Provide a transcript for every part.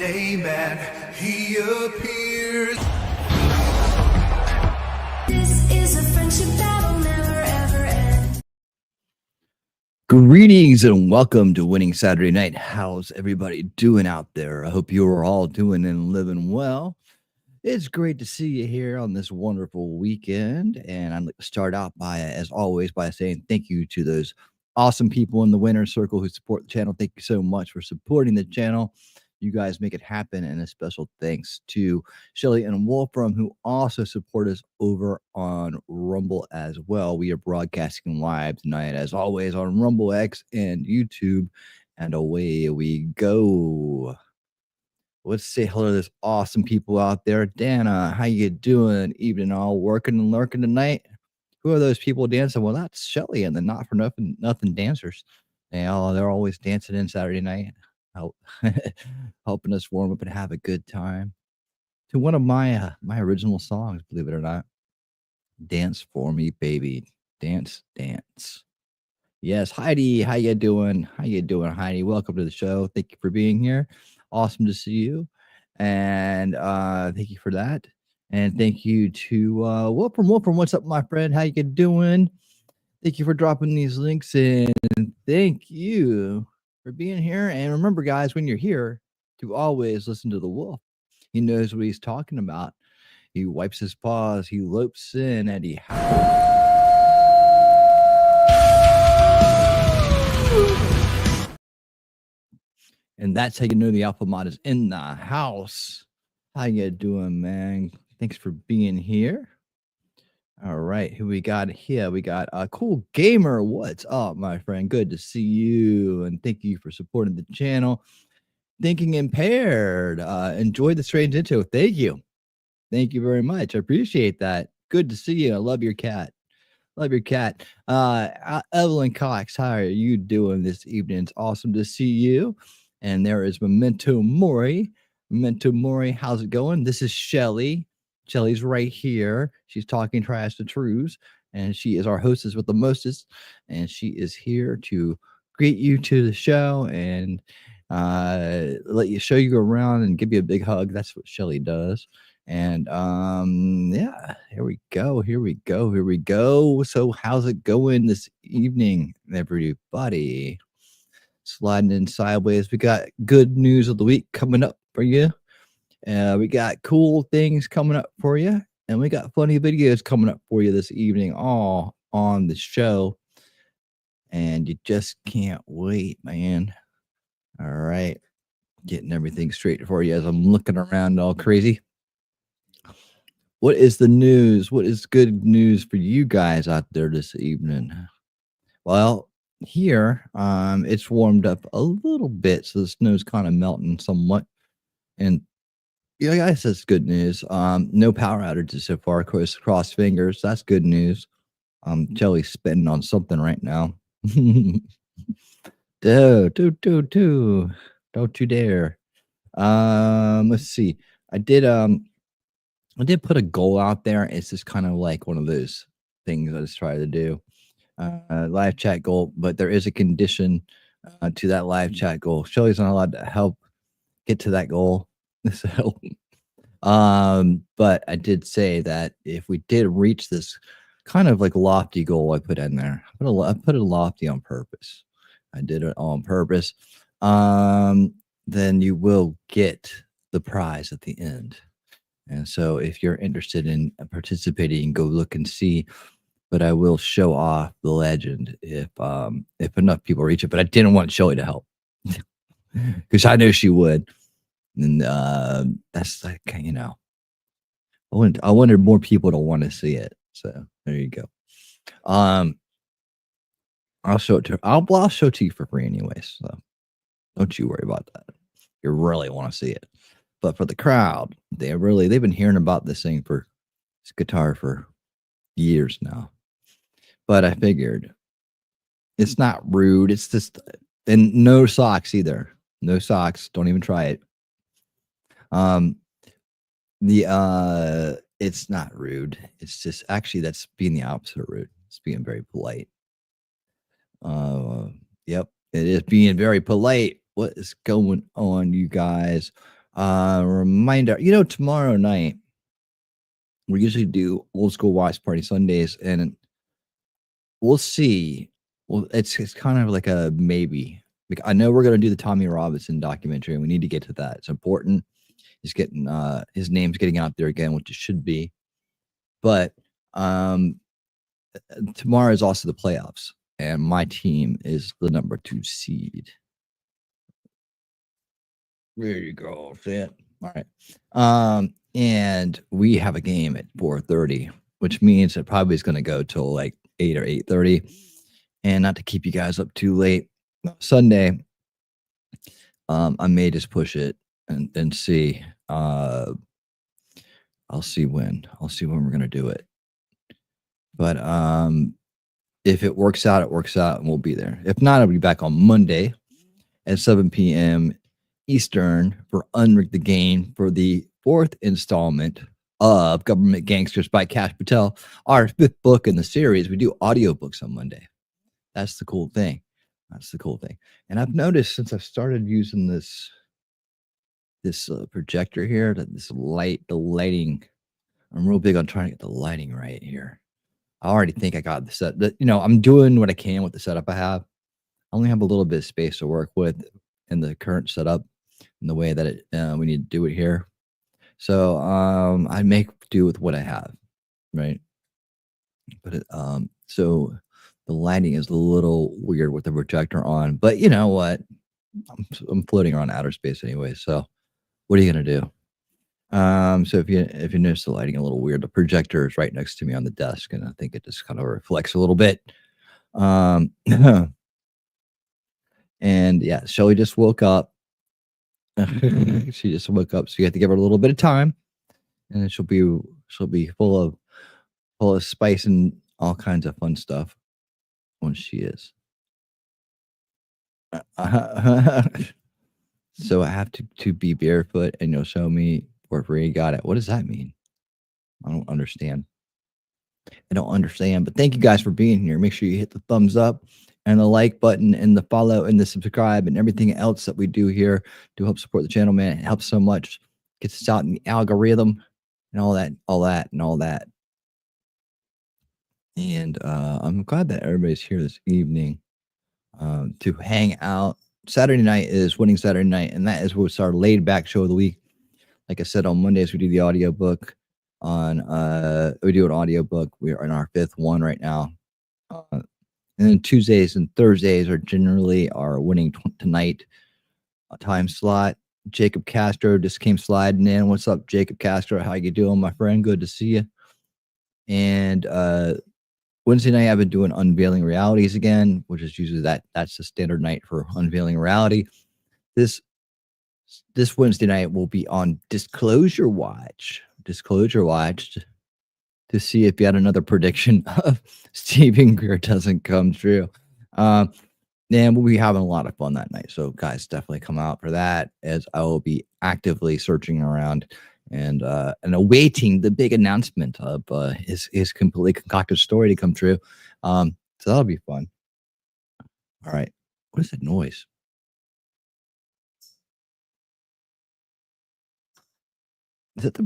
day, man, he appears. This is a friendship that'll never ever end. Greetings and welcome to Winning Saturday Night. How's everybody doing out there? I hope you are all doing and living well. It's great to see you here on this wonderful weekend. And I'd like to start out by, as always, by saying thank you to those awesome people in the winner's circle who support the channel. Thank you so much for supporting the channel. You guys make it happen. And a special thanks to Shelly and Wolfram, who also support us over on Rumble as well. We are broadcasting live tonight, as always, on Rumble X and YouTube. And away we go. Let's say hello to those awesome people out there. Dana, how you doing? Evening all, working and lurking tonight. Who are those people dancing? Well, that's Shelly and the Not For Nothing dancers. They're always dancing in Saturday night, helping us warm up and have a good time. To one of my original songs, believe it or not. Dance for me, baby. Dance, dance. Yes, Heidi, how you doing? How you doing, Heidi? Welcome to the show. Thank you for being here. Awesome to see you. And thank you for that. And thank you to Wolfram. What's up, my friend? How you doing? Thank you for dropping these links in. Thank you for being here. And remember, guys, when you're here, to always listen to the wolf. He knows what he's talking about. He wipes his paws. He lopes in and he howls. And that's how you know the Alpha Mod is in the house. How you doing, man? Thanks for being here. All right, who we got here? We got a Cool Gamer. What's up, my friend? Good to see you, and thank you for supporting the channel. Thinking Impaired. Enjoy the strange intro. Thank you. Thank you very much. I appreciate that. Good to see you. I love your cat. Love your cat. Evelyn Cox, how are you doing this evening? It's awesome to see you. And there is Memento Mori. Memento Mori, how's it going? This is Shelly. Shelly's right here. She's talking trash to Trues, and she is our hostess with the mostest. And she is here to greet you to the show and let you show you around and give you a big hug. That's what Shelly does. And yeah, here we go. So how's it going this evening, everybody? Sliding in sideways. We got good news of the week coming up for you. We got cool things coming up for you. And we got funny videos coming up for you this evening, all on the show. And you just can't wait, man. All right. Getting everything straight for you as I'm looking around all crazy. What is the news? What is good news for you guys out there this evening? Well, here, it's warmed up a little bit, so the snow's kind of melting somewhat. And yeah, guys, that's good news. No power outages so far. Of course, cross fingers. That's good news. Jelly's spitting on something right now. Don't you dare. Let's see. I did put a goal out there. It's just kind of like one of those things I just try to do. Live chat goal, but there is a condition to that live chat goal. Shelly's not allowed to help get to that goal. So, but I did say that if we did reach this kind of like lofty goal I put in there, I put it lofty on purpose. I did it on purpose. Then you will get the prize at the end. And so if you're interested in participating, go look and see. But I will show off the legend if enough people reach it. But I didn't want Shelly to help because I know she would. And that's like, you know, I wanted more people to want to see it. So there you go. I'll show it to her. I'll show it to you for free anyways. So don't you worry about that. You really want to see it. But for the crowd, they've been hearing about this thing for this guitar for years now. But I figured it's not rude. It's just, and no socks either. No socks. Don't even try it. It's not rude. It's just, actually, that's being the opposite of rude. It's being very polite. Yep, it is being very polite. What is going on, you guys? Reminder, tomorrow night we usually do old school watch party Sundays, and we'll see. Well, it's kind of like a maybe. Like, I know we're gonna do the Tommy Robinson documentary, and we need to get to that. It's important. He's getting his name's getting out there again, which it should be. But tomorrow is also the playoffs, and my team is the number 2 seed. There you go. See it? All right. And we have a game at 4:30, which means it probably is going to go till like 8 or 8:30. And not to keep you guys up too late, Sunday, I may just push it and see. I'll see when. I'll see when we're going to do it. But if it works out, it works out, and we'll be there. If not, I'll be back on Monday at 7 p.m. Eastern for Unrig the Game for the 4th installment of Government Gangsters by Cash Patel, our 5th book in the series. We do audiobooks on Monday. That's the cool thing. And I've noticed since I've started using this projector here, that the lighting, I'm real big on trying to get the lighting right here. I already think I got the set. I'm doing what I can with the setup I have. I only have a little bit of space to work with in the current setup and the way that we need to do it here. So I make do with what I have, right? But so the lighting is a little weird with the projector on. But you know what? I'm floating around outer space anyway. So what are you gonna do? So if you notice the lighting a little weird, the projector is right next to me on the desk, and I think it just kind of reflects a little bit. And yeah, Shelly just woke up. She just woke up, so you have to give her a little bit of time, and then she'll be full of spice and all kinds of fun stuff when she is. So I have to be barefoot, and you'll show me for free. Got it. What does that mean? I don't understand. But thank you guys for being here. Make sure you hit the thumbs up and the like button and the follow and the subscribe and everything else that we do here to help support the channel, man. It helps so much. Gets us out in the algorithm and all that. And I'm glad that everybody's here this evening to hang out. Saturday night is Winning Saturday Night, and that is what's our laid back show of the week. Like I said, on Mondays we do the audiobook. We do an audiobook. We are in our 5th one right now. And then Tuesdays and Thursdays are generally our Winning Tonight time slot. Jacob Castro just came sliding in. What's up, Jacob Castro? How you doing, my friend? Good to see you. And Wednesday night I've been doing Unveiling Realities again, which is usually that's the standard night for Unveiling Reality. This Wednesday night will be on Disclosure Watch to see if yet another prediction of Stephen Greer doesn't come true. And we'll be having a lot of fun that night. So guys, definitely come out for that, as I will be actively searching around and awaiting the big announcement of his completely concocted story to come true. So that'll be fun. All right. What is that noise? Is it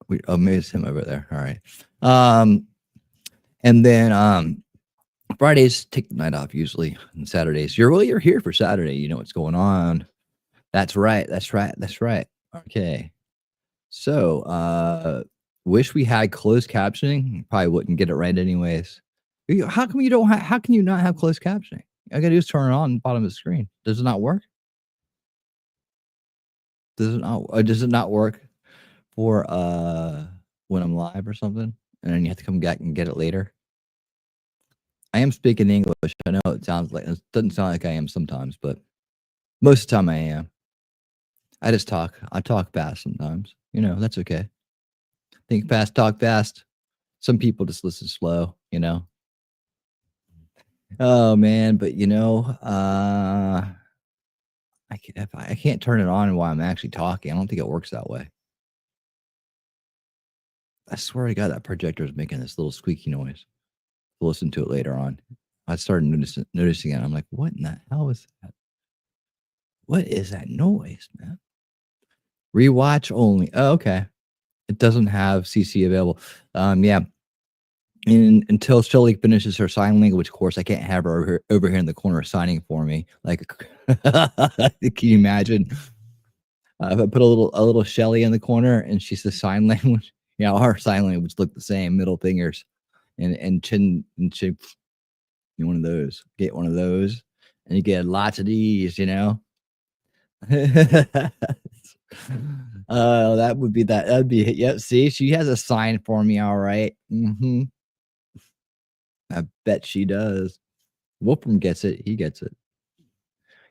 maybe it's him over there. All right. And then Fridays take the night off usually, and Saturdays. You're here for Saturday. You know what's going on. That's right. Okay. So wish we had closed captioning. Probably wouldn't get it right anyways. How come you don't how can you not have closed captioning? All I gotta do is turn it on the bottom of the screen. Does it not work? Does it not work for when I'm live or something? And then you have to come back and get it later. I am speaking English. I know it doesn't sound like I am sometimes, but most of the time I am. I talk fast sometimes. That's okay. Think fast, talk fast. Some people just listen slow, Oh man, but I can't turn it on while I'm actually talking. I don't think it works that way. I swear to God, that projector is making this little squeaky noise. We'll listen to it later on. I started noticing it. I'm like, what in the hell is that? What is that noise, man? Rewatch only. Oh, okay. It doesn't have CC available. Yeah. Until Shelly finishes her sign language course, I can't have her over here in the corner signing for me. Like, can you imagine? If I put a little Shelly in the corner and she's the sign language, yeah, our sign language look the same, middle fingers and chin and chin. You one of those, get one of those, and you get lots of these, you know. That would be that. That'd be it. Yep. See, she has a sign for me. All right. I bet she does. Wolfram gets it. He gets it.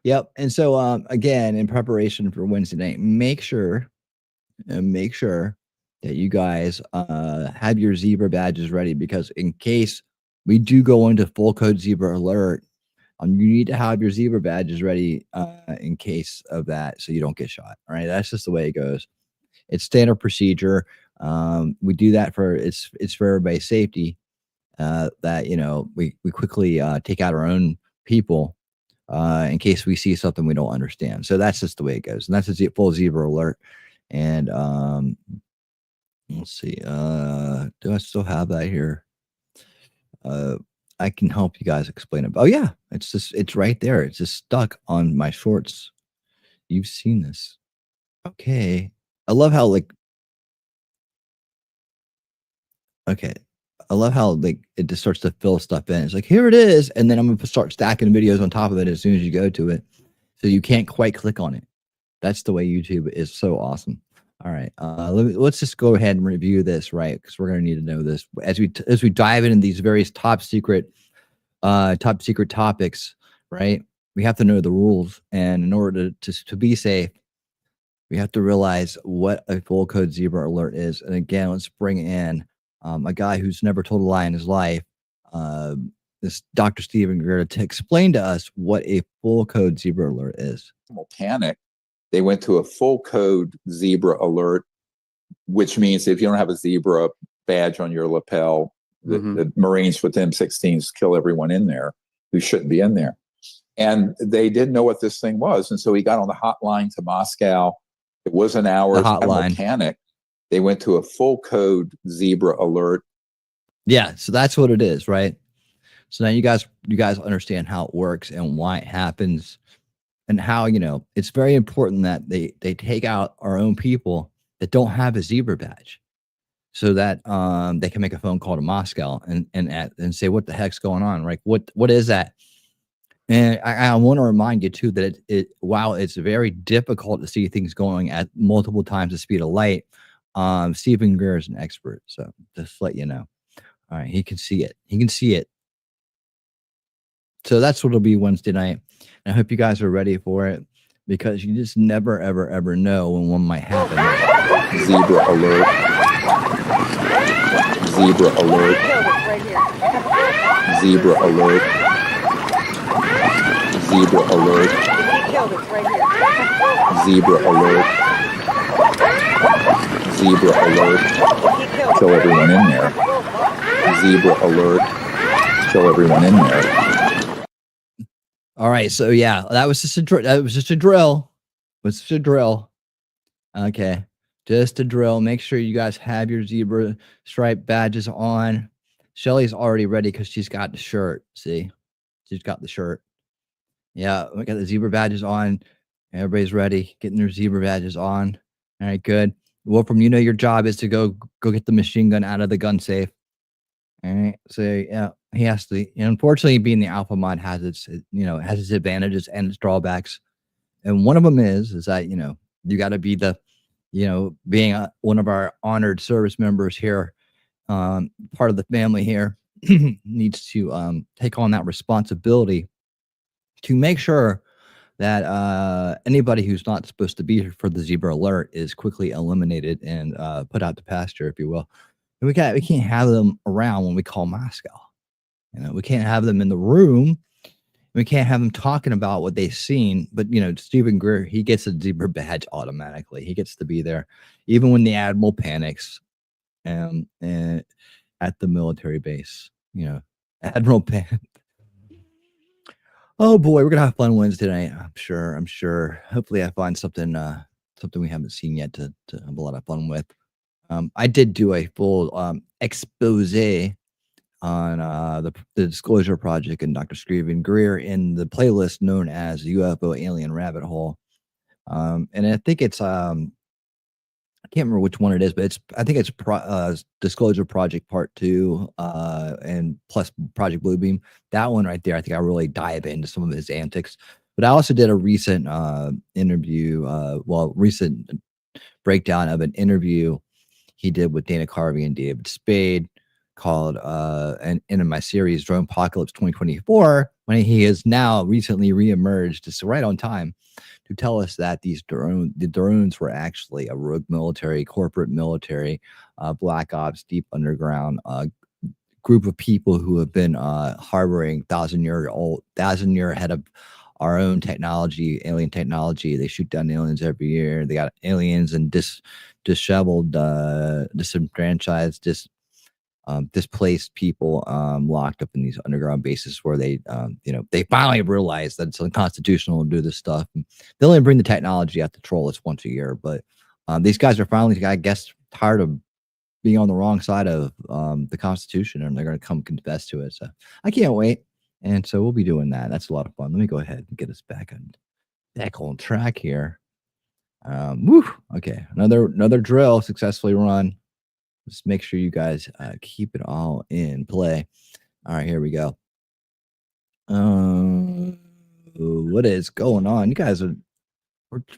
Yep. And so, again, in preparation for Wednesday night, make sure that you guys have your zebra badges ready, because in case we do go into full code zebra alert, you need to have your zebra badges ready in case of that, so you don't get shot. All right, that's just the way it goes. It's standard procedure. We do that for it's for everybody's safety. That we quickly take out our own people in case we see something we don't understand. So that's just the way it goes, and that's a full zebra alert. And let's see. Do I still have that here? I can help you guys explain it. Oh yeah, it's right there. It's just stuck on my shorts. You've seen this. Okay. I love how okay. I love how it just starts to fill stuff in. It's like, here it is, and then I'm gonna start stacking videos on top of it as soon as you go to it. So you can't quite click on it. That's the way YouTube is so awesome. All right, let's just go ahead and review this, right? Because we're gonna need to know this as we dive into these various top secret topics, right? We have to know the rules, and in order to be safe, we have to realize what a full code zebra alert is. And again, let's bring in a guy who's never told a lie in his life, this Dr. Stephen Greer, to explain to us what a full code zebra alert is. Panic. They went to a full code zebra alert, which means if you don't have a zebra badge on your lapel, the Marines with M16s kill everyone in there who shouldn't be in there. And they didn't know what this thing was. And so he got on the hotline to Moscow. It was an hour. Hotline. Panic. They went to a full code zebra alert. Yeah, so that's what it is, right? So now you guys understand how it works and why it happens, and how it's very important that they take out our own people that don't have a zebra badge, so that they can make a phone call to Moscow and say, what the heck's going on, right? What is that? And I want to remind you too that while it's very difficult to see things going at multiple times the speed of light, Stephen Greer is an expert. So just to let you know. All right, he can see it. He can see it. So that's what it'll be Wednesday night. And I hope you guys are ready for it, because you just never, ever, ever know when one might happen. Zebra alert. Zebra alert. Zebra alert. Zebra alert. Zebra alert. Zebra alert. Kill everyone in there. Zebra alert. Kill everyone in there. All right, so yeah, that was just a drill. It was just a drill. Okay, just a drill. Make sure you guys have your zebra stripe badges on. Shelly's already ready because she's got the shirt. See, she's got the shirt. Yeah, we got the zebra badges on. Everybody's ready, getting their zebra badges on. All right, good. Wolfram, your job is to go get the machine gun out of the gun safe. All right, so yeah, he has to. Unfortunately, being the alpha mod has its advantages and its drawbacks, and one of them is that you got to be the, being one of our honored service members here, part of the family here, needs to take on that responsibility to make sure that anybody who's not supposed to be here for the zebra alert is quickly eliminated and put out to pasture, if you will. And we can't have them around when we call Moscow. We can't have them in the room. We can't have them talking about what they've seen. But Stephen Greer, he gets a zebra badge automatically. He gets to be there, even when the admiral panics, and at the military base. Admiral panic. Oh boy, we're gonna have fun Wednesday night. I'm sure. I'm sure. Hopefully, I find something something we haven't seen yet to have a lot of fun with. I did do a full expose on the Disclosure Project and Dr. Screven Greer in the playlist known as UFO Alien Rabbit Hole. And I think it's I can't remember which one it is, but I think it's Disclosure Project Part 2 and plus Project Bluebeam. That one right there, I think I really dive into some of his antics. But I also did a recent interview, recent breakdown of an interview he did with Dana Carvey and David Spade called and in my series Drone Apocalypse 2024, when he has now recently reemerged. It's right on time to tell us that the drones were actually a rogue military, corporate military, black ops, deep underground group of people who have been harboring thousand-year ahead of our own technology, alien technology. They shoot down aliens every year. They got aliens and disheveled, disenfranchised, displaced people locked up in these underground bases where they, they finally realized that it's unconstitutional to do this stuff. And they only bring the technology out to troll us once a year, but these guys are finally, I guess, tired of being on the wrong side of the Constitution, and they're going to come confess to it. So I can't wait. And so we'll be doing that. That's a lot of fun. Let me go ahead and get us back on track here. Okay, another drill successfully run. Just make sure you guys keep it all in play. All right, here we go. What is going on? You guys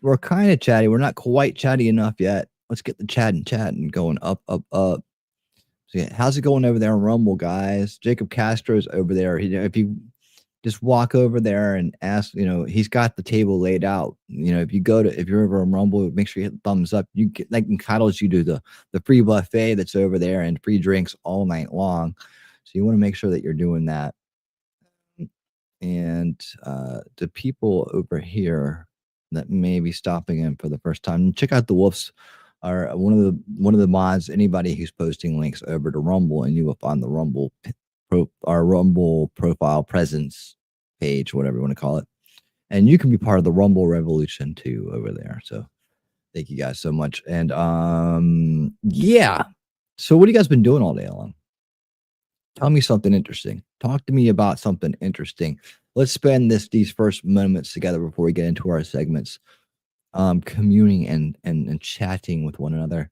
we're kind of chatty. We're not quite chatty enough yet. Let's get the chatting going up. So yeah, how's it going over there on Rumble, guys? Jacob Castro's over there. If you just walk over there and ask, he's got the table laid out. If you're over on Rumble, make sure you hit the thumbs up. You get like entitles you to the free buffet that's over there and free drinks all night long. So you want to make sure that you're doing that. And the people over here that may be stopping in for the first time, check out the Wolves. Are one of the mods. Anybody who's posting links over to Rumble, and you will find the Rumble our Rumble profile presence page, whatever you want to call it, and you can be part of the Rumble revolution too over there. So thank you guys so much. And yeah. So what have you guys been doing all day long? Tell me something interesting. Talk to me about something interesting. Let's spend these first moments together before we get into our segments. Communing and chatting with one another.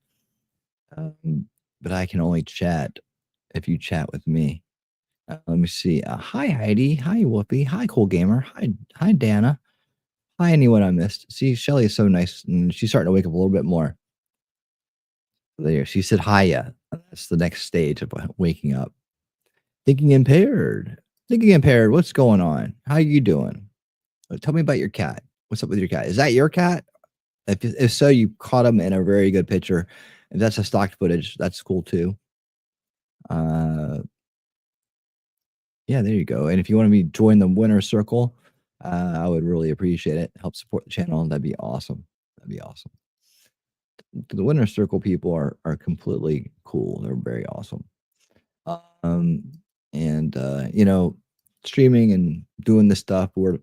But I can only chat if you chat with me. Let me see. Hi Heidi. Hi Whoopi. Hi Cool Gamer. Hi Dana. Hi anyone I missed. See, Shelly is so nice, and she's starting to wake up a little bit more. There, she said hiya. That's the next stage of waking up. Thinking impaired. What's going on? How are you doing? Tell me about your cat. What's up with your cat? Is that your cat? If so, you caught him in a very good picture. If that's a stock footage, that's cool too. Yeah, there you go. And if you want to join the winner circle, I would really appreciate it. Help support the channel. That'd be awesome. The winner circle people are completely cool. They're very awesome. And streaming and doing this stuff. We're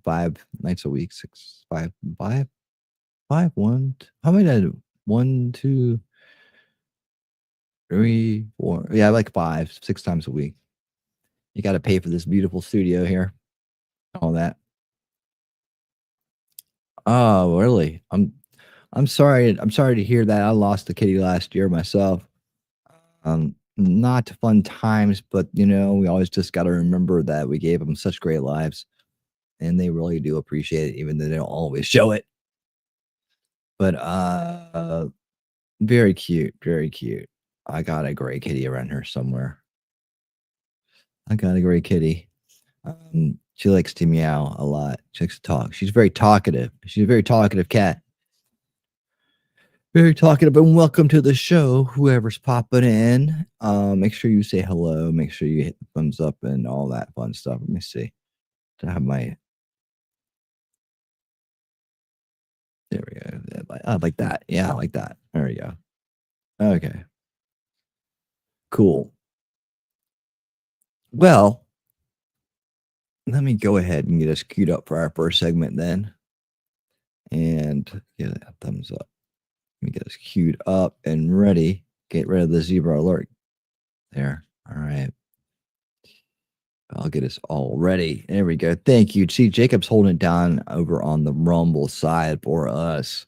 five nights a week, 1. How many did I do? 1, 2, 3, 4. Yeah, like 5, 6 times a week. You got to pay for this beautiful studio here. All that. Oh, really? I'm sorry. I'm sorry to hear that. I lost a kitty last year myself. Not fun times, but we always just got to remember that we gave them such great lives, and they really do appreciate it, even though they don't always show it. But very cute, very cute. I got a gray kitty around here somewhere. I got a gray kitty. She likes to meow a lot. She likes to talk. She's very talkative. She's a very talkative cat. Very talkative. And welcome to the show, whoever's popping in. Make sure you say hello. Make sure you hit the thumbs up and all that fun stuff. Let me see. To have my there we go. I like that. Yeah, I like that. There we go. Okay. Cool. Well, let me go ahead and get us queued up for our first segment then. And get a thumbs up. Let me get us queued up and ready. Get rid of the zebra alert. There. All right. I'll get us all ready. There we go. Thank you. See, Jacob's holding it down over on the Rumble side for us.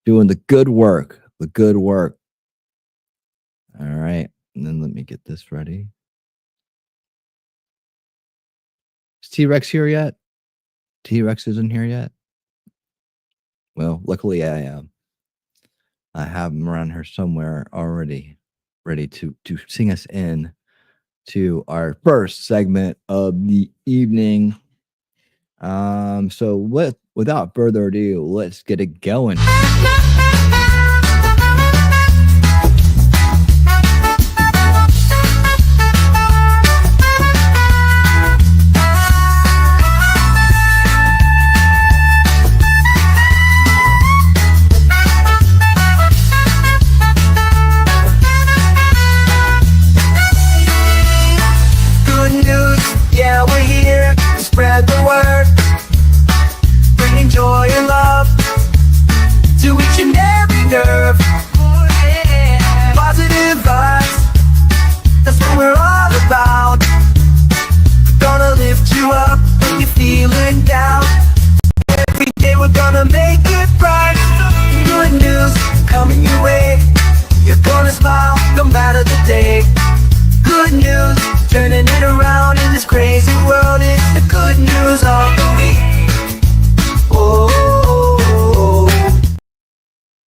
Doing the good work. The good work. All right. And then let me get this ready. Is T-Rex here yet? T-Rex isn't here yet? Well, luckily I am. I have him around here somewhere already, ready to sing us in to our first segment of the evening. So without further ado, let's get it going. Spread the word, bringing joy and love to each and every nerve. Positive vibes, that's what we're all about. We're gonna lift you up when you're feeling down. Every day we're gonna make it bright. Good news coming your way. You're gonna smile no matter the day. Good news, turning it around in this crazy world. It's the good news of the week. Oh, oh, oh, oh.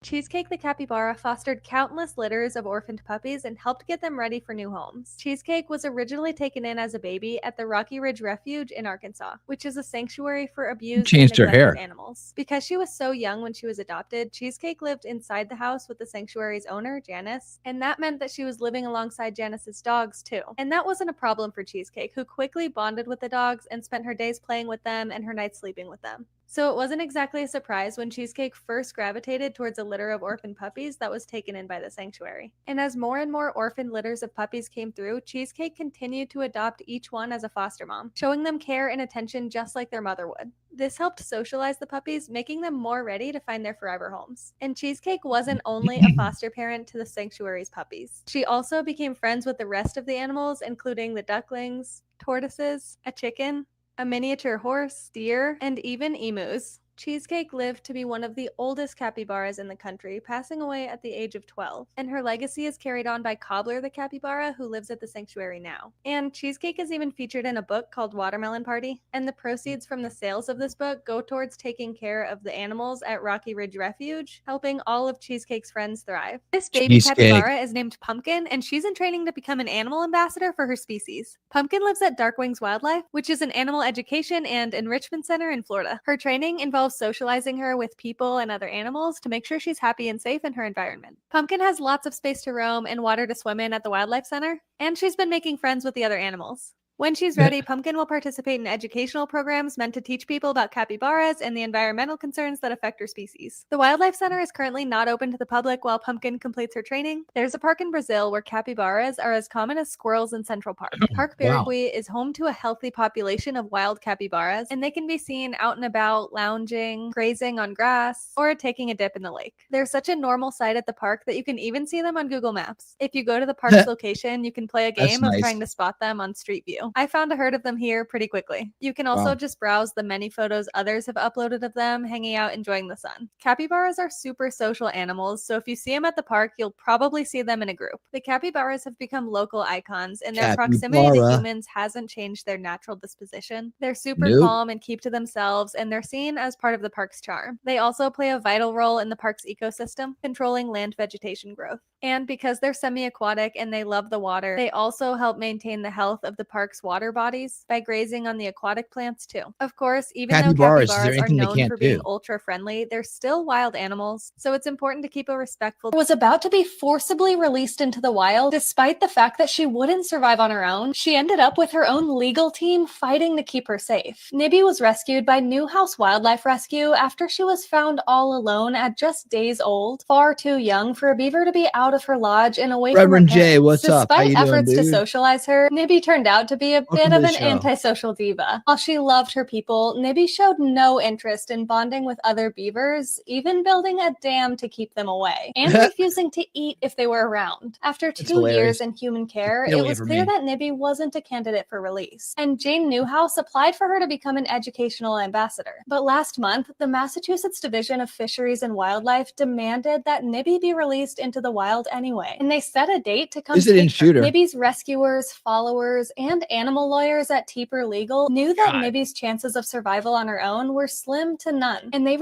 Cheesecake the capybara fostered countless litters of orphaned puppies and helped get them ready for new homes. Cheesecake was originally taken in as a baby at the Rocky Ridge Refuge in Arkansas, which is a sanctuary for abused and Changed her hair. neglected animals. Because she was so young when she was adopted, Cheesecake lived inside the house with the sanctuary's owner, Janice, and that meant that she was living alongside Janice's dogs too. And that wasn't a problem for Cheesecake, who quickly bonded with the dogs and spent her days playing with them and her nights sleeping with them. So it wasn't exactly a surprise when Cheesecake first gravitated towards a litter of orphan puppies that was taken in by the sanctuary. And as more and more orphaned litters of puppies came through, Cheesecake continued to adopt each one as a foster mom, showing them care and attention just like their mother would. This helped socialize the puppies, making them more ready to find their forever homes. And Cheesecake wasn't only a foster parent to the sanctuary's puppies. She also became friends with the rest of the animals, including the ducklings, tortoises, a chicken, a miniature horse, deer, and even emus. Cheesecake lived to be one of the oldest capybaras in the country, passing away at the age of 12. And her legacy is carried on by Cobbler the capybara, who lives at the sanctuary now. And Cheesecake is even featured in a book called Watermelon Party, and the proceeds from the sales of this book go towards taking care of the animals at Rocky Ridge Refuge, helping all of Cheesecake's friends thrive. This baby Cheesecake. capybara is named Pumpkin, and she's in training to become an animal ambassador for her species. Pumpkin lives at Dark Wings Wildlife, which is an animal education and enrichment center in Florida. Her training involves socializing her with people and other animals to make sure she's happy and safe in her environment. Pumpkin has lots of space to roam and water to swim in at the Wildlife Center, and she's been making friends with the other animals. When she's ready, Pumpkin will participate in educational programs meant to teach people about capybaras and the environmental concerns that affect her species. The Wildlife Center is currently not open to the public while Pumpkin completes her training. There's a park in Brazil where capybaras are as common as squirrels in Central Park. Park Wow. Birigui is home to a healthy population of wild capybaras, and they can be seen out and about, lounging, grazing on grass, or taking a dip in the lake. They're such a normal sight at the park that you can even see them on Google Maps. If you go to the park's location, you can play a That's game of nice. trying to spot them on Street View. I found a herd of them here pretty quickly. You can also Wow. just browse the many photos others have uploaded of them hanging out enjoying the sun. Capybaras are super social animals, so if you see them at the park, you'll probably see them in a group. The capybaras have become local icons, and their proximity to Capybara. humans hasn't changed their natural disposition. They're super Nope. calm and keep to themselves, and they're seen as part of the park's charm. They also play a vital role in the park's ecosystem, controlling land vegetation growth. And because they're semi-aquatic and they love the water, they also help maintain the health of the park's water bodies by grazing on the aquatic plants too. Of course, even though Capybaras, is there capybaras are anything they known can't for being do? ultra friendly, they're still wild animals, so it's important to keep a respectful. Was about to be forcibly released into the wild, despite the fact that she wouldn't survive on her own. She ended up with her own legal team fighting to keep her safe. Nibby was rescued by Newhouse Wildlife Rescue after she was found all alone at just days old, far too young for a beaver to be out out of her lodge and away Reverend from her Jay, parents. what's up? How Despite you doing, efforts to dude? socialize her, Nibby turned out to be a Welcome bit to of the an show. antisocial diva. While she loved her people, Nibby showed no interest in bonding with other beavers, even building a dam to keep them away, and refusing to eat if they were around. After 2 hilarious. years in human care, Get it away was from clear me. that Nibby wasn't a candidate for release, and Jane Newhouse applied for her to become an educational ambassador. But last month, the Massachusetts Division of Fisheries and Wildlife demanded that Nibby be released into the wild anyway, and they set a date to come They didn't take shoot her. Nibby's rescuers, followers, and animal lawyers at Teeper Legal knew that God. Nibby's chances of survival on her own were slim to none, and they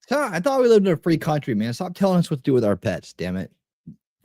I thought we lived in a free country, man. Stop telling us what to do with our pets, damn it.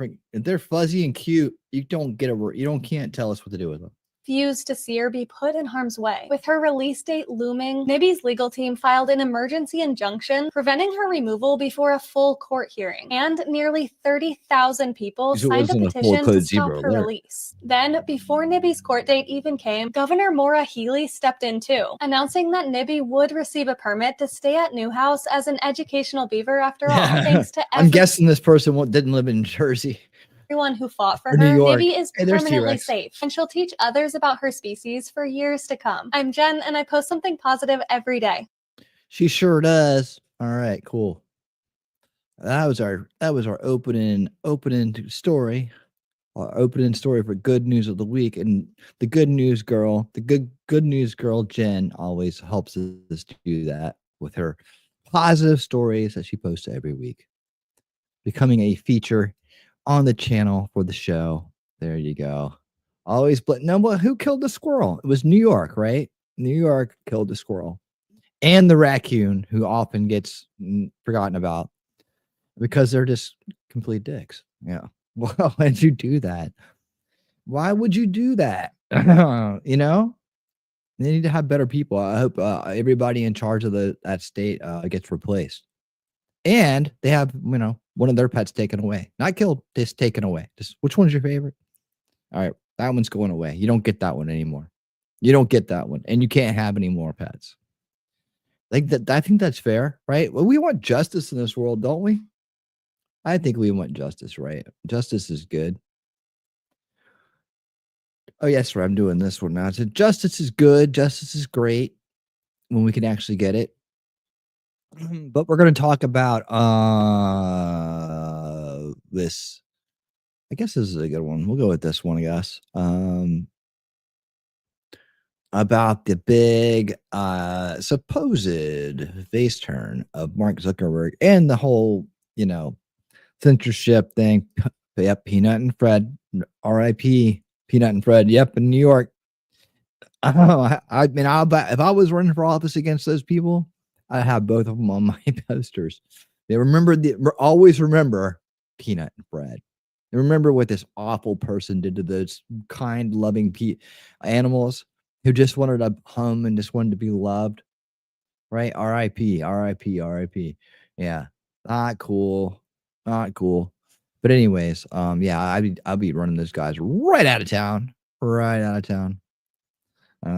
If they're fuzzy and cute, you can't tell us what to do with them. refused to see her be put in harm's way. With her release date looming, Nibby's legal team filed an emergency injunction preventing her removal before a full court hearing, and nearly 30,000 people Because it signed a wasn't a full petition to code stop zebra her alert. release. Then, before Nibby's court date even came, Governor Maura Healey stepped in too, announcing that Nibby would receive a permit to stay at Newhouse as an educational beaver after all, thanks to I'm guessing this person didn't live in Jersey. everyone who fought for Or New her. York. Nibby is Hey, there's permanently T-Rex. safe, and she'll teach others about her species for years to come. I'm Jen, and I post something positive every day. She sure does. All right, cool. That was our opening story. Our opening story for good news of the week. And the good news girl, Jen, always helps us do that with her positive stories that she posts every week. Becoming a feature on the channel for the show. There you go. Always, but no, who killed the squirrel? It was New York, right? New York killed the squirrel and the raccoon, who often gets forgotten about because they're just complete dicks. Yeah. Well, why'd you do that? Why would you do that? You know, they need to have better people. I hope everybody in charge of that state gets replaced. And they have, one of their pets taken away. Not killed, just taken away. Just which one's your favorite? All right, that one's going away. You don't get that one anymore. You don't get that one. And you can't have any more pets. Like that, I think that's fair, right? Well, we want justice in this world, don't we? I think we want justice, right? Justice is good. Oh, yes, right. I'm doing this one now. So justice is good. Justice is great when we can actually get it. But we're going to talk about this. I guess this is a good one. We'll go with this one, I guess. About the big supposed face turn of Mark Zuckerberg and the whole, censorship thing. Yep, Peanut and Fred, R.I.P. Peanut and Fred. Yep, in New York. I mean, I'll bet if I was running for office against those people, I'd have both of them on my posters. They always remember Peanut and Fred. They remember what this awful person did to those kind, loving animals who just wanted to hum and just wanted to be loved. Right? R.I.P. R.I.P. R.I.P. Yeah, not cool. Not cool. But anyways, yeah, I'll be running those guys right out of town. Right out of town. All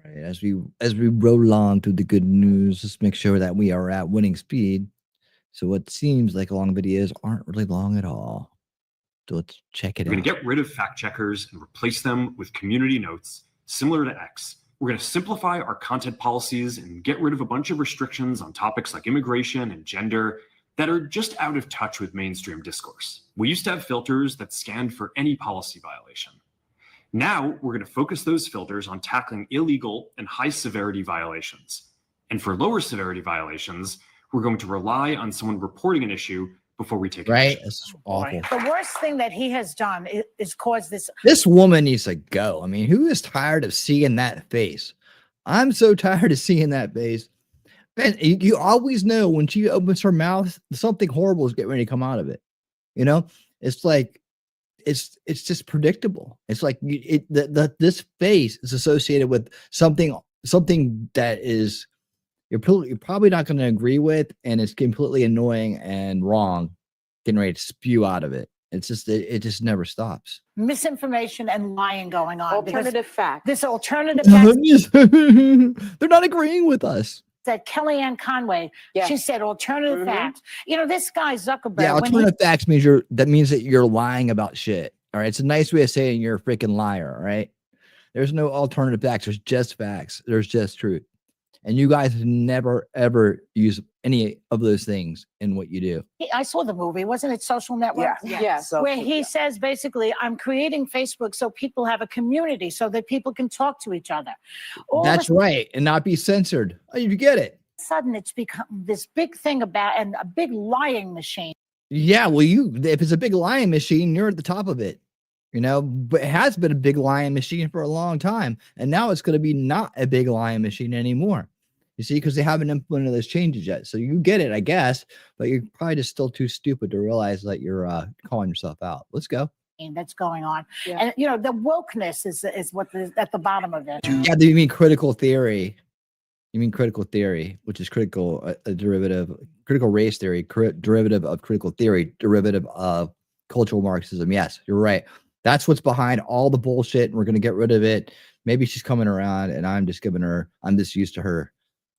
right, as we roll on through the good news, let's make sure that we are at winning speed. So what seems like long videos aren't really long at all. So let's check it out. We're going to get rid of fact checkers and replace them with community notes similar to X. We're going to simplify our content policies and get rid of a bunch of restrictions on topics like immigration and gender that are just out of touch with mainstream discourse. We used to have filters that scanned for any policy violation. Now we're going to focus those filters on tackling illegal and high severity violations. And for lower severity violations, we're going to rely on someone reporting an issue before we take Right? action. This is awful. The worst thing that he has done is caused this. This woman needs to go. I mean, who is tired of seeing that face? I'm so tired of seeing that face. Man, you always know when she opens her mouth, something horrible is getting ready to come out of it. It's like it's just predictable. It's like this face is associated with something that is you're probably not going to agree with, and it's completely annoying and wrong, getting ready to spew out of it. It's just it just never stops. Misinformation and lying going on. Alternative fact. This alternative fact. They're not agreeing with us. that Kellyanne Conway, Yeah. she said alternative Mhm. facts. You know, this guy Zuckerberg. Yeah, when he- alternative facts means that means that you're lying about shit. All right. It's a nice way of saying you're a freaking liar. All right. There's no alternative facts. There's just facts. There's just truth. And you guys never ever use any of those things in what you do. I saw the movie, wasn't it Social Network? Yeah. So, Where he says basically, I'm creating Facebook so people have a community so that people can talk to each other. All of That's a right. And not be censored. Oh, you get it. sudden, it's become this big thing about and a big lying machine. Yeah. Well, if it's a big lying machine, you're at the top of it. You know, but it has been a big lying machine for a long time. And now it's going to be not a big lying machine anymore. You see, because they haven't implemented those changes yet. So you get it, I guess, but you're probably just still too stupid to realize that you're calling yourself out. Let's go. That's going on. Yeah. And, you know, the wokeness is what is at the bottom of it. Yeah, you mean critical theory. You mean critical theory, which is critical race theory, derivative of critical theory, derivative of cultural Marxism. Yes, you're right. That's what's behind all the bullshit, and we're going to get rid of it. Maybe she's coming around, and I'm just used to her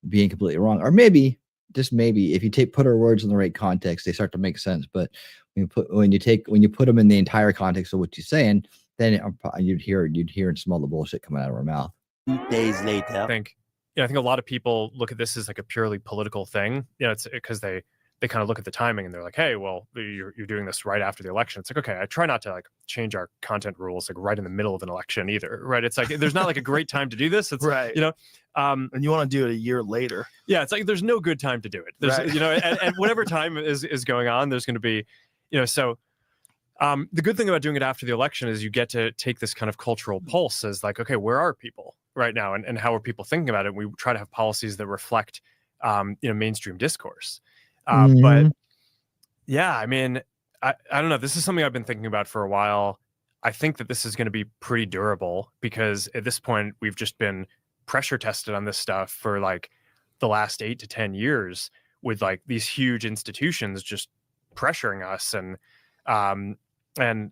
being completely wrong. Or maybe, just maybe, if you put her words in the right context, they start to make sense. But when you put them in the entire context of what she's saying, then you'd hear and smell the bullshit coming out of her mouth. 2 days later. I think a lot of people look at this as like a purely political thing. You know, it's because they kind of look at the timing and they're like, hey, well, you're doing this right after the election. It's like, okay, I try not to like change our content rules like right in the middle of an election either, right? It's like there's not like a great time to do this. It's Right. You know, And you want to do it a year later. yeah, it's like there's no good time to do it. There's Right. you know, and whatever time is going on, there's going to be, you know, so the good thing about doing it after the election is you get to take this kind of cultural pulse as like, okay, where are people right now, and how are people thinking about it? We try to have policies that reflect, you know, mainstream discourse. But yeah, I mean, I don't know. This is something I've been thinking about for a while. I think that this is going to be pretty durable because at this point we've just been pressure tested on this stuff for like the last 8 to 10 years with like these huge institutions just pressuring us. And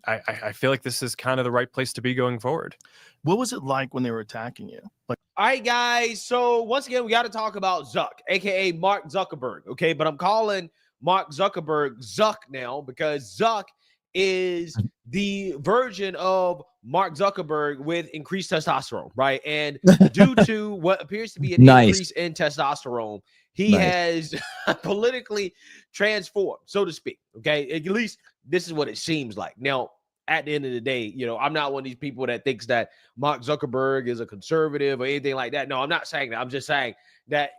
I feel like this is kind of the right place to be going forward. What was it like when they were attacking you? Like, All right, guys. So once again, we got to talk about Zuck, aka Mark Zuckerberg. Okay, but I'm calling Mark Zuckerberg Zuck now because Zuck is the version of Mark Zuckerberg with increased testosterone, right? And due to what appears to be an increase in testosterone, he has politically transformed, so to speak. Okay, at least this is what it seems like. Now, at the end of the day, you know, I'm not one of these people that thinks that Mark Zuckerberg is a conservative or anything like that. No, I'm not saying that. I'm just saying that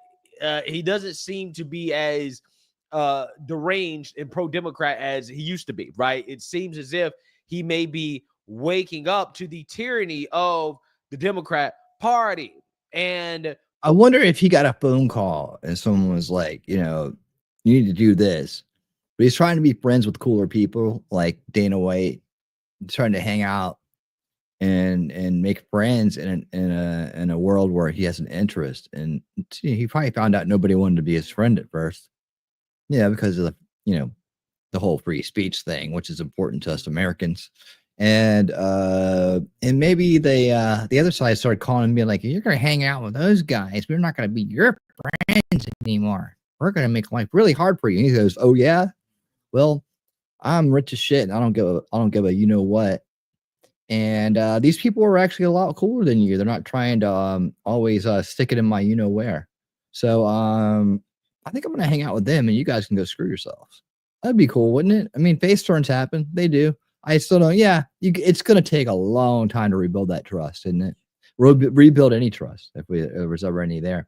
he doesn't seem to be as deranged and pro-Democrat as he used to be, right? It seems as if he may be waking up to the tyranny of the Democrat Party. And I wonder if he got a phone call and someone was like, you know, you need to do this. But he's trying to be friends with cooler people like Dana White, trying to hang out and make friends in a world where he has an interest. And he probably found out nobody wanted to be his friend at first. Yeah, because of the whole free speech thing, which is important to us Americans. And maybe the other side started calling me like, you're gonna hang out with those guys. We're not gonna be your friends anymore. We're gonna make life really hard for you. And he goes, oh yeah, well, I'm rich as shit and I don't give a you know what. And these people are actually a lot cooler than you. They're not trying to always stick it in my you know where. So I think I'm gonna hang out with them and you guys can go screw yourselves. That'd be cool, wouldn't it? I mean, face turns happen. They do. I still don't. Yeah, it's going to take a long time to rebuild that trust, isn't it? Rebuild any trust if there's ever any there.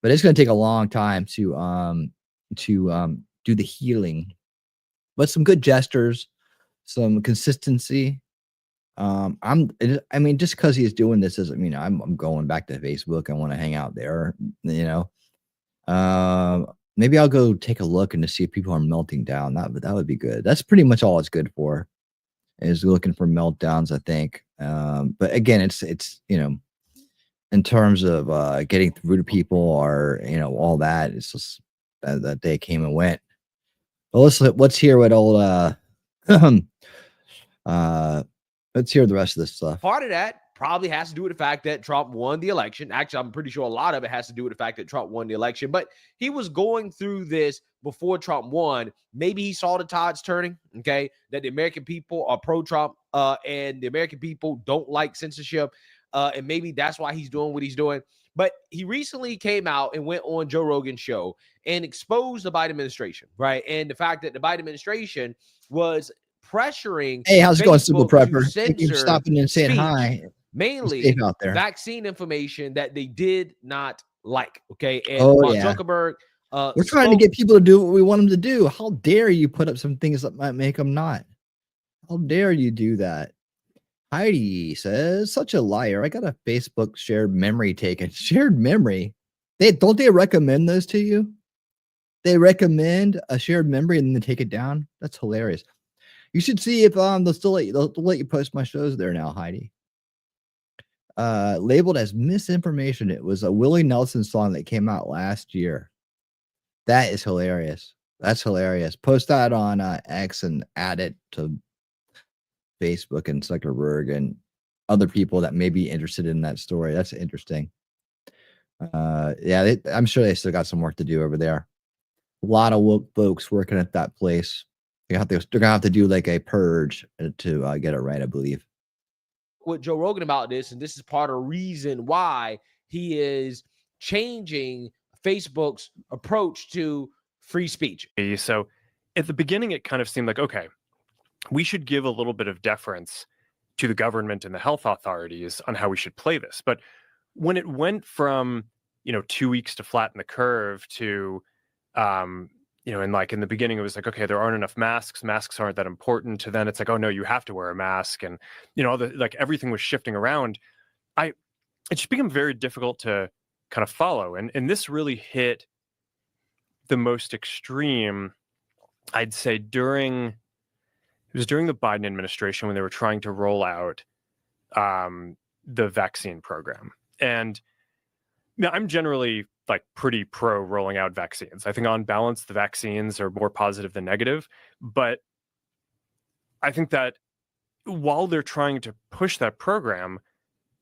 But it's going to take a long time to do the healing. But some good gestures, some consistency. I mean, just because he's doing this doesn't mean I'm going back to Facebook. I want to hang out there. You know. Maybe I'll go take a look and to see if people are melting down. That would be good. That's pretty much all it's good for, is looking for meltdowns, I think. But again, it's you know, in terms of getting through to people or you know all that, it's just that day came and went. But let's hear what old let's hear the rest of this stuff. part of that probably has to do with the fact that Trump won the election. Actually, I'm pretty sure a lot of it has to do with the fact that Trump won the election. But he was going through this before Trump won. Maybe he saw the tides turning, okay, that the American people are pro-Trump and the American people don't like censorship. And maybe that's why he's doing what he's doing. But he recently came out and went on Joe Rogan's show and exposed the Biden administration, right? And the fact that the Biden administration was pressuring. Hey, how's it going, Simple Facebook to Prepper? Thank you for censor stopping and saying speech, hi. mainly Safe out there. vaccine information that they did not like. Okay. And Oh, Mark yeah. Zuckerberg. We're trying to get people to do what we want them to do. How dare you put up some things that might make them not? How dare you do that? Heidi says, such a liar. I got a Facebook shared memory taken. Shared memory? Don't they recommend those to you? They recommend a shared memory and then they take it down? That's hilarious. You should see if they'll let you post my shows there now, Heidi. Labeled as misinformation. It was a Willie Nelson song that came out last year. That is hilarious. That's hilarious. Post that on X and add it to Facebook and Zuckerberg and other people that may be interested in that story. That's interesting. Yeah, I'm sure they still got some work to do over there. A lot of woke folks working at that place. They're gonna have to do like a purge to get it right, I believe. With Joe Rogan about this, and this is part of the reason why he is changing Facebook's approach to free speech. So at the beginning, it kind of seemed like, okay, we should give a little bit of deference to the government and the health authorities on how we should play this. But when it went from, 2 weeks to flatten the curve to, and like in the beginning, it was like, okay, there aren't enough masks. Masks aren't that important. To then it's like, oh no, you have to wear a mask. And, everything was shifting around. It just became very difficult to kind of follow. And this really hit the most extreme, I'd say, during the Biden administration when they were trying to roll out the vaccine program. And I'm generally like pretty pro rolling out vaccines. I think on balance, the vaccines are more positive than negative. But I think that while they're trying to push that program,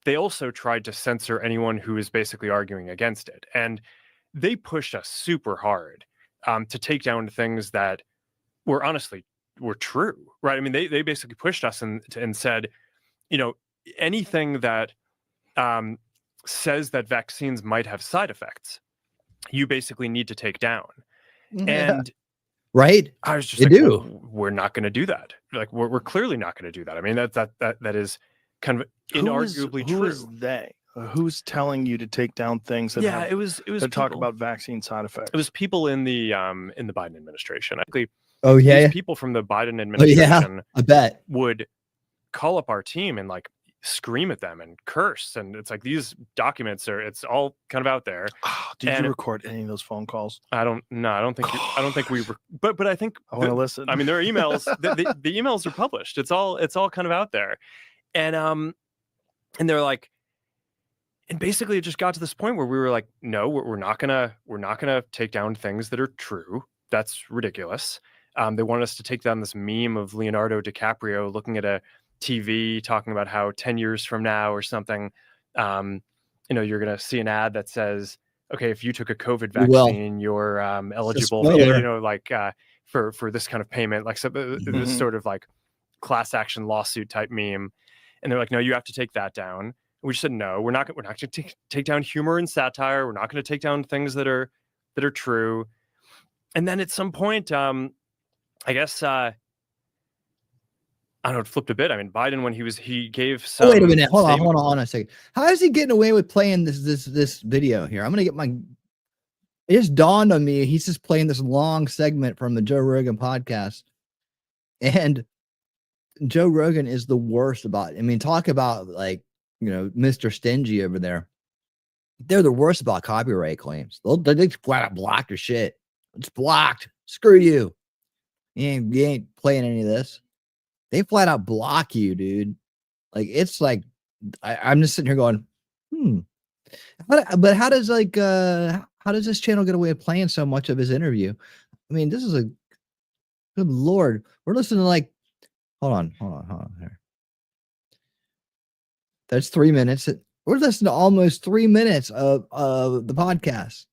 they also tried to censor anyone who is basically arguing against it. And they pushed us super hard to take down things that were honestly were true, right? I mean, they basically pushed us and said, anything that says that vaccines might have side effects, you basically need to take down. Yeah. And right, I was just they like, do. well, we're not going to do that. Like, we're clearly not going to do that. I mean, that is kind of inarguably true. Who is they? Who's telling you to take down things that It was that talk people. about vaccine side effects? It was people in the Biden administration. Actually, Oh yeah, these people from the Biden administration I bet. would call up our team and like scream at them and curse. And it's like, these documents it's all kind of out there. Oh, did you record any of those phone calls? I don't think we but I think I want to listen. I mean, there are emails. the emails are published. It's all kind of out there. And they're like, and basically it just got to this point where we were like, no, we're not gonna take down things that are true. That's ridiculous. They wanted us to take down this meme of Leonardo DiCaprio looking at a TV talking about how 10 years from now or something, you're going to see an ad that says, okay, if you took a COVID vaccine, you're eligible, for this kind of payment, like this sort of like class action lawsuit type meme. And they're like, no, you have to take that down. And we just said, no, we're not going to take down humor and satire. We're not going to take down things that are true. And then at some point, I guess, I don't know, it flipped a bit. I mean, Biden, when he gave some... Oh, wait a minute. Hold on a second. How is he getting away with playing this video here? I'm going to get my... It just dawned on me. He's just playing this long segment from the Joe Rogan podcast. And Joe Rogan is the worst about it. I mean, talk about like, Mr. Stingy over there. They're the worst about copyright claims. They flat out block your shit. It's blocked. Screw you. You ain't playing any of this. They flat out block you, dude. Like, it's like, I'm just sitting here going, But how does this channel get away with playing so much of his interview? I mean, this is a good Lord. We're listening to like, hold on here. That's 3 minutes. We're listening to almost 3 minutes of the podcast.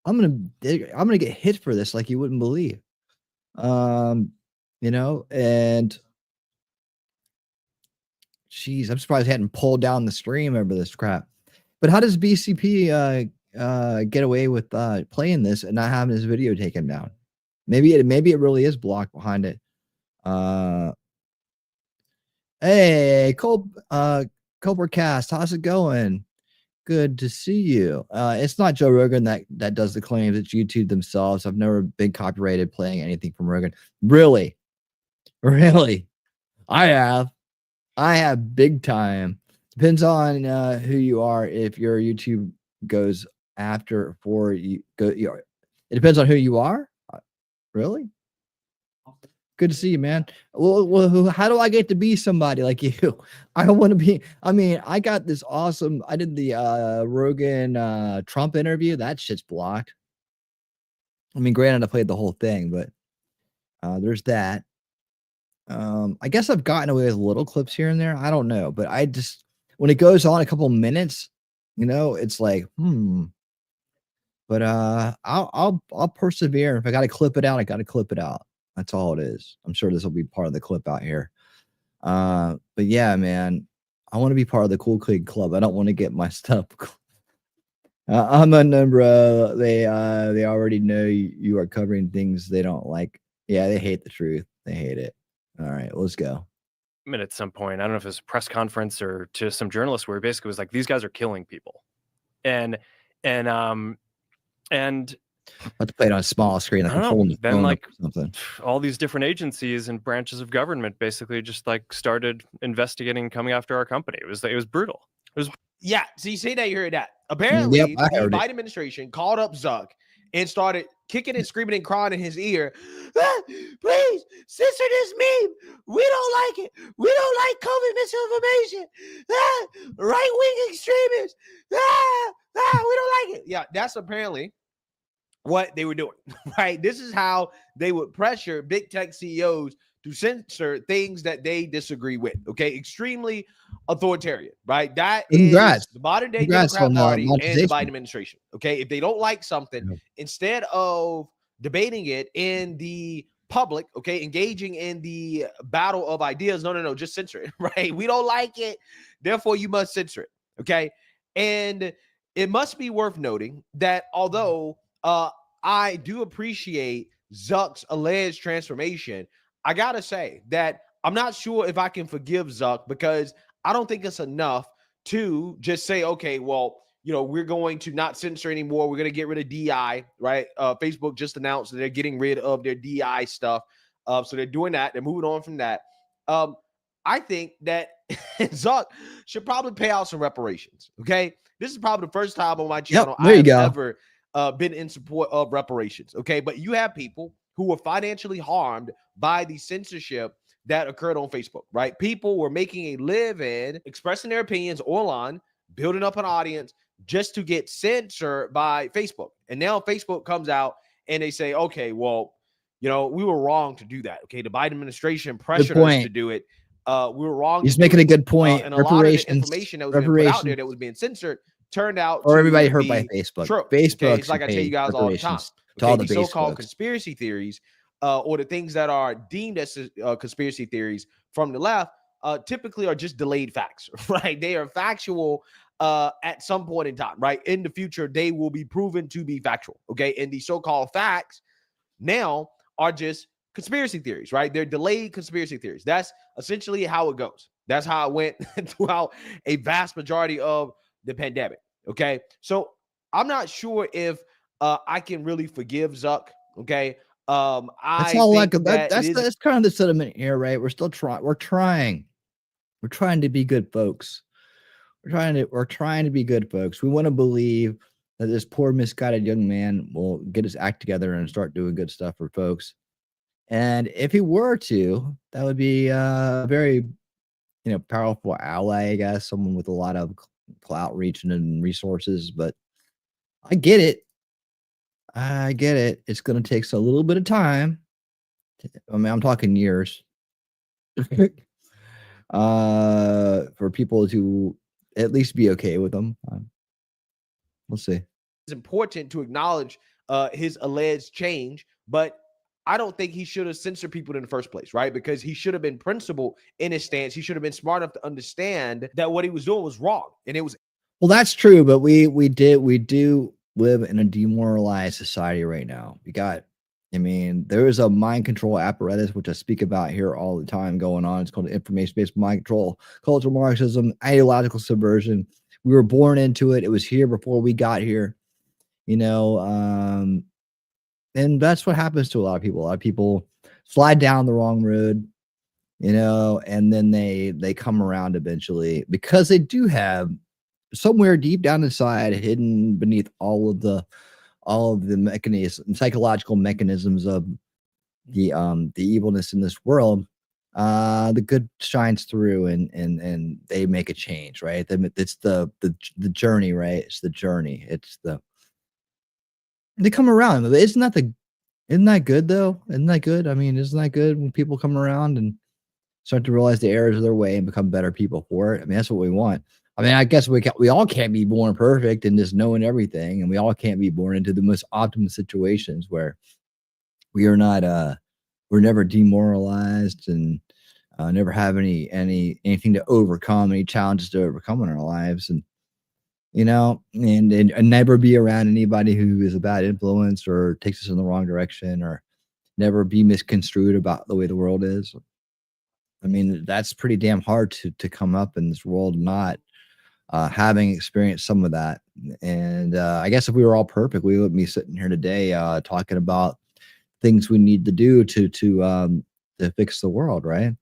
I'm gonna get hit for this like you wouldn't believe. You know, and jeez, I'm surprised I hadn't pulled down the stream over this crap. But how does BCP get away with playing this and not having his video taken down? Maybe it really is blocked behind it. Hey, Cobra Cast, how's it going? Good to see you. It's not Joe Rogan that does the claims. It's YouTube themselves. I've never been copyrighted playing anything from Rogan. Really? I have big time. Depends on who you are. If your YouTube goes after for you, it depends on who you are. Really? Good to see you, man. Well, how do I get to be somebody like you? I want to be. I mean, I got this awesome. I did the Rogan Trump interview. That shit's blocked. I mean, granted, I played the whole thing, but there's that. I guess I've gotten away with little clips here and there. I don't know, but I just when it goes on a couple minutes, you know, it's like, But I'll persevere. If I got to clip it out, I got to clip it out. That's all it is. I'm sure this will be part of the clip out here. But yeah, man, I want to be part of the Cool Kid Club. I don't want to get my stuff. I'm unknown, bro. They already know you are covering things they don't like. Yeah, they hate the truth. They hate it. All right, let's go. I mean, at some point, I don't know if it was a press conference or to some journalist where he basically was like, these guys are killing people. And Let's play it on a small screen. Like then like something. All these different agencies and branches of government basically just like started investigating, coming after our company. It was brutal. It was. Yeah, so you say that, you heard that. Apparently, Yep, the Biden administration called up Zuck and started kicking and screaming and crying in his ear. Please censor this meme. We don't like it. We don't like COVID misinformation. Right-wing extremists. We don't like it. Yeah, that's apparently what they were doing, right? This is how they would pressure big tech CEOs to censor things that they disagree with. Okay, extremely authoritarian, right? That is the modern day Democrat Party and the Biden administration. Okay, if they don't like something, instead of debating it in the public, okay, engaging in the battle of ideas, no, just censor it, right? We don't like it, therefore you must censor it. Okay, and it must be worth noting that although I do appreciate Zuck's alleged transformation, I gotta say that I'm not sure if I can forgive Zuck, because I don't think it's enough to just say, okay, well, you know, we're going to not censor anymore. We're going to get rid of DI, right? Facebook just announced that they're getting rid of their DI stuff. So they're doing that. They're moving on from that. I think that Zuck should probably pay out some reparations. Okay. This is probably the first time on my channel I've ever been in support of reparations. Okay. But you have people who were financially harmed by the censorship that occurred on Facebook, right? People were making a living expressing their opinions online, building up an audience just to get censored by Facebook. And now Facebook comes out and they say, okay, well, you know, we were wrong to do that. Okay. The Biden administration pressured us to do it. We were wrong. He's making a good point. And a lot of the information that was being put out there that was being censored turned out or everybody hurt by Facebook. True. Facebook. Okay? It's like I tell you guys all the time. To all the so-called conspiracy theories, or the things that are deemed as conspiracy theories from the left, typically are just delayed facts, right? They are factual at some point in time, right? In the future, they will be proven to be factual, okay? And the so-called facts now are just conspiracy theories, right? They're delayed conspiracy theories. That's essentially how it goes. That's how it went throughout a vast majority of the pandemic, okay? So I'm not sure if I can really forgive Zuck, okay? That's all like that's kind of the sentiment here, right? We're still trying. We're trying to be good folks. We're trying to be good folks. We want to believe that this poor misguided young man will get his act together and start doing good stuff for folks. And if he were to, that would be a very, powerful ally, I guess, someone with a lot of clout reach and resources. But I get it. It's going to take a little bit of time. I mean, I'm talking years. for people to at least be okay with them. We'll see. It's important to acknowledge his alleged change, but I don't think he should have censored people in the first place, right? Because he should have been principled in his stance. He should have been smart enough to understand that what he was doing was wrong, and it was. Well, that's true, but we do live in a demoralized society right now. I mean, there is a mind control apparatus, which I speak about here all the time going on. It's called information-based mind control, cultural Marxism, ideological subversion. We were born into it. It was here before we got here, you know, and that's what happens to a lot of people. A lot of people slide down the wrong road, you know, and then they come around eventually because they do have somewhere deep down inside, hidden beneath all of the mechanisms, psychological mechanisms of the evilness in this world, the good shines through and they make a change, right? It's the journey, right? It's the journey. They come around. Isn't that good though? Isn't that good? I mean, isn't that good when people come around and start to realize the errors of their way and become better people for it? I mean, that's what we want. I mean, I guess we all can't be born perfect and just knowing everything, and we all can't be born into the most optimal situations where we are not we're never demoralized and never have anything to overcome, any challenges to overcome in our lives, and you know, and never be around anybody who is a bad influence or takes us in the wrong direction, or never be misconstrued about the way the world is. I mean, that's pretty damn hard to come up in this world not having experienced some of that. And I guess if we were all perfect, we wouldn't be sitting here today talking about things we need to do to fix the world, right?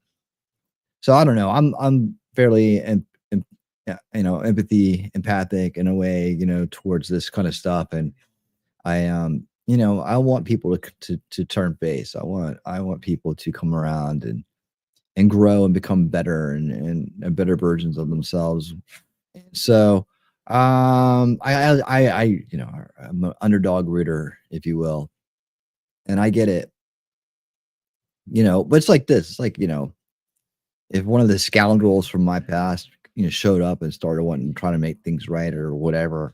So I don't know. I'm fairly empathic in a way, you know, towards this kind of stuff. And I you know, I want people to turn face. I want people to come around and grow and become better and better versions of themselves. So I you know, I'm an underdog rooter, if you will, and I get it, you know, but it's like this. It's like, you know, if one of the scoundrels from my past, you know, showed up and started wanting to try to make things right or whatever,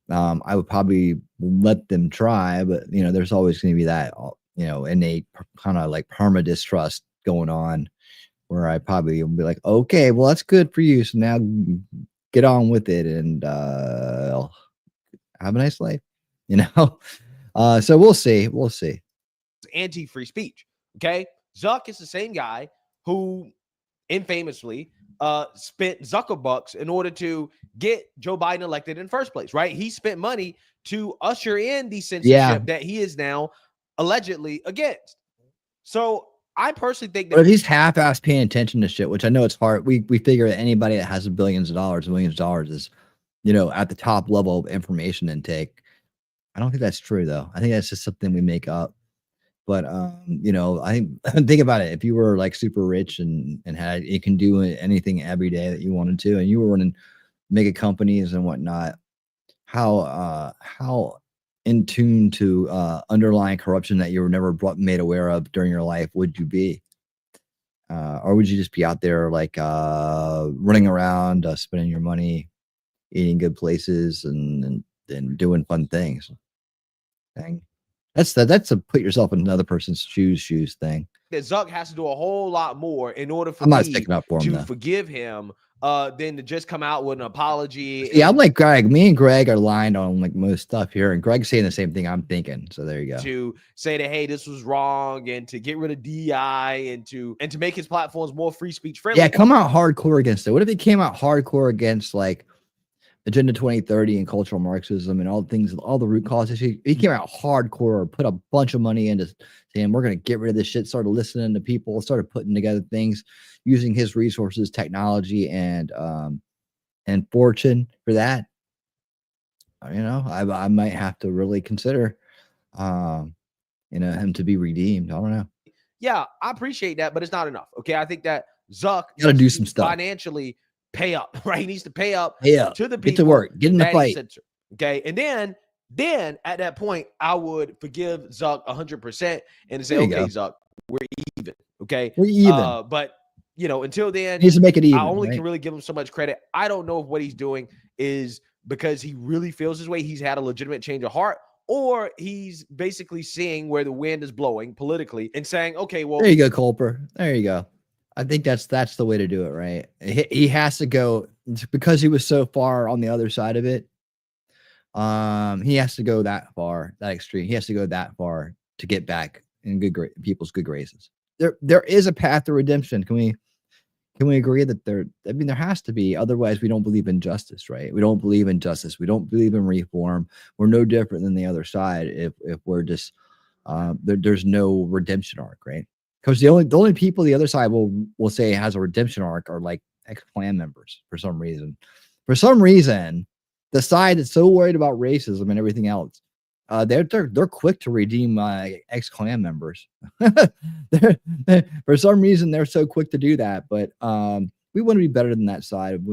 I would probably let them try, but you know, there's always going to be that, you know, innate kind of like perma distrust going on, where I probably will be like, okay, well, that's good for you. So now get on with it and have a nice life, you know? So we'll see. We'll see. Anti-free speech. Okay. Zuck is the same guy who infamously spent Zuckerbucks in order to get Joe Biden elected in the first place, right? He spent money to usher in the censorship that he is now allegedly against. So I personally think that, but if he's half-ass paying attention to shit, which I know it's hard, we figure that anybody that has millions of dollars is, you know, at the top level of information intake. I don't think that's true though. I think that's just something we make up. But you know, I think about it. If you were like super rich and you can do anything every day that you wanted to, and you were running mega companies and whatnot, how in tune to underlying corruption that you were never made aware of during your life would you be? Or would you just be out there like running around, spending your money, eating good places, and doing fun things? Dang. That's a put yourself in another person's shoes thing. that Zuck has to do a whole lot more in order for I'm not me sticking up for him, to though. forgive him than to just come out with an apology. Yeah, I'm like Greg. Me and Greg are aligned on like most stuff here, and Greg's saying the same thing I'm thinking. So there you go. To say that, hey, this was wrong, and to get rid of DI, and to make his platforms more free speech friendly. Yeah, come out hardcore against it. What if he came out hardcore against like Agenda 2030 and cultural Marxism and all the things, all the root causes? He came out hardcore, put a bunch of money into saying we're going to get rid of this shit, started listening to people, started putting together things using his resources, technology, and fortune for that. You know, I might have to really consider you know, him to be redeemed. I don't know. Yeah, I appreciate that, but it's not enough. Okay, I think that Zuck got to do needs some to stuff. financially pay up, right? He needs to pay up to the people. Get to work. Get in the that he fight. censored. Okay, and then at that point, I would forgive Zuck 100% and say, There you okay, go. Zuck, we're even. Okay, We're even. But until then, He needs to make it even. I only right? can really give him so much credit. I don't know if what he's doing is because he really feels his way. He's had a legitimate change of heart, or he's basically seeing where the wind is blowing politically and saying, okay, well, There you go, Culper. There you go. I think that's the way to do it, right? He has to go because he was so far on the other side of it. He has to go that far, that extreme. He has to go that far to get back in people's good graces. There is a path to redemption. Can we agree that there has to be, otherwise we don't believe in justice, right? We don't believe in justice. We don't believe in reform. We're no different than the other side if we're just there's no redemption arc, right? Because the only people the other side will say has a redemption arc are like ex-Klan members for some reason. For some reason, the side that's so worried about racism and everything else, they're quick to redeem ex-Klan members. For some reason, they're so quick to do that. But we want to be better than that side.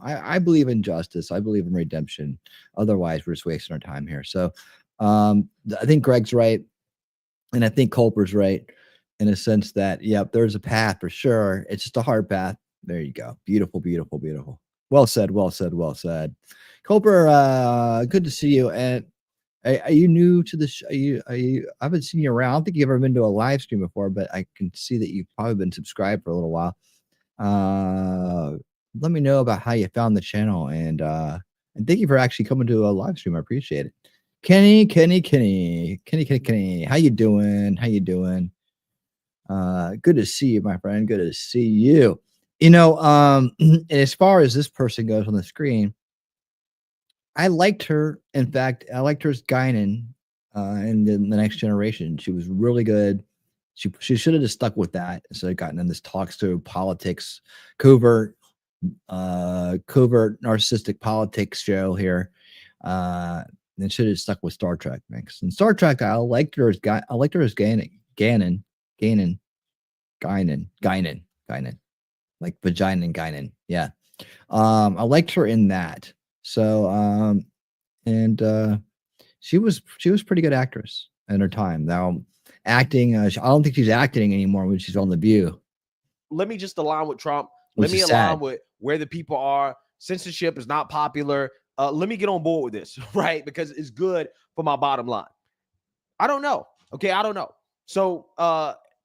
I believe in justice. I believe in redemption. Otherwise, we're just wasting our time here. So I think Greg's right, and I think Culper's right in a sense that there's a path for sure. It's just a hard path. There you go. Beautiful, beautiful, beautiful. Well said. Well said. Well said. Culper, good to see you. And are you new to the show? I haven't seen you around. I don't think you've ever been to a live stream before, but I can see that you've probably been subscribed for a little while. Let me know about how you found the channel, and thank you for actually coming to a live stream. I appreciate it. Kenny, how you doing? How you doing? Good to see you, my friend. Good to see you. As far as this person goes on the screen, I liked her. In fact, I liked her as Guinan in the Next Generation. She was really good. She should have just stuck with that instead of gotten in this talks to politics, covert narcissistic politics show here. And should have stuck with Star Trek mix. And Star Trek, I liked her as Guinan, like vagina and Guinan. Yeah. I liked her in that. So she was pretty good actress in her time. Now acting, I don't think she's acting anymore when she's on The View. Let me just align with Trump. Let me align with where the people are. Censorship is not popular. Let me get on board with this, right? Because it's good for my bottom line. I don't know. Okay, I don't know. So,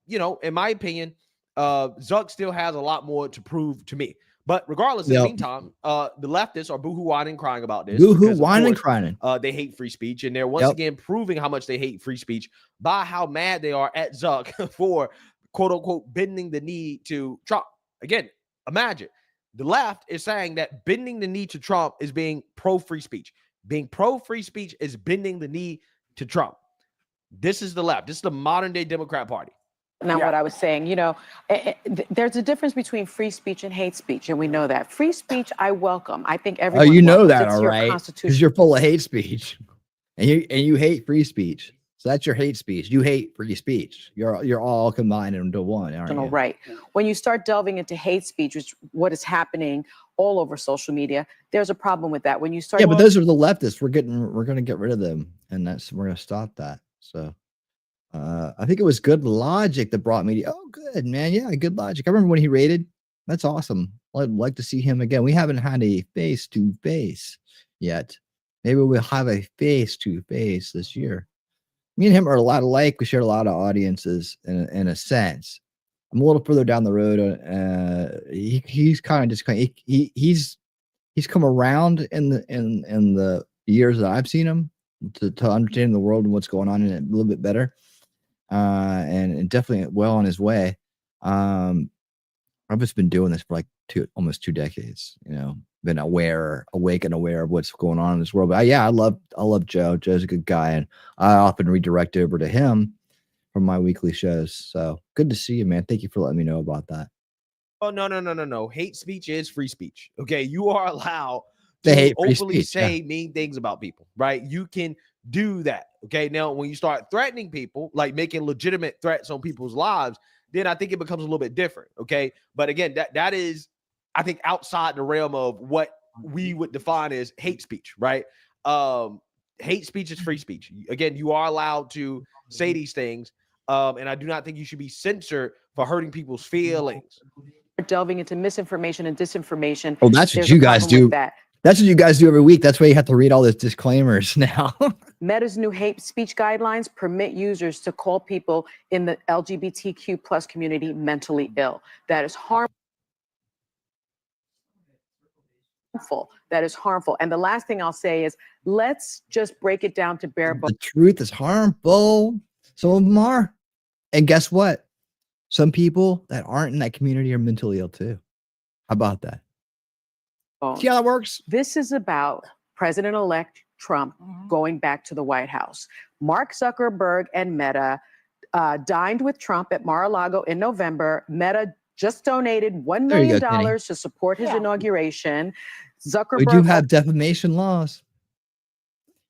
in my opinion, Zuck still has a lot more to prove to me. But regardless, in the meantime, the leftists are boohoo whining crying about this. Boohoo whining crying. They hate free speech, and they're once again proving how much they hate free speech by how mad they are at Zuck for quote unquote bending the knee to Trump. Again, imagine the left is saying that bending the knee to Trump is being pro free speech. Being pro free speech is bending the knee to Trump. This is the left. This is the modern day Democrat Party. Now, what I was saying, there's a difference between free speech and hate speech, and we know that. Free speech, I welcome. I think everyone. Oh, you know that, it's all right? Because you're full of hate speech, and you hate free speech. So that's your hate speech. You hate free speech. You're all combined into one, aren't you? Right. When you start delving into hate speech, which what is happening all over social media, there's a problem with that. When you start, but those are the leftists. We're going to get rid of them, and we're going to stop that. So. I think it was good logic that brought me. Oh, good, man. Yeah, good logic. I remember when he raided. That's awesome. I'd like to see him again. We haven't had a face-to-face yet. Maybe we'll have a face-to-face this year. Me and him are a lot alike. We share a lot of audiences in a sense. I'm a little further down the road. He's kind of just he's come around in the years that I've seen him to understand the world and what's going on in it a little bit better. And definitely well on his way. I've just been doing this for like almost 2 decades, been awake and aware of what's going on in this world. But I love Joe. Joe's a good guy, and I often redirect over to him from my weekly shows. So good to see you, man. Thank you for letting me know about that. Oh, no. Hate speech is free speech. Okay. You are allowed to openly say mean things about people, right? You can do that. Okay. Now, when you start threatening people, like making legitimate threats on people's lives, then I think it becomes a little bit different. Okay. But again, that is, I think, outside the realm of what we would define as hate speech, right? Hate speech is free speech. Again, you are allowed to say these things. And I do not think you should be censored for hurting people's feelings. delving into misinformation and disinformation. Oh, that's what There's you a guys problem with do. that. That's what you guys do every week. That's why you have to read all those disclaimers now. Meta's new hate speech guidelines permit users to call people in the LGBTQ plus community mentally ill. That is harmful. That is harmful. And the last thing I'll say is, let's just break it down to bare bones. The truth is harmful. Some of them are. And guess what? Some people that aren't in that community are mentally ill too. How about that? See how that works? This is about President-elect Trump going back to the White House. Mark Zuckerberg and Meta dined with Trump at Mar-a-Lago in November. Meta just donated $1 There you million go, Kenny. to support his inauguration. We Zuckerberg do have defamation laws.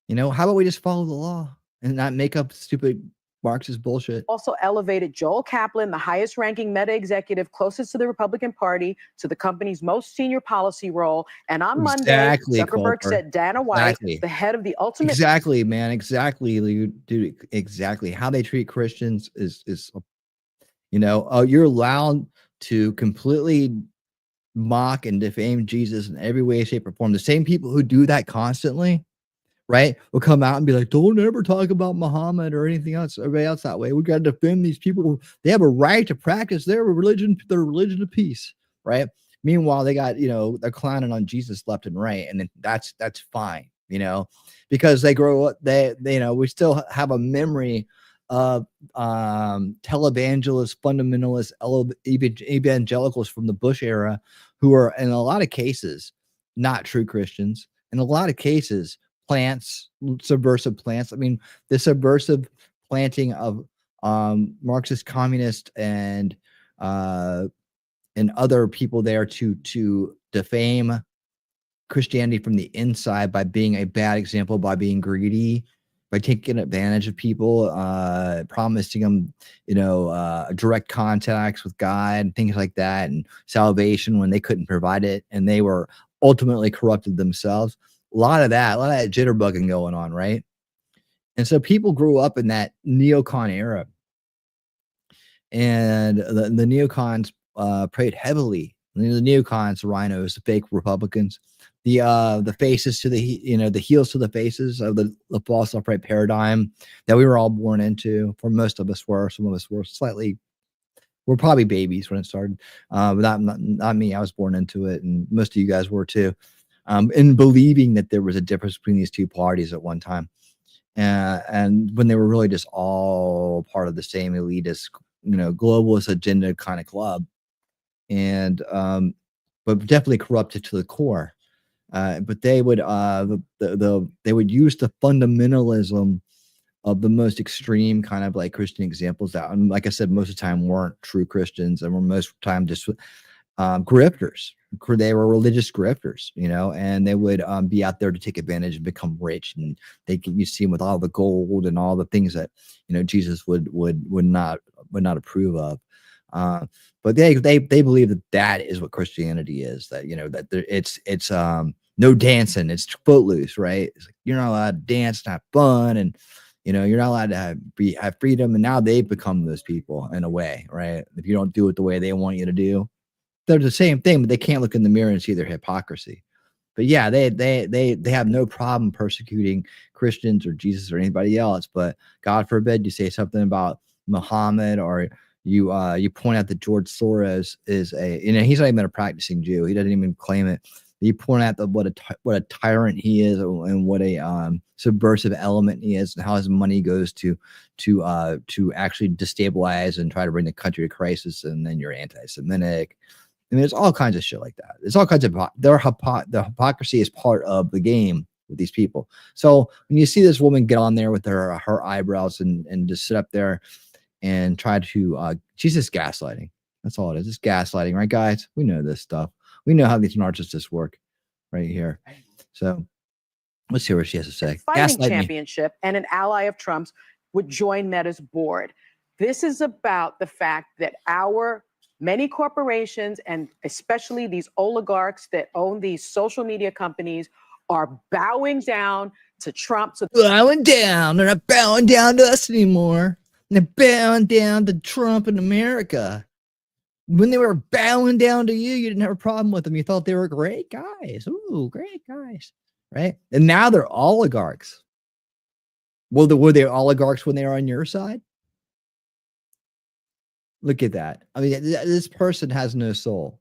You know, how about we just follow the law and not make up stupid Marxist bullshit? also elevated Joel Kaplan, the highest ranking Meta executive closest to the Republican Party, to the company's most senior policy role. And on Exactly, Monday, Zuckerberg Colbert. said Dana White, Exactly. the head of the ultimate Exactly, man. Exactly, dude. Exactly. How they treat Christians is you know, you're allowed to completely mock and defame Jesus in every way, shape, or form. The same people who do that constantly, right, will come out and be like, don't ever talk about Muhammad or anything else, everybody else that way. We got to defend these people. They have a right to practice their religion of peace, right? Meanwhile, they got, you know, they're clowning on Jesus left and right, and that's fine, you know, because they grow up, they you know, we still have a memory of televangelist, fundamentalist, evangelicals from the Bush era who are in a lot of cases not true Christians, in a lot of cases plants, subversive plants. I mean, the subversive planting of Marxist, communist, and other people there to defame Christianity from the inside by being a bad example, by being greedy, by taking advantage of people, promising them, you know, direct contacts with God and things like that, and salvation when they couldn't provide it, and they were ultimately corrupted themselves. A lot of that jitterbugging going on, right? And so people grew up in that neocon era, and the neocons prayed heavily. The neocons, the rhinos, the fake Republicans, the faces to the, you know, the heels to the faces of the false upright paradigm that we were all born into. For most of us were, some of us were we're probably babies when it started, but not me. I was born into it, and most of you guys were too, in believing that there was a difference between these two parties at one time, and when they were really just all part of the same elitist, you know, globalist agenda kind of club, and but definitely corrupted to the core. But they would they would use the fundamentalism of the most extreme kind of like Christian examples that, like I said, most of the time weren't true Christians, and were most of the time just grifters. They were religious grifters, you know, and they would be out there to take advantage and become rich, and you see them with all the gold and all the things that, you know, Jesus would not approve of. But they believe that is what Christianity is, that, you know, that it's no dancing, it's footloose, right? It's like you're not allowed to dance, not fun, and, you know, you're not allowed to have freedom. And now they've become those people in a way, right? If you don't do it the way they want you to do, they're the same thing, but they can't look in the mirror and see their hypocrisy. But yeah, they have no problem persecuting Christians or Jesus or anybody else. But God forbid you say something about Muhammad, or you point out that George Soros is a, you know, he's not even a practicing Jew. He doesn't even claim it. You point out that what a tyrant he is, and what a subversive element he is, and how his money goes to actually destabilize and try to bring the country to crisis, and then you're anti-Semitic. I mean, there's all kinds of shit like that. There's all kinds of the hypocrisy is part of the game with these people. So when you see this woman get on there with her eyebrows and just sit up there and try to she's just gaslighting. That's all it is. It's gaslighting, right, guys? We know this stuff. We know how these narcissists work right here. So let's hear what she has to say. Fighting championship and an ally of Trump's would join Meta's board. This is about the fact that our many corporations, and especially these oligarchs that own these social media companies, are bowing down to Trump. So bowing down. They're not bowing down to us anymore. They're bowing down to Trump in America. When they were bowing down to you, you didn't have a problem with them. You thought they were great guys. Ooh, great guys. Right? And now they're oligarchs. Well, were they oligarchs when they were on your side? Look at that. I mean, this person has no soul.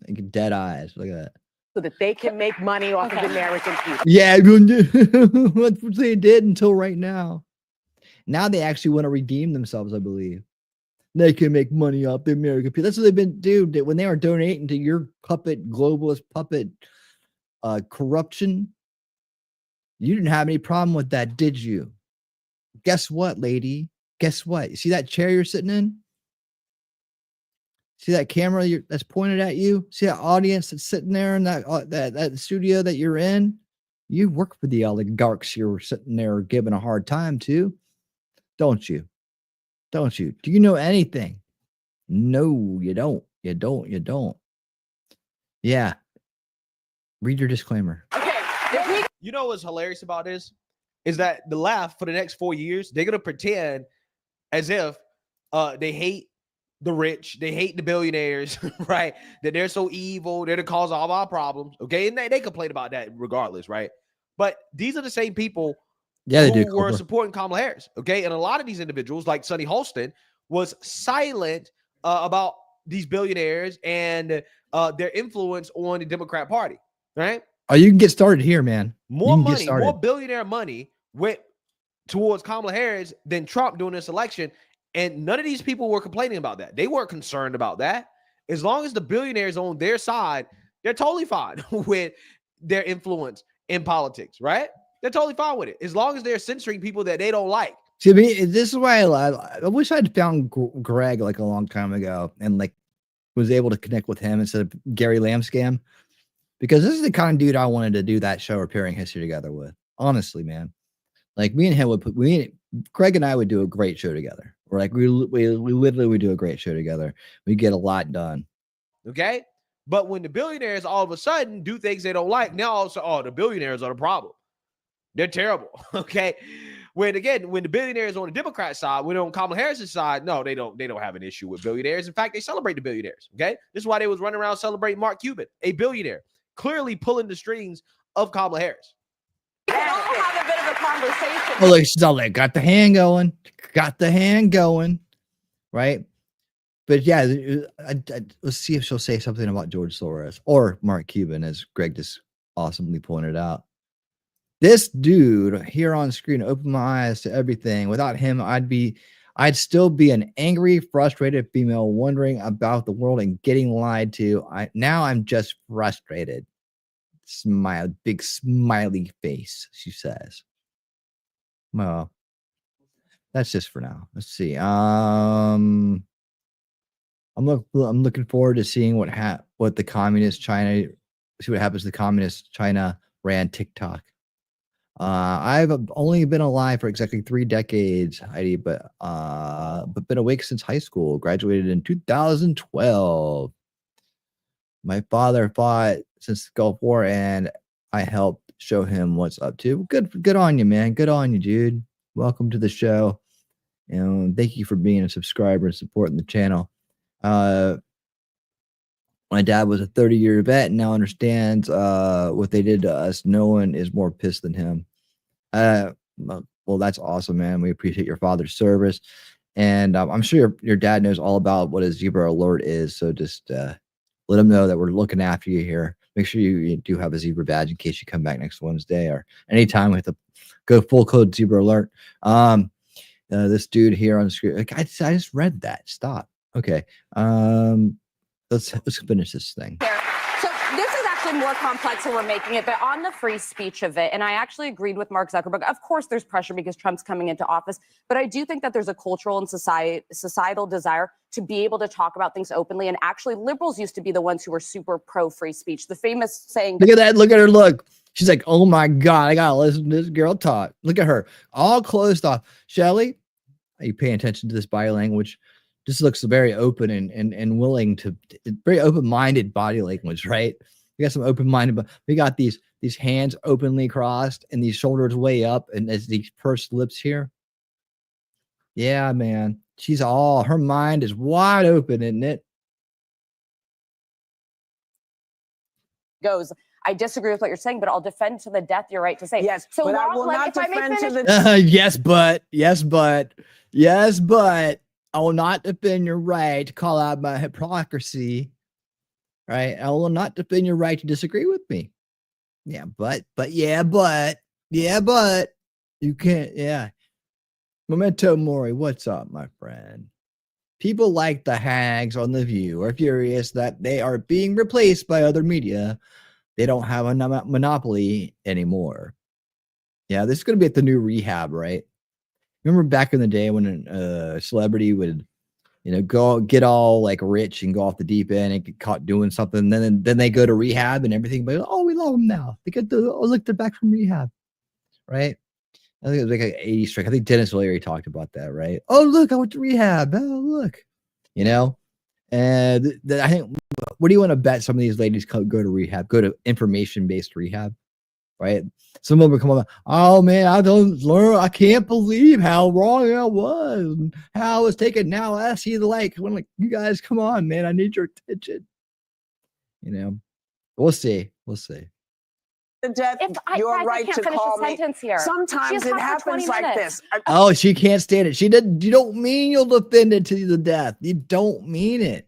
Like dead eyes. Look at that. So that they can make money off of the American people. Yeah, that's what they did until right now. Now they actually want to redeem themselves, I believe. They can make money off the American people. That's what they've been doing. When they are donating to your puppet, globalist puppet corruption, you didn't have any problem with that, did you? Guess what, lady? Guess what? You see that chair you're sitting in? See that camera that's pointed at you? See that audience that's sitting there in that studio that you're in? You work for the oligarchs you're sitting there giving a hard time to, don't you? Don't you? Do you know anything? No, you don't. You don't. You don't. Yeah. Read your disclaimer. Okay. You know what's hilarious about this? Is that the left for the next 4 years, they're going to pretend as if they hate the rich, they hate the billionaires, right? That they're so evil, they're the cause of all our problems, okay? And they complain about that regardless, right? But these are the same people who were supporting Kamala Harris, okay? And a lot of these individuals, like Sonny Holston, was silent about these billionaires and their influence on the Democrat Party, right? Oh, you can get started here, man. More money, more billionaire money went towards Kamala Harris than Trump during this election. And none of these people were complaining about that. They weren't concerned about that. As long as the billionaires on their side, they're totally fine with their influence in politics, right? They're totally fine with it. As long as they're censoring people that they don't like. See, I mean, this is why I wish I'd found Greg like a long time ago and like was able to connect with him instead of Gary Lambscam, because this is the kind of dude I wanted to do that show Repairing History together with. Honestly, man, like me and him Craig and I would do a great show together. Or like we literally would do a great show together. We get a lot done. Okay, but when the billionaires all of a sudden do things they don't like, now also, the billionaires are the problem. They're terrible. Okay. When the billionaires on the Democrat side, when on Kamala Harris's side, no, they don't have an issue with billionaires. In fact, they celebrate the billionaires. Okay. This is why they was running around celebrating Mark Cuban, a billionaire, clearly pulling the strings of Kamala Harris. We can all have a bit of a conversation. Oh, like she's all like, got the hand going, right? But yeah, let's see if she'll say something about George Soros or Mark Cuban, as Greg just awesomely pointed out. This dude here on screen opened my eyes to everything. Without him, I'd still be an angry, frustrated female wondering about the world and getting lied to. Now I'm just frustrated. Smile, big smiley face, she says. Well, that's just for now. Let's see. I'm looking forward to seeing what the communist China, see what happens to the communist China ran TikTok. I've only been alive for exactly 3 decades, Heidi, but been awake since high school. Graduated in 2012. My father fought since the Gulf War, and I helped show him what's up to. Good on you, man. Good on you, dude. Welcome to the show. And thank you for being a subscriber and supporting the channel. My dad was a 30-year vet and now understands what they did to us. No one is more pissed than him. Well, that's awesome, man. We appreciate your father's service. And I'm sure your dad knows all about what a zebra alert is. So just let him know that we're looking after you here. Make sure you do have a zebra badge in case you come back next Wednesday or anytime with a go full code zebra alert. This dude here on the screen, like, I just read that. Stop. Okay. Let's finish this thing. So this is actually more complex than we're making it, but on the free speech of it, and I actually agreed with Mark Zuckerberg. Of course, there's pressure because Trump's coming into office, but I do think that there's a cultural and societal desire to be able to talk about things openly. And actually, liberals used to be the ones who were super pro free speech. The famous saying. Look at that. Look at her. Look. She's like, oh my God, I gotta listen to this girl talk. Look at her, all closed off. Shelly, are you paying attention to this body language? Just looks very open and willing to, very open-minded body language, right? We got some open-minded, but we got these hands openly crossed and these shoulders way up and as these pursed lips here. Yeah, man. Her mind is wide open, isn't it? goes. I disagree with what you're saying, but I'll defend to the death your right to say. Yes, So but I long, will like, not if I may defend to finish- the yes, but I will not defend your right to call out my hypocrisy. Right? I will not defend your right to disagree with me. Yeah, but you can't. Yeah, Memento Mori, what's up, my friend? People like the hags on The View are furious that they are being replaced by other media. They don't have a monopoly anymore. Yeah, this is going to be at the new rehab, right? Remember back in the day when a celebrity would, go get all like rich and go off the deep end and get caught doing something. Then they go to rehab and everything. But we love them now. They get they're back from rehab, right? I think it was like an 80s trick. I think Dennis Leary talked about that, right? Oh, look, I went to rehab. Oh, look, And I think, what do you want to bet some of these ladies go to rehab, go to information-based rehab, right? Some of them come up, oh man, I can't believe how wrong I was, and how I was taken. Now I see the light. I'm like, you guys, come on, man, I need your attention. We'll see. the death, I right can't to finish call a me. sentence here. Sometimes it happens like this. Oh, she can't stand it. You don't mean you'll defend it to the death. You don't mean it.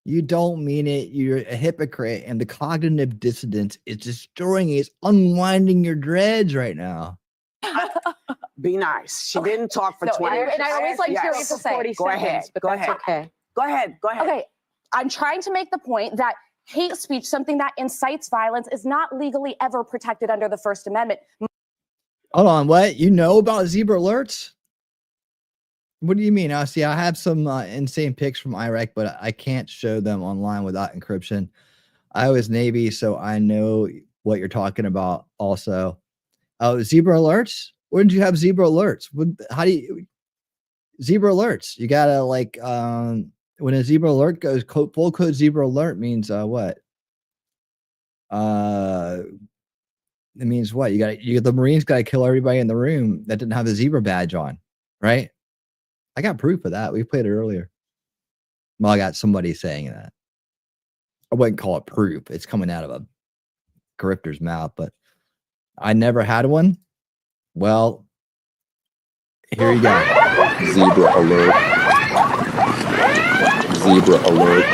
You don't mean it. You're a hypocrite, and the cognitive dissonance is destroying you. It's unwinding your dreads right now. Be nice. She didn't talk for 20 minutes. And I always like to hear what to say. Go ahead. Go ahead. Okay. Go ahead. Okay. I'm trying to make the point that hate speech, something that incites violence, is not legally ever protected under the First Amendment. Hold on. What? You know about zebra alerts? What do you mean? See, I have some insane pics from Iraq, but I can't show them online without encryption. I was Navy, so I know what you're talking about also. Oh, zebra alerts? When did you have zebra alerts? How do you... Zebra alerts. You gotta when a zebra alert goes, full code zebra alert means what? It means what? The Marines gotta kill everybody in the room that didn't have a zebra badge on, right? I got proof of that. We played it earlier. Well, I got somebody saying that. I wouldn't call it proof. It's coming out of a grifter's mouth, but I never had one. Well, here you go. Zebra alert. Zebra alert.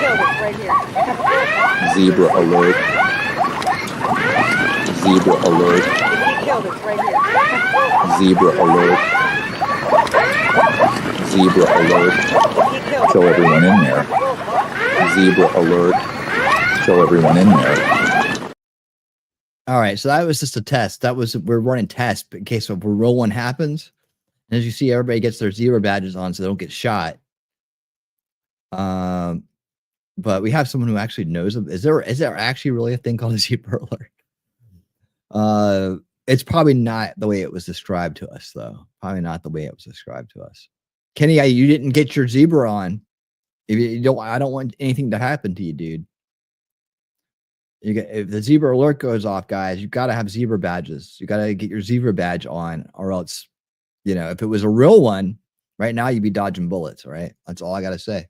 Zebra alert. Zebra alert. Zebra alert. Zebra alert. Kill everyone in there. Zebra alert. Kill everyone in there. All right, so that was just a test. We're running tests in case if a real one happens. And as you see, everybody gets their zebra badges on so they don't get shot. But we have someone who actually knows them. Is there actually really a thing called a zebra alert? It's probably not the way it was described to us, though. Probably not the way it was described to us. Kenny, you didn't get your zebra on. If you don't, I don't want anything to happen to you, dude. If the zebra alert goes off, guys, you got to have zebra badges. You got to get your zebra badge on, or else, if it was a real one, right now you'd be dodging bullets. All right, that's all I got to say.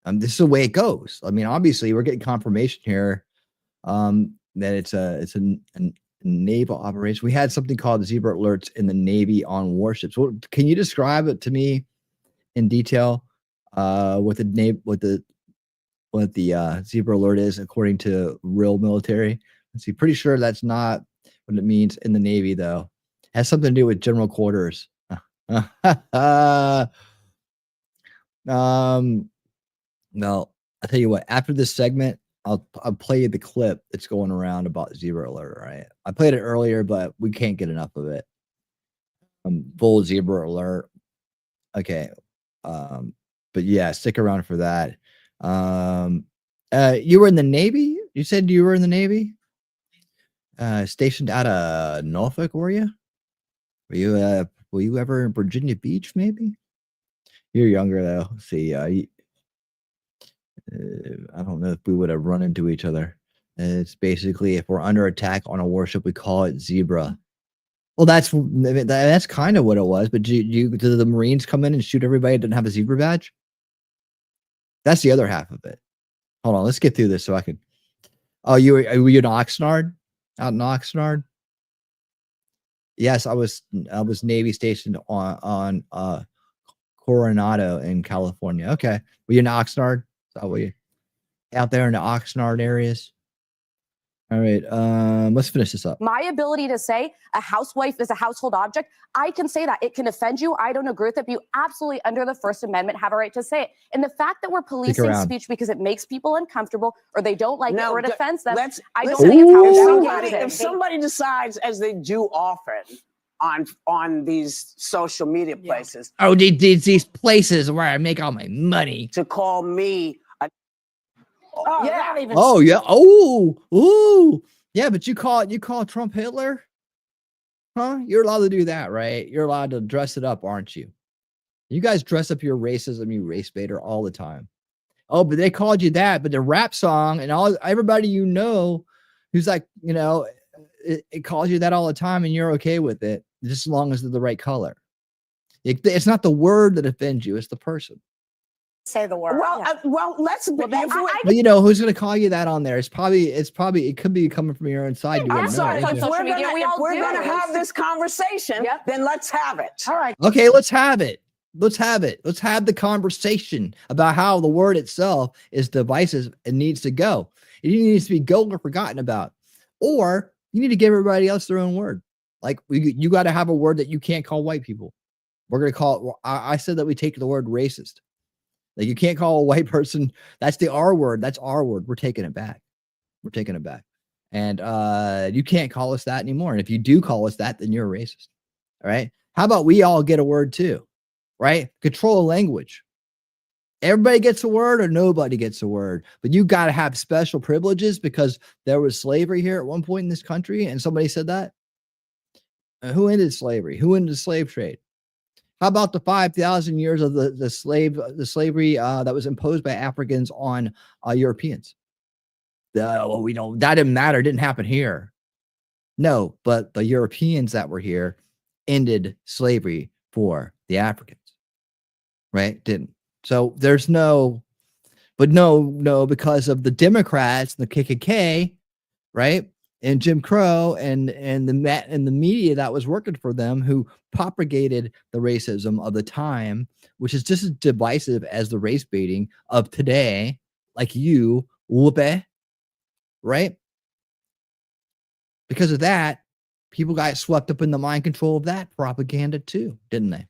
This is the way it goes. I mean, obviously, we're getting confirmation here that it's a naval operation. We had something called zebra alerts in the Navy on warships. Well, can you describe it to me in detail? What the zebra alert is according to real military. Let's see. Pretty sure that's not what it means in the Navy, though. It has something to do with general quarters. Well, I'll tell you what. After this segment, I'll play the clip that's going around about zebra alert. Right? I played it earlier, but we can't get enough of it. Full zebra alert. Okay. But yeah, stick around for that. You were in the Navy? You said you were in the Navy? Stationed out of Norfolk, were you? Were you ever in Virginia Beach, maybe? You're younger, though. See, I don't know if we would have run into each other. It's basically, if we're under attack on a warship, we call it zebra. Well, that's kind of what it was. But did the Marines come in and shoot everybody that didn't have a zebra badge? That's the other half of it. Hold on, let's get through this so I can. Oh, were you in Oxnard? Out in Oxnard? Yes, I was Navy stationed on Coronado in California. Okay. Were you in Oxnard? Were you out there in the Oxnard areas? All right. Let's finish this up. My ability to say a housewife is a household object, I can say that. It can offend you. I don't agree with it, but you absolutely, under the First Amendment, have a right to say it. And the fact that we're policing speech because it makes people uncomfortable or they don't like it or it offends them, I don't think it's how if somebody decides, as they do often on these social media places, Oh, these places where I make all my money. to call me a Oh yeah. Oh. Yeah, but you call Trump Hitler? Huh? You're allowed to do that, right? You're allowed to dress it up, aren't you? You guys dress up your racism, you race baiter, all the time. Oh, but they called you that. But the rap song and everybody you know who's like, it calls you that all the time, and you're okay with it, just as long as they're the right color. It's not the word that offends you; it's the person. Say the word. Well, let's. But you know who's going to call you that on there? It could be coming from your inside. You wouldn't know. If we're gonna have this conversation, then let's have it. All right. Okay, let's have it. Let's have the conversation about how the word itself is divisive and needs to go. It needs to be go or forgotten about, or you need to give everybody else their own word. Like you got to have a word that you can't call white people. We're going to call it. I said that we take the word racist. Like you can't call a white person. That's the R word. That's our word. We're taking it back. And you can't call us that anymore. And if you do call us that, then you're a racist. All right. How about we all get a word too? Right? Control language. Everybody gets a word or nobody gets a word. But you got to have special privileges because there was slavery here at one point in this country. And somebody said that. Who ended slavery? Who ended the slave trade? How about the 5,000 years of the slavery that was imposed by Africans on Europeans? That didn't matter. It didn't happen here. No, but the Europeans that were here ended slavery for the Africans, right? Didn't. So there's no, because of the Democrats, the KKK, right? And Jim Crow and the media that was working for them, who propagated the racism of the time, which is just as divisive as the race baiting of today, like you, whoopee, right? Because of that, people got swept up in the mind control of that propaganda too, didn't they?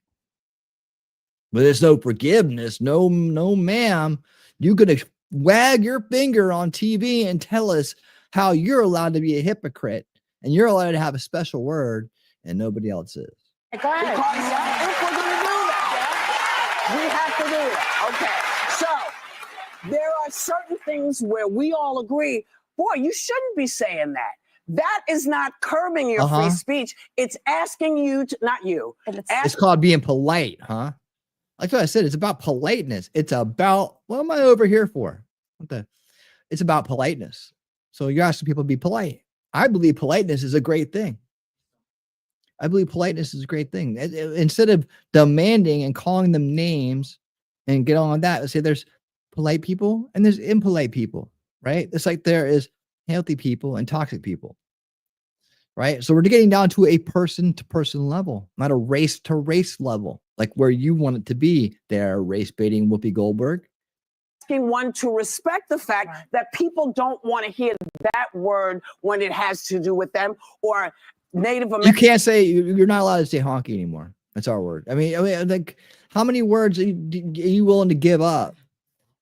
But there's no forgiveness, no, ma'am. You could wag your finger on TV and tell us how you're allowed to be a hypocrite and you're allowed to have a special word and nobody else is. Go ahead. Because if we're going to do that, we have to do it. Okay. So there are certain things where we all agree, boy, you shouldn't be saying that. That is not curbing your free speech. It's asking you to, not you. It's called being polite, huh? Like what I said, it's about politeness. It's about, what am I over here for? It's about politeness. So you're asking people to be polite. I believe politeness is a great thing. Instead of demanding and calling them names and get on that, let's say there's polite people and there's impolite people, right? It's like there is healthy people and toxic people, right? So we're getting down to a person-to-person level, not a race-to-race level, like where you want it to be there, race baiting Whoopi Goldberg. Asking one to respect the fact that people don't want to hear that word when it has to do with them or Native American. You can't say, you're not allowed to say honky anymore. That's our word. I mean, like, how many words are you willing to give up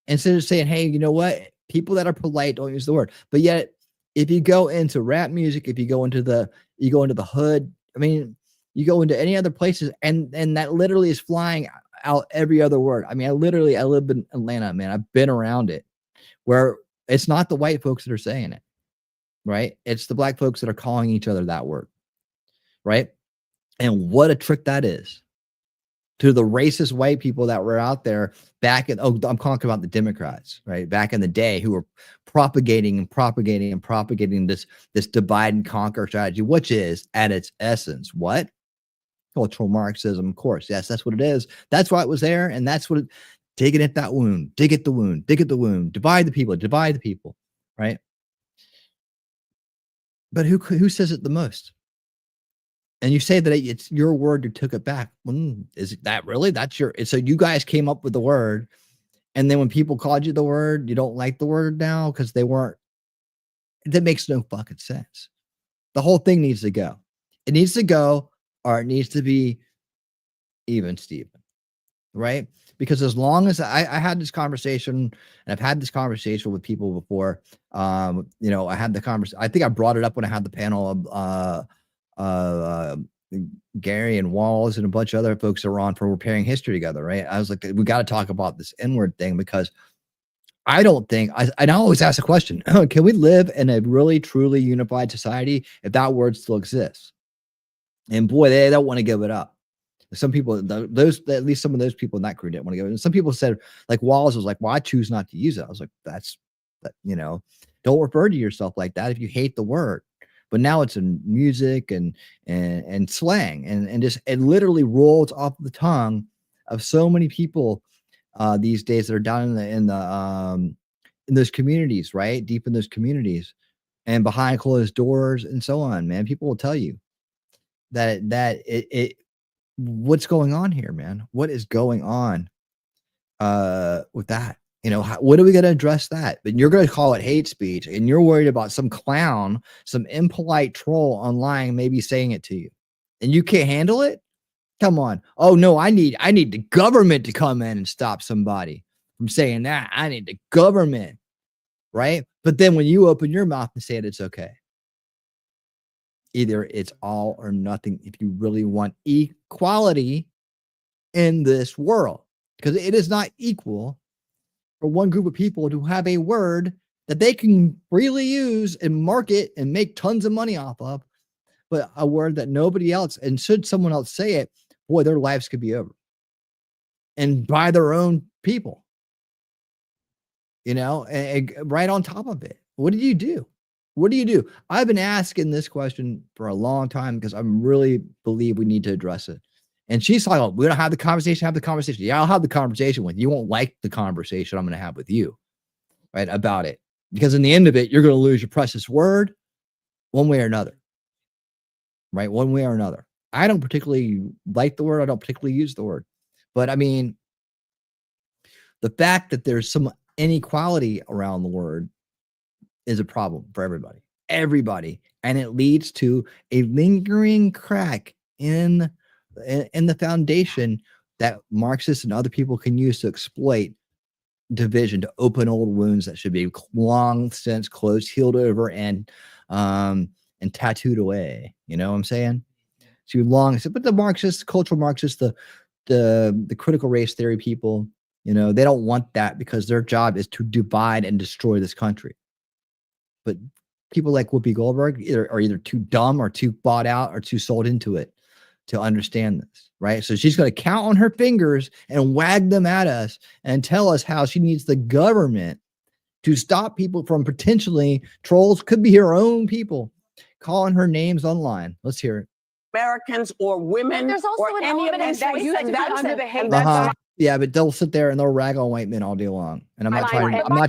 instead of saying, hey, you know what? People that are polite don't use the word. But yet, if you go into rap music, if you go into the hood, I mean, you go into any other places, and that literally is flying out every other word. I mean, I live in Atlanta, man. I've been around it, where it's not the white folks that are saying it, right? It's the black folks that are calling each other that word, right? And what a trick that is to the racist white people that were out there back in, I'm talking about the Democrats, right? Back in the day, who were propagating this divide and conquer strategy, which is at its essence, what? Cultural Marxism, of course. Yes, that's what it is. That's why it was there. And that's what digging at that wound, dig at the wound, divide the people, right? But who says it the most? And you say that it's your word, you took it back. Is that really? That's your, so you guys came up with the word. And then when people called you the word, you don't like the word now because they weren't, that makes no fucking sense. The whole thing needs to go. It needs to go, or it needs to be even Steven, right? Because as long as I had this conversation, and I've had this conversation with people before, you know, I had the conversation. I think I brought it up when I had the panel of Gary and Walls and a bunch of other folks that were on for Repairing History together, right? I was like, we got to talk about this inward thing because I don't think I always ask the question, can we live in a really truly unified society if that word still exists? And boy, they don't want to give it up. Some people, those, at least some of those people in that crew didn't want to give it. And some people said, like Wallace was like, well, I choose not to use it. I was like, that, you know, don't refer to yourself like that if you hate the word. But now it's in music and slang and just, it literally rolls off the tongue of so many people these days that are down in those communities, right? Deep in those communities and behind closed doors and so on, man. People will tell you that it what's going on here, man? What is going on with that? You know, what are we going to address that? But you're going to call it hate speech, and you're worried about some clown, some impolite troll online maybe saying it to you, and you can't handle it. Come on. Oh no, I need the government to come in and stop somebody from saying that. I need the government, right? But then when you open your mouth and say it, it's okay. Either it's all or nothing if you really want equality in this world, because it is not equal for one group of people to have a word that they can freely use and market and make tons of money off of, but a word that nobody else, and should someone else say it, boy, their lives could be over. And by their own people, you know, and right on top of it. What do you do? What do you do? I've been asking this question for a long time because I really believe we need to address it. And she's like, oh, we don't have the conversation, have the conversation. Yeah, I'll have the conversation with you. You won't like the conversation I'm going to have with you, right, about it. Because in the end of it, you're going to lose your precious word one way or another, right? One way or another. I don't particularly like the word. I don't particularly use the word. But I mean, the fact that there's some inequality around the word is a problem for everybody, and it leads to a lingering crack in the foundation that Marxists and other people can use to exploit division, to open old wounds that should be long since closed, healed over, and tattooed away. You know what I'm saying? Too long. But the Marxists, cultural Marxists, the critical race theory people, you know, they don't want that because their job is to divide and destroy this country. But people like Whoopi Goldberg are either too dumb or too bought out or too sold into it to understand this, right? So she's going to count on her fingers and wag them at us and tell us how she needs the government to stop people from potentially, trolls could be her own people, calling her names online. Let's hear it. Americans or women There's also or an any of element these of choice that that's under the hate. Yeah, but they'll sit there and they'll rag on white men all day long. And I'm not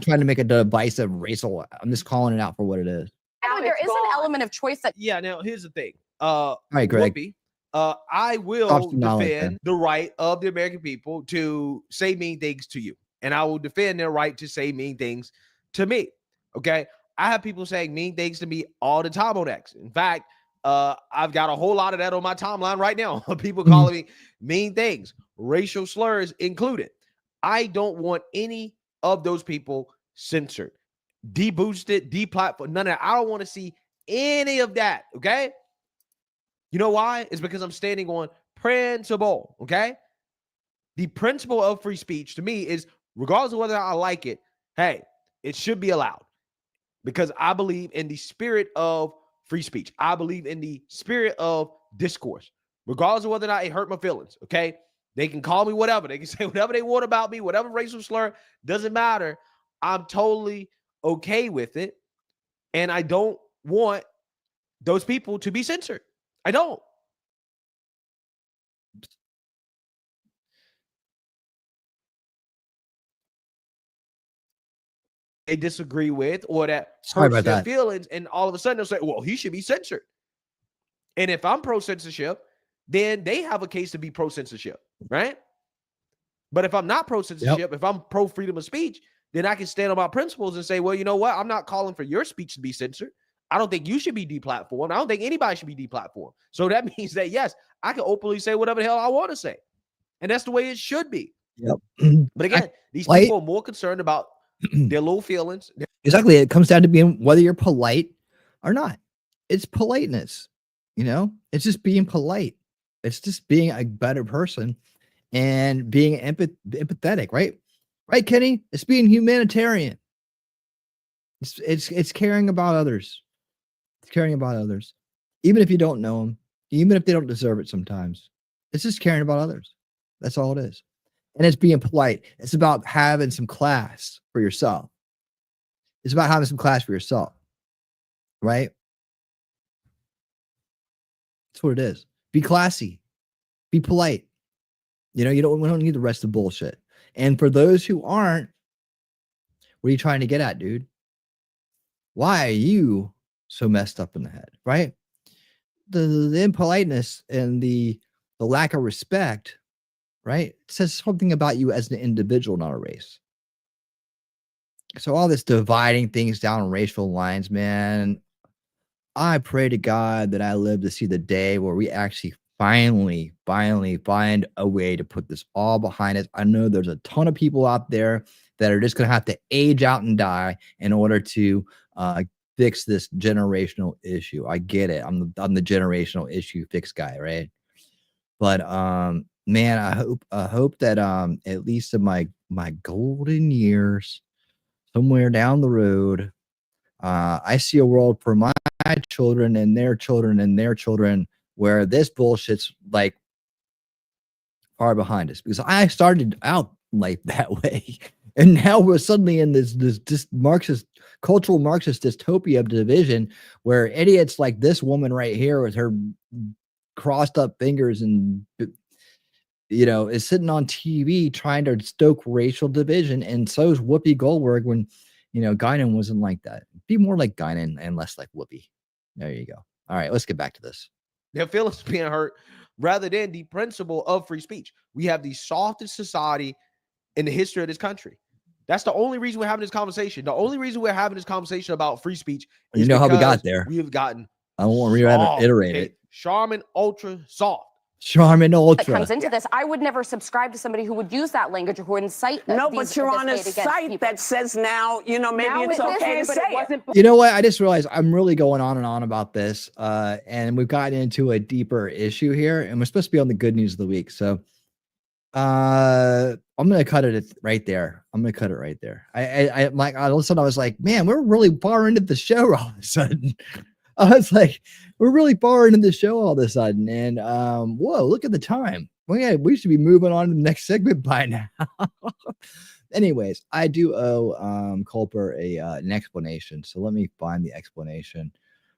trying to make a divisive racial. I'm just calling it out for what it is. There is an element of choice that Yeah, now here's the thing. All right, Greg. Whoopi, I will Drop some knowledge defend the right of the American people to say mean things to you. And I will defend their right to say mean things to me. Okay. I have people saying mean things to me all the time on X. In fact, I've got a whole lot of that on my timeline right now. People calling me mean things, racial slurs included. I don't want any of those people censored, deboosted, deplatformed, none of that. I don't want to see any of that. Okay. You know why? It's because I'm standing on principle. Okay. The principle of free speech to me is, regardless of whether I like it, hey, it should be allowed, because I believe in the spirit of free speech. I believe in the spirit of discourse, regardless of whether or not it hurt my feelings. Okay. They can call me whatever. They can say whatever they want about me, whatever racial slur, doesn't matter. I'm totally okay with it. And I don't want those people to be censored. I don't. they disagree with or that Sorry hurts about their that. feelings, and all of a sudden they'll say, well, he should be censored. And if I'm pro-censorship, then they have a case to be pro-censorship, right? But if I'm not pro-censorship, if I'm pro-freedom of speech, then I can stand on my principles and say, well, you know what? I'm not calling for your speech to be censored. I don't think you should be deplatformed. I don't think anybody should be deplatformed. So that means that, yes, I can openly say whatever the hell I want to say. And that's the way it should be. Yep. But again, these Polite. people are more concerned about their little feelings. Exactly. It comes down to being whether you're polite or not. It's politeness. You know, it's just being polite. It's just being a better person and being empathetic, right? Right, Kenny? It's being humanitarian. It's caring about others. It's caring about others. Even if you don't know them, even if they don't deserve it sometimes. It's just caring about others. That's all it is. And it's being polite. It's about having some class for yourself. It's about having some class for yourself. Right? That's what it is. Be classy. Be polite. You know, we don't need the rest of the bullshit. And for those who aren't, what are you trying to get at, dude? Why are you so messed up in the head, right? The impoliteness and the lack of respect, right? It says something about you as an individual, not a race. So all this dividing things down racial lines, man, I pray to God that I live to see the day where we actually finally find a way to put this all behind us. I know there's a ton of people out there that are just going to have to age out and die in order to fix this generational issue. I get it. I'm the generational issue fix guy, right? But man, I hope that at least in my golden years, somewhere down the road, I see a world for my children and their children and their children where this bullshit's like far behind us, because I started out like that way. And now we're suddenly in this Marxist, cultural Marxist dystopia of division where idiots like this woman right here with her crossed up fingers and, you know, is sitting on TV trying to stoke racial division. And so is Whoopi Goldberg when, you know, Guinan wasn't like that. Be more like Guinan and less like Whoopi. There you go. All right, let's get back to this. Their feelings being hurt rather than the principle of free speech. We have the softest society in the history of this country. That's the only reason we're having this conversation. The only reason we're having this conversation about free speech is, you know how we got there. We have gotten I won't reiterate it. Charmin Ultra soft. Charmin Ultra. That comes into this. I would never subscribe to somebody who would use that language or who would incite. No, but you're on a site that says now, you know, maybe it's okay to say it. You know what? I just realized I'm really going on and on about this. And we've gotten into a deeper issue here, and we're supposed to be on the good news of the week. So I'm gonna cut it right there. I'm gonna cut it right there. I like all of a sudden I was like, man, we're really far into the show all of a sudden. I was like, we're really far into the show all of a sudden. And whoa, look at the time. Well, we should be moving on to the next segment by now. Anyways, I do owe Culper an explanation. So let me find the explanation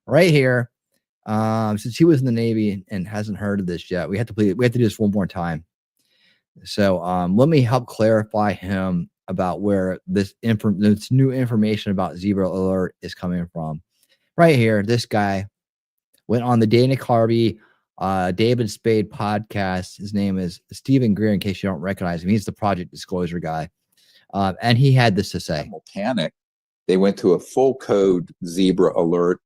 right here. Since he was in the Navy and hasn't heard of this yet, we have to do this one more time. So let me help clarify him about where this new information about Zebra Alert is coming from. Right here, this guy went on the Dana Carvey, David Spade podcast. His name is Stephen Greer, in case you don't recognize him. He's the Project Disclosure guy. And he had this to say. Panic. They went to a full code Zebra Alert,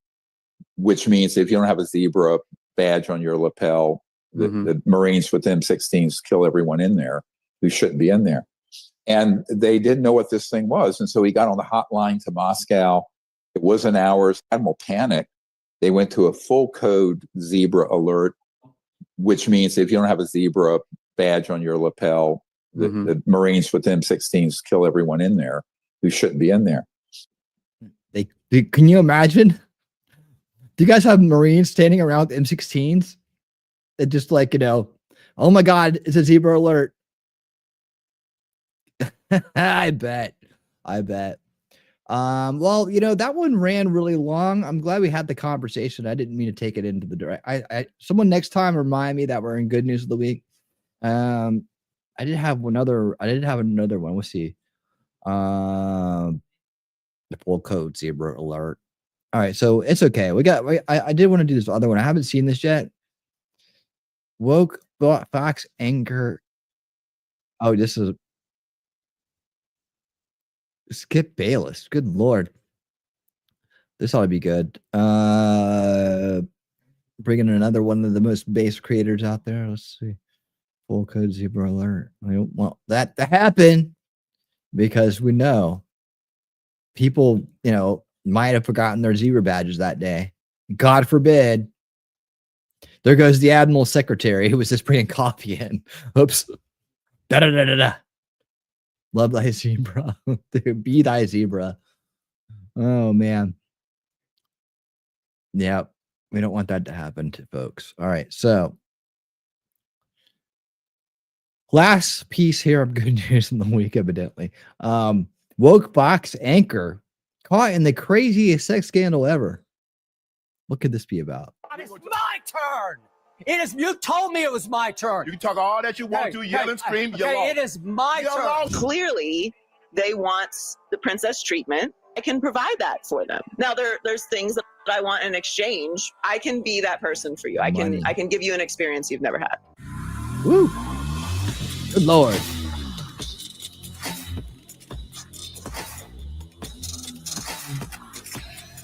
which means if you don't have a Zebra badge on your lapel, the Marines with M16s kill everyone in there who shouldn't be in there. And they didn't know what this thing was. And so he got on the hotline to Moscow. It wasn't ours. Admiral panicked. They went to a full code Zebra Alert, which means if you don't have a Zebra badge on your lapel, the Marines with M16s kill everyone in there who shouldn't be in there. Can you imagine? Do you guys have Marines standing around with M16s? That just like, you know, oh my God, it's a Zebra Alert. I bet. Well, you know, that one ran really long. I'm glad we had the conversation. I didn't mean to take it into the direct. Someone next time remind me that we're in good news of the week. I did have another one. Let's see. Full code zebra alert. All right, so it's okay. I did want to do this other one. I haven't seen this yet. Woke Fox Anchor. Oh, this is Skip Bayless. Good Lord. This ought to be good. Bringing another one of the most base creators out there. Let's see. Full code zebra alert. I don't want that to happen because we know people, might have forgotten their zebra badges that day. God forbid. There goes the Admiral Secretary who was just bringing coffee in. Oops. Da-da-da-da-da. Love thy zebra. Dude, be thy zebra. Oh, man. Yeah, we don't want that to happen to folks. All right, so last piece here of good news in the week, evidently. Woke Box Anchor caught in the craziest sex scandal ever. What could this be about? It's my turn. It is. You told me it was my turn. You can talk all that you want to, yell and scream. Okay, it is my turn. Clearly, they want the princess treatment. I can provide that for them. Now, there's things that I want in exchange. I can be that person for you. I can give you an experience you've never had. Woo! Good Lord.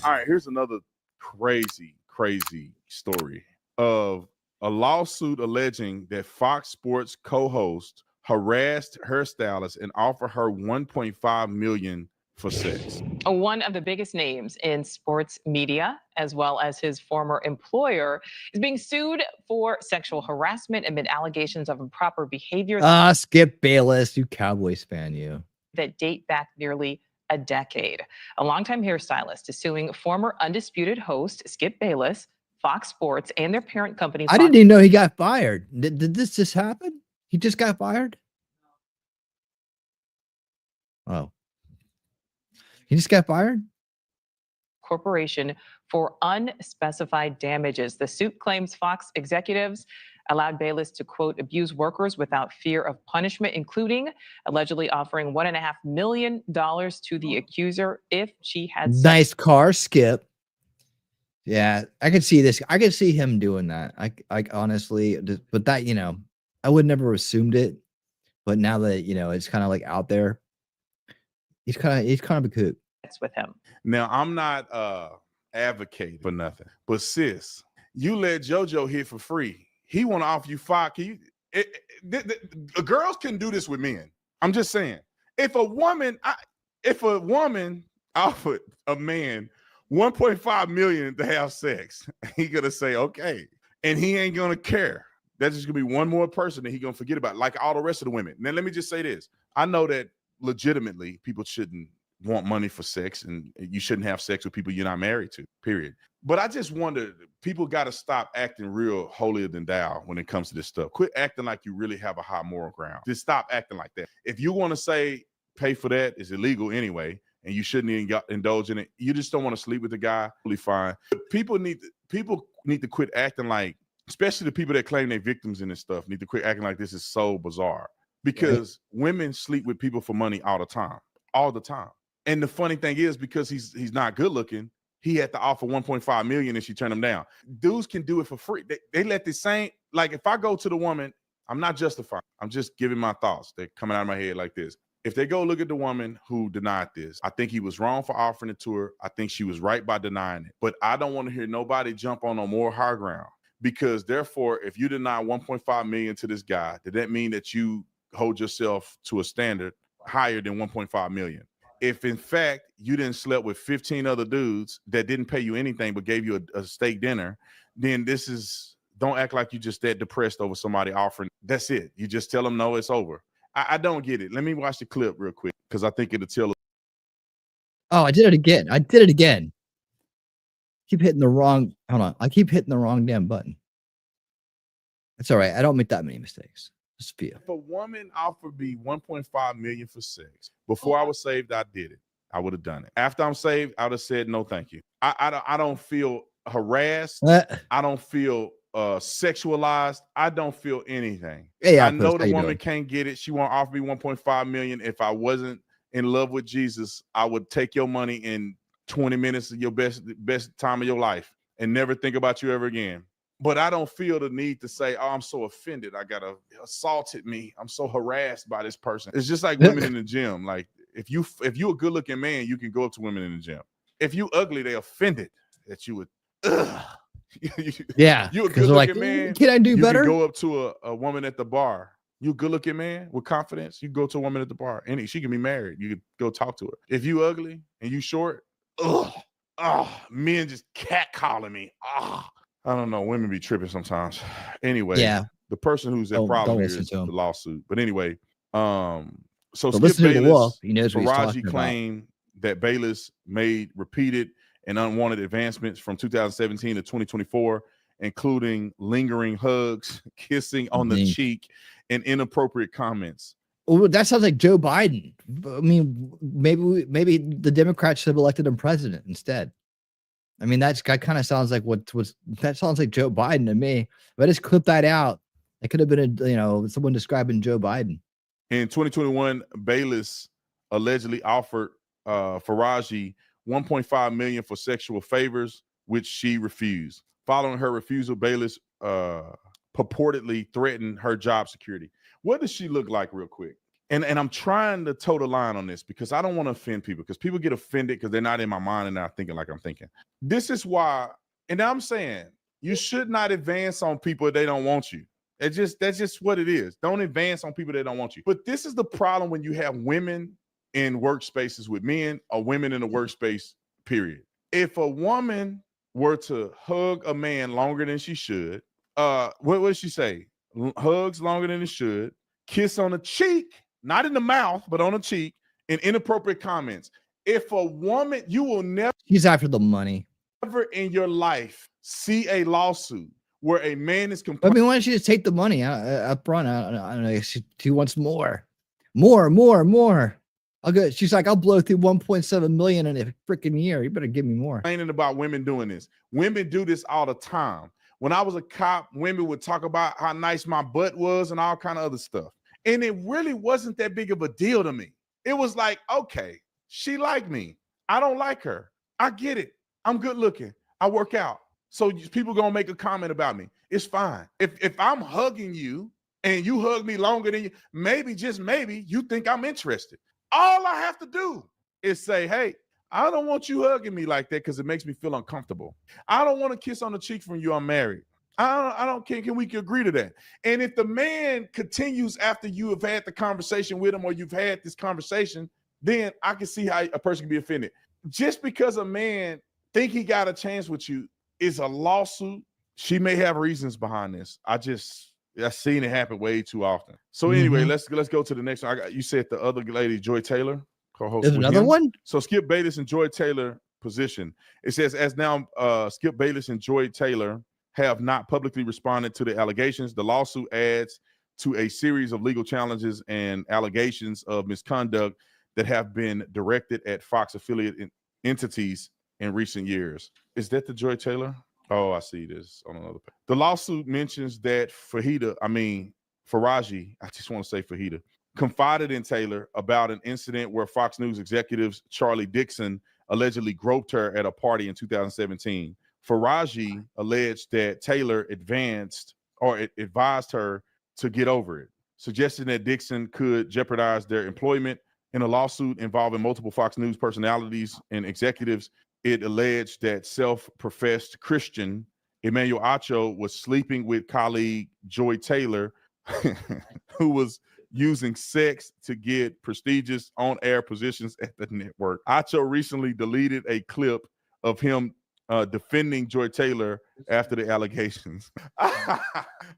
All right, here's another crazy story of a lawsuit alleging that Fox Sports co-host harassed hairstylist and offered her $1.5 million for sex. One of the biggest names in sports media, as well as his former employer, is being sued for sexual harassment amid allegations of improper behavior. Skip Bayless, you Cowboys fan, you. That date back nearly a decade. A longtime hairstylist is suing former Undisputed host Skip Bayless, Fox Sports, and their parent company. I didn't even know he got fired. Did this just happen? He just got fired? Oh. He just got fired? Corporation for unspecified damages. The suit claims Fox executives allowed Bayless to, quote, abuse workers without fear of punishment, including allegedly offering $1.5 million to the accuser if she had sex. Nice car, Skip. Yeah, I could see this. I could see him doing that. I honestly, but that, I would never assumed it. But now that, it's kind of like out there, he's kind of a kook. With him. Now, I'm not advocating for nothing, but sis, you let JoJo hit for free. He want to offer you girls can do this with men. I'm just saying, if a woman offered a man $1.5 million to have sex, he gonna say okay, and he ain't gonna care. That's just gonna be one more person that he gonna forget about, like all the rest of the women. Now, let me just say this: I know that legitimately people shouldn't want money for sex, and you shouldn't have sex with people you're not married to, period. But I just wonder, people got to stop acting real holier than thou when it comes to this stuff. Quit acting like you really have a high moral ground. Just stop acting like that. If you want to say pay for that, it's illegal anyway, and you shouldn't even indulge in it. You just don't want to sleep with the guy, really fine. People need to quit acting like, especially the people that claim they're victims in this stuff, need to quit acting like this is so bizarre. Because women sleep with people for money all the time. And the funny thing is, because he's not good looking, he had to offer $1.5 million and she turned him down. Dudes can do it for free. They let the same, like if I go to the woman, I'm not justifying. I'm just giving my thoughts. They're coming out of my head like this. If they go look at the woman who denied this, I think he was wrong for offering it to her. I think she was right by denying it. But I don't want to hear nobody jump on no more high ground, because therefore, if you deny $1.5 million to this guy, did that mean that you hold yourself to a standard higher than $1.5 million? If in fact you didn't sleep with 15 other dudes that didn't pay you anything but gave you a steak dinner, then don't act like you just that depressed over somebody offering. That's it. You just tell them no, it's over. I don't get it. Let me watch the clip real quick because I think it'll tell. Oh, I did it again. Keep hitting the wrong. Hold on. I keep hitting the wrong damn button. It's all right. I don't make that many mistakes. Just a few. If a woman offered me $1.5 million for sex before I was saved, I did it. I would have done it. After I'm saved, I would have said no, thank you. I don't feel harassed. I don't feel sexualized. I don't feel anything. Yeah, I know the woman can't get it. She won't offer me $1.5 million if I wasn't in love with Jesus, I would take your money in 20 minutes of your best time of your life and never think about you ever again. But I don't feel the need to say, oh, I'm so offended. I got assaulted me. I'm so harassed by this person. It's just like women in the gym. Like if you a good looking man, you can go up to women in the gym. If you ugly, they offended that you would. Yeah, you a 'cause good they're like, looking man. "Can I do you better?" can go up to a woman at the bar. You a good looking man with confidence. You go to a woman at the bar, and she can be married. You could go talk to her. If you ugly and you short, men just catcalling me. I don't know. Women be tripping sometimes. Anyway, Yeah. the person who's at Don't problem here listen is to the him. lawsuit. But anyway, so But Skip listen to the wolf. Bayless, He knows what he's Faraji talking about. claimed that Bayless made repeated and unwanted advancements from 2017 to 2024, including lingering hugs, kissing on the cheek, and inappropriate comments. Well, that sounds like Joe Biden. I mean, maybe the Democrats should have elected him president instead. I mean, that kind of sounds like that sounds like Joe Biden to me. If I just clip that out, it could have been someone describing Joe Biden. In 2021, Bayless allegedly offered Faraji $1.5 million for sexual favors, which she refused. Following her refusal, Bayless purportedly threatened her job security. What does she look like, real quick? And I'm trying to toe the line on this because I don't want to offend people, because people get offended because they're not in my mind and not thinking like I'm thinking. This is why, and I'm saying you should not advance on people if they don't want you. That's just what it is. Don't advance on people that don't want you. But this is the problem when you have women in workspaces with men, or women in the workspace, period. If a woman were to hug a man longer than she should, what would she say? Hugs longer than it should, kiss on the cheek, not in the mouth, but on the cheek, and inappropriate comments. If a woman, you will never, He's after the money. Never in your life see a lawsuit where a man is I mean, why don't you just take the money up front? I don't know. She wants more. I'll go. She's like, I'll blow through 1.7 million in a freaking year. You better give me more. Complaining about women doing this. Women do this all the time. When I was a cop, women would talk about how nice my butt was and all kind of other stuff. And it really wasn't that big of a deal to me. It was like, okay, she liked me. I don't like her. I get it. I'm good looking. I work out. So people gonna make a comment about me. It's fine. If I'm hugging you and you hug me longer than you, maybe, just maybe, you think I'm interested. All I have to do is say, hey, I don't want you hugging me like that because it makes me feel uncomfortable. I don't want to kiss on the cheek from you. I'm married. I don't care. Can we agree to that? And if the man continues after you have had the conversation with him, or you've had this conversation, then I can see how a person can be offended. Just because a man think he got a chance with you is a lawsuit. She may have reasons behind this. I've seen it happen way too often. So anyway, let's go to the next one. You said the other lady, Joy Taylor, co-host. There's another one? So Skip Bayless and Joy Taylor position. It says, as now Skip Bayless and Joy Taylor have not publicly responded to the allegations. The lawsuit adds to a series of legal challenges and allegations of misconduct that have been directed at Fox affiliate entities in recent years. Is that the Joy Taylor? Oh, I see this on another page. The lawsuit mentions that Faraji, I just want to say Fahida, confided in Taylor about an incident where Fox News executives Charlie Dixon allegedly groped her at a party in 2017. Faraji alleged that Taylor advised her to get over it, suggesting that Dixon could jeopardize their employment. In a lawsuit involving multiple Fox News personalities and executives, it alleged that self-professed Christian Emmanuel Acho was sleeping with colleague Joy Taylor, who was using sex to get prestigious on-air positions at the network. Acho recently deleted a clip of him defending Joy Taylor after the allegations. I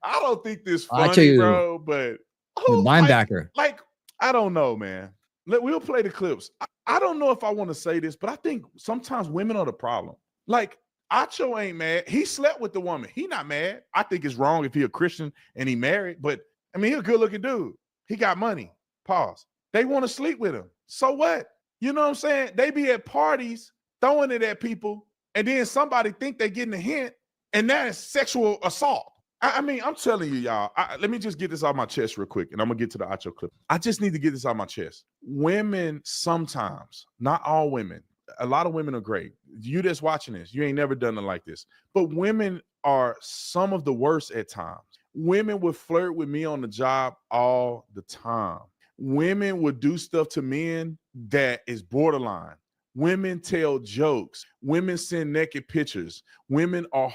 don't think this funny, bro, but linebacker. Like, I don't know, man. We'll play the clips. I don't know if I want to say this, but I think sometimes women are the problem. Like, Acho ain't mad. He slept with the woman. He not mad. I think it's wrong if he a Christian and he married, but I mean, he a good-looking dude. He got money. Pause. They want to sleep with him. So what? You know what I'm saying? They be at parties throwing it at people, and then somebody think they getting a hint, and that is sexual assault. I mean, I'm telling you, y'all. Let me just get this off my chest real quick, and I'm gonna get to the outro clip. I just need to get this off my chest. Women sometimes, not all women, a lot of women are great. You that's watching this, you ain't never done it like this. But women are some of the worst at times. Women would flirt with me on the job all the time. Women would do stuff to men that is borderline. Women tell jokes. Women send naked pictures. Women are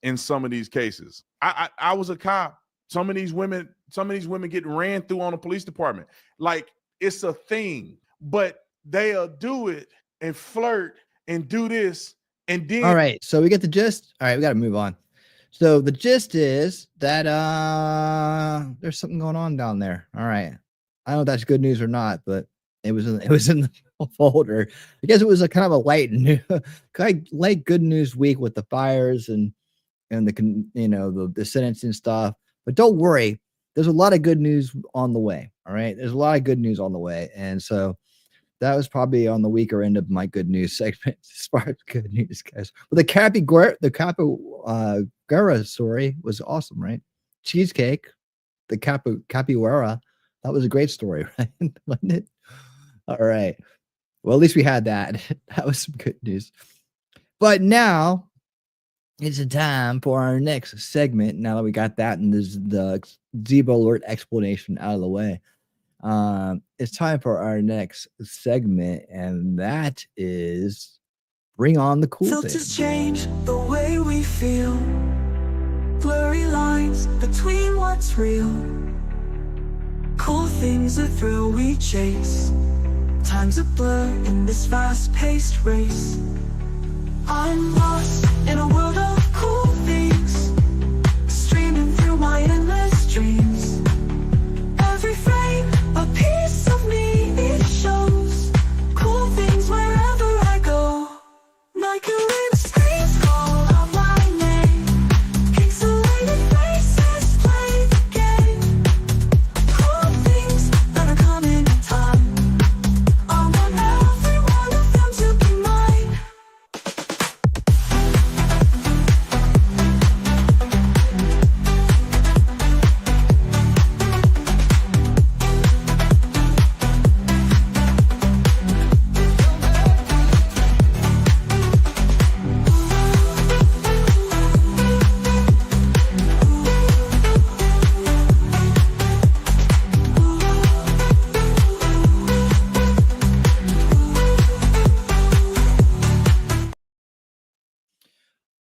in some of these cases. I was a cop. Some of these women get ran through on the police department. Like, it's a thing, but they'll do it and flirt and do this and then. All right, so we get the gist. All right, we got to move on. So the gist is that there's something going on down there. All right, I don't know if that's good news or not, but it was in the folder. I guess it was a kind of a light good news week with the fires and the sentence and stuff. But don't worry, there's a lot of good news on the way. All right, there's a lot of good news on the way, and so that was probably on the weaker end of my good news segment as far as good news guys. But the capybara story was awesome, right? Cheesecake, the capybara, that was a great story, right? Wasn't it? All right. Well, at least we had that. That was some good news. But now it's a time for our next segment. Now that we got that and the zebra alert explanation out of the way, it's time for our next segment, and that is Bring On the Cool Filters Things. change the way we feel. Blurry lines between what's real. Cool things, a thrill we chase. Time's a blur in this fast-paced race. I'm lost in a world of cool things, streaming through my endless dreams. Every frame, a piece of me, it shows. Cool things wherever I go. My career screams call out my name. Pixelated faces play the game. Cool things that are coming in time. I want every one of them to be mine.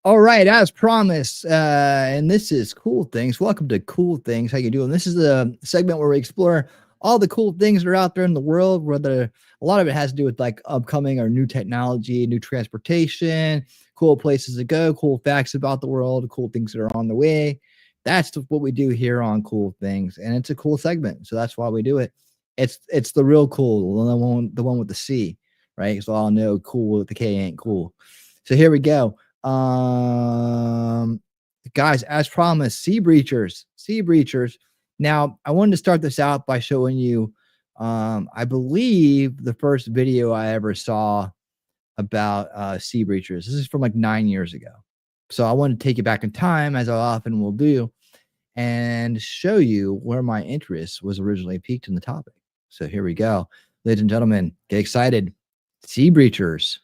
All right, as promised, and this is Cool Things. Welcome to Cool Things. How you doing? This is a segment where we explore all the cool things that are out there in the world, whether a lot of it has to do with like upcoming or new technology, new transportation, cool places to go, cool facts about the world, cool things that are on the way. That's what we do here on Cool Things, and it's a cool segment, so that's why we do it. It's the real cool, the one with the C, right? So I'll know cool with the K ain't cool. So here we go. Guys, as promised, sea breachers. Now, I wanted to start this out by showing you, I believe the first video I ever saw about sea breachers. This is from like 9 years ago. So I want to take you back in time, as I often will do, and show you where my interest was originally piqued in the topic. So here we go. Ladies and gentlemen, get excited. Sea breachers.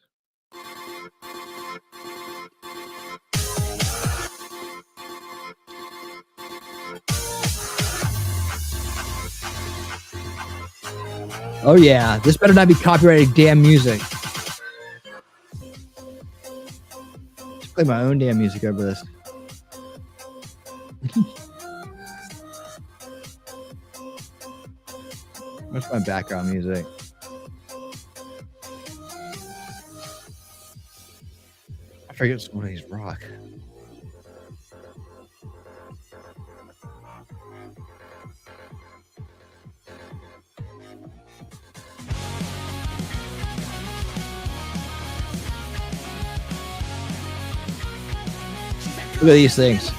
Oh yeah, this better not be copyrighted damn music. Just play my own damn music over this. Where's my background music? I forget some of these rock. Look at these things.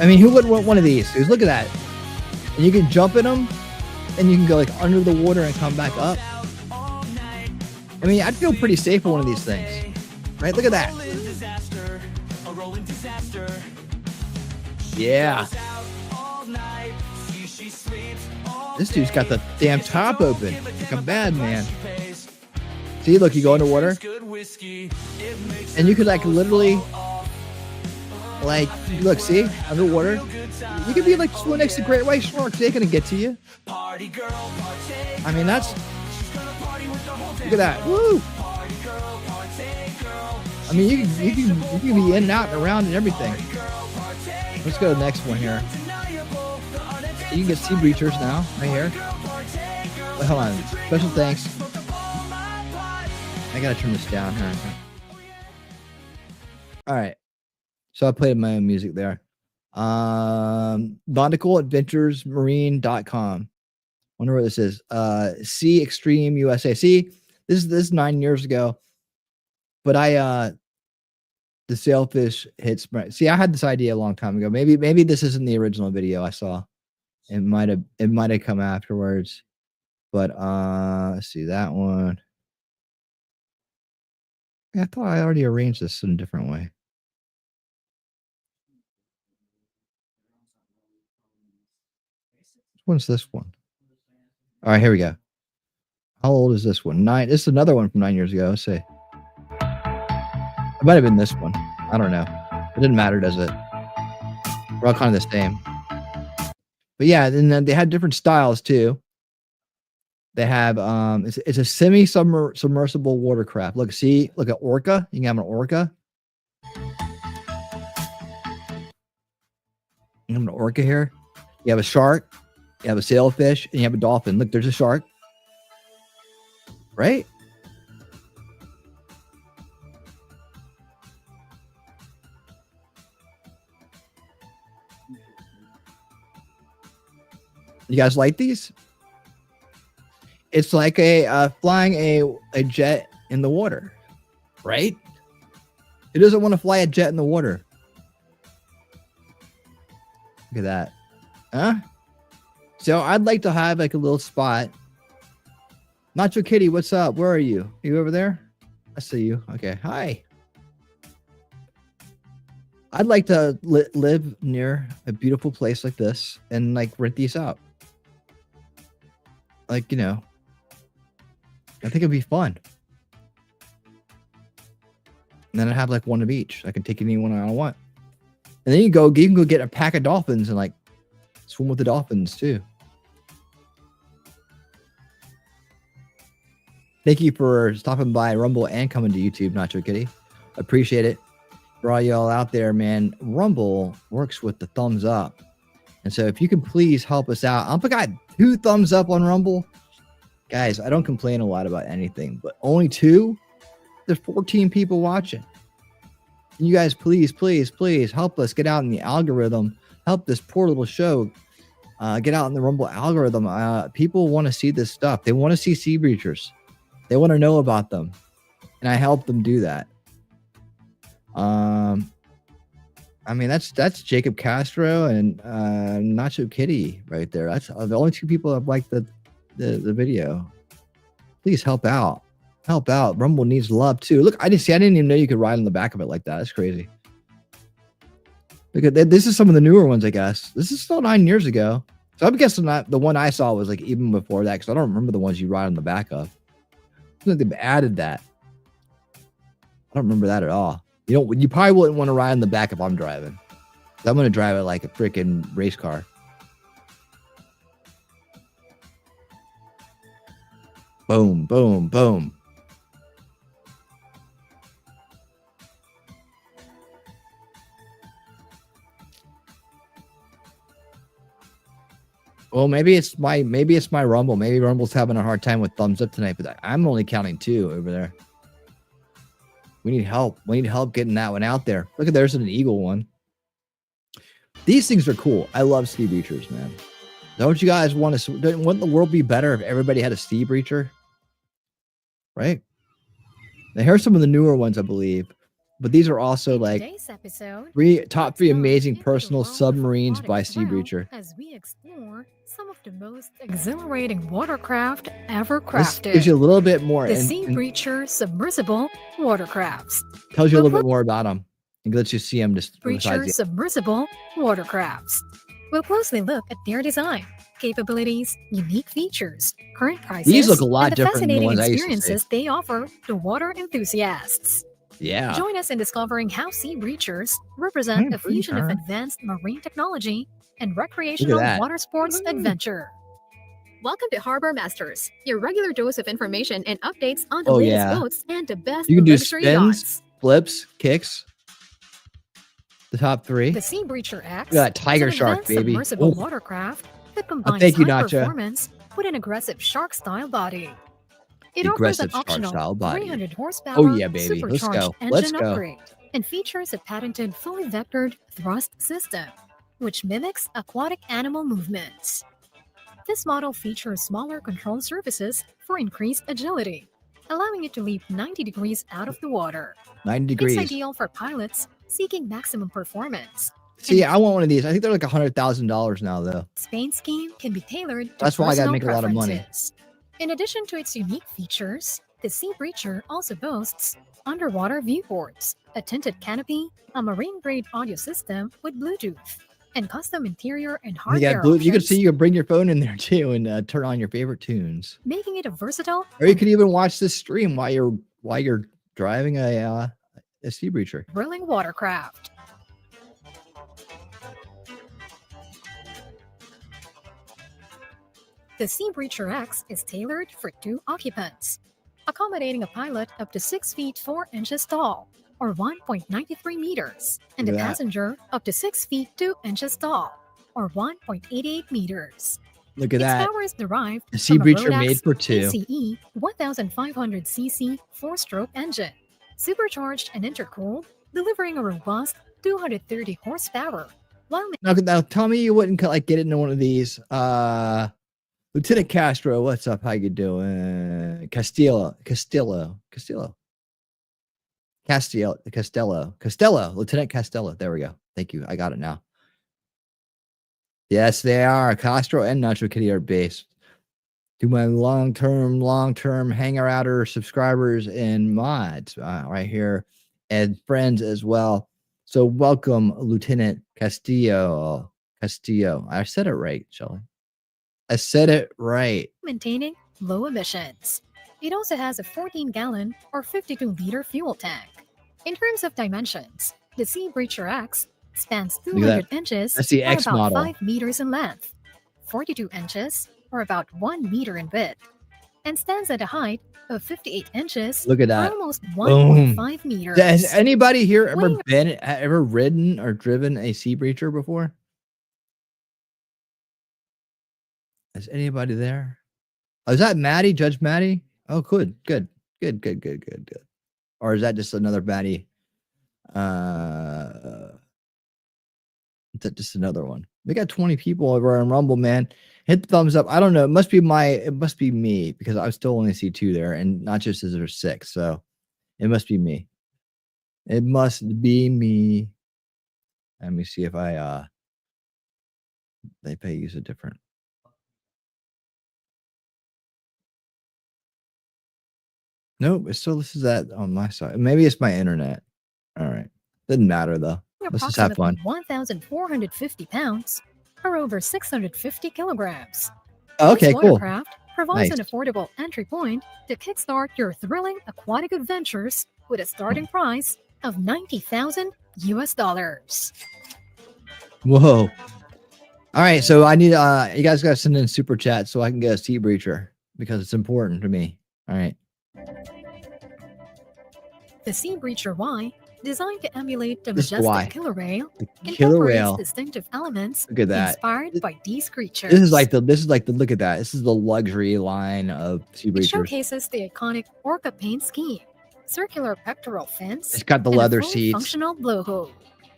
I mean, who wouldn't want one of these? Dudes, look at that. And you can jump in them, and you can go like under the water and come back up. I mean, I'd feel pretty safe with one of these things, right? Look at that. Yeah. This dude's got the damn top open, like a bad man. See, look, you go underwater, and you could like literally, like, look, see, underwater. You could be like swimming next to great white sharks. They ain't gonna get to you. I mean, that's. Look at that. Woo! I mean, you can be in and out and around and everything. Let's go to the next one here. You can get sea breachers now, right here. Wait, hold on. Special thanks. I gotta turn this down here. All right. So I played my own music there. nauticalAdventuresMarine.com. Wonder where this is. Sea Extreme USA. See, this is 9 years ago. But the sailfish hits. See, I had this idea a long time ago. Maybe this isn't the original video I saw. It might have come afterwards. But let's see that one. Yeah, I thought I already arranged this in a different way. Which one's this one? All right, here we go. How old is this one? 9. This is another one from 9 years ago. Let's see. It might have been this one. I don't know. It didn't matter, does it? We're all kind of the same. But yeah, and then they had different styles too. They have it's a semi-submersible watercraft. Look at orca. You can have an orca. You have an orca here. You have a shark. You have a sailfish, and you have a dolphin. Look, there's a shark. Right? You guys like these? It's like flying a jet in the water, right? Who doesn't want to fly a jet in the water? Look at that. Huh? So I'd like to have like a little spot. Nacho Kitty, what's up? Where are you? Are you over there? I see you. Okay. Hi. I'd like to live near a beautiful place like this and like rent these out. Like, you know, I think it'd be fun. And then I have like one of each. I can take anyone I want. And then you can go get a pack of dolphins and like swim with the dolphins too. Thank you for stopping by Rumble and coming to YouTube, Nacho Kitty. Appreciate it. For all y'all out there, man, Rumble works with the thumbs up. And so if you can please help us out. I've got 2 thumbs up on Rumble. Guys, I don't complain a lot about anything, but only 2? There's 14 people watching. And you guys, please, please, please help us get out in the algorithm. Help this poor little show get out in the Rumble algorithm. People want to see this stuff. They want to see sea breachers. They want to know about them. And I help them do that. I mean, that's Jacob Castro and Nacho Kitty right there. That's the only 2 people that like the video. Please help out. Help out. Rumble needs love too. Look, I didn't even know you could ride on the back of it like that. That's crazy. Look at this is some of the newer ones, I guess. This is still 9 years ago. So I'm guessing that the one I saw was like even before that, because I don't remember the ones you ride on the back of. I think they've added that. I don't remember that at all. You probably wouldn't want to ride on the back if I'm driving. I'm going to drive it like a freaking race car. Boom, boom, boom. Well, maybe it's my Rumble. Maybe Rumble's having a hard time with thumbs up tonight, but I'm only counting 2 over there. We need help. We need help getting that one out there. Look at there's an eagle one. These things are cool. I love sea breachers, man. Don't you guys want to? Wouldn't the world be better if everybody had a sea breacher? Right? Now here's some of the newer ones, I believe. but these are also like Today's episode, top three amazing personal submarines by Sea Breacher. as we explore some of the most exhilarating watercraft ever This crafted. gives you a little bit more The and Sea Breacher submersible watercrafts. tells you a little bit more about them. And lets you see them just Breacher besides the submersible watercrafts. We'll closely look at their design, capabilities, unique features, current prices, These look a lot and the different than the fascinating ones I used to see. experiences they offer to water enthusiasts. Yeah. Join us in discovering how Sea Breachers represent a fusion of Breacher. advanced marine technology and recreational that. water sports adventure. Welcome to Harbor Masters, your regular dose of information and updates on the Oh, latest yeah. boats and the best You can do luxury spins, yachts. flips, kicks. The top three. The Sea Breacher X Look at that tiger is an shark, advanced baby. submersible Ooh. watercraft that combines thank you, high Nacho. performance with an aggressive shark-style body. It offers Aggressive an optional shark-style body. 300 horsepower Oh, yeah, baby. Let's supercharged go. engine Let's go. upgrade and features a patented fully vectored thrust system, which mimics aquatic animal movements. This model features smaller control surfaces for increased agility, allowing it to leap 90 degrees out of the water. 90 degrees. It's ideal for pilots seeking maximum performance. See, I want one of these. I think they're like $100,000 now, though. Paint scheme can be tailored to That's why I gotta personal make a lot of money. preferences. In addition to its unique features, the Sea Breacher also boasts underwater viewports, a tinted canopy, a marine-grade audio system with Bluetooth, and custom interior and You hardware got blue. You can options, see you can bring your phone in there too and turn on your favorite tunes, making it a versatile or you can even watch this stream while you're driving a Sea Breacher. thrilling watercraft. The Sea Breacher X is tailored for 2 occupants, accommodating a pilot up to 6 feet 4 inches tall, or 1.93 meters, and a Look at that. passenger up to 6 feet 2 inches tall, or 1.88 meters. Look at Its that. power is derived The Sea from a Breacher Rodax made for two. ACE 1500cc 4-stroke engine, supercharged and intercooled, delivering a robust 230 horsepower. While Now tell me you wouldn't like get into one of these. Lieutenant Castro, what's up? How you doing? Costello, Lieutenant Costello. There we go. Thank you. I got it now. Yes, they are. Castro and Nacho Kitty are based. To my long-term hanger-outer subscribers and mods right here, and friends as well. So welcome, Lieutenant Castillo. I said it right, Shelly. I said it right. maintaining low emissions. It also has a 14-gallon or 52-liter fuel tank. In terms of dimensions, the Sea Breacher X spans Look at 200 that. inches That's the or X about model. 5 meters in length, 42 inches or about 1 meter in width, and stands at a height of 58 inches Look at or that. almost Boom. 1.5 meters. Has anybody here Weighing ever ridden or driven a Sea Breacher before? Is anybody there? Oh, is that Maddie? Judge Maddie? Oh, good. Or is that just another Maddie? Is that just another one? We got 20 people over on Rumble, man. Hit the thumbs up. I don't know. It must be me because I still only see 2 there, and not just as there's 6. So it must be me. It must be me. Let me see if they pay use a different. Nope, it's still this is that on my side. Maybe it's my internet. All right. Doesn't matter though. Let's just have fun. 1,450 pounds or over 650 kilograms. Okay, This cool. watercraft provides Nice. an affordable entry point to kickstart your thrilling aquatic adventures with a starting price of $90,000 US. Whoa. All right, so I need you guys gotta send in super chat so I can get a Sea Breacher because it's important to me. All right. The Sea Breacher Y, designed to emulate the This is why. majestic killer whale, The killer incorporates whale. distinctive elements Look at that. inspired by these creatures. This is like the look at that. This is the luxury line of Sea It Breachers. showcases the iconic orca paint scheme, circular pectoral fins, It's got the and a leather fully seats. functional blowhole.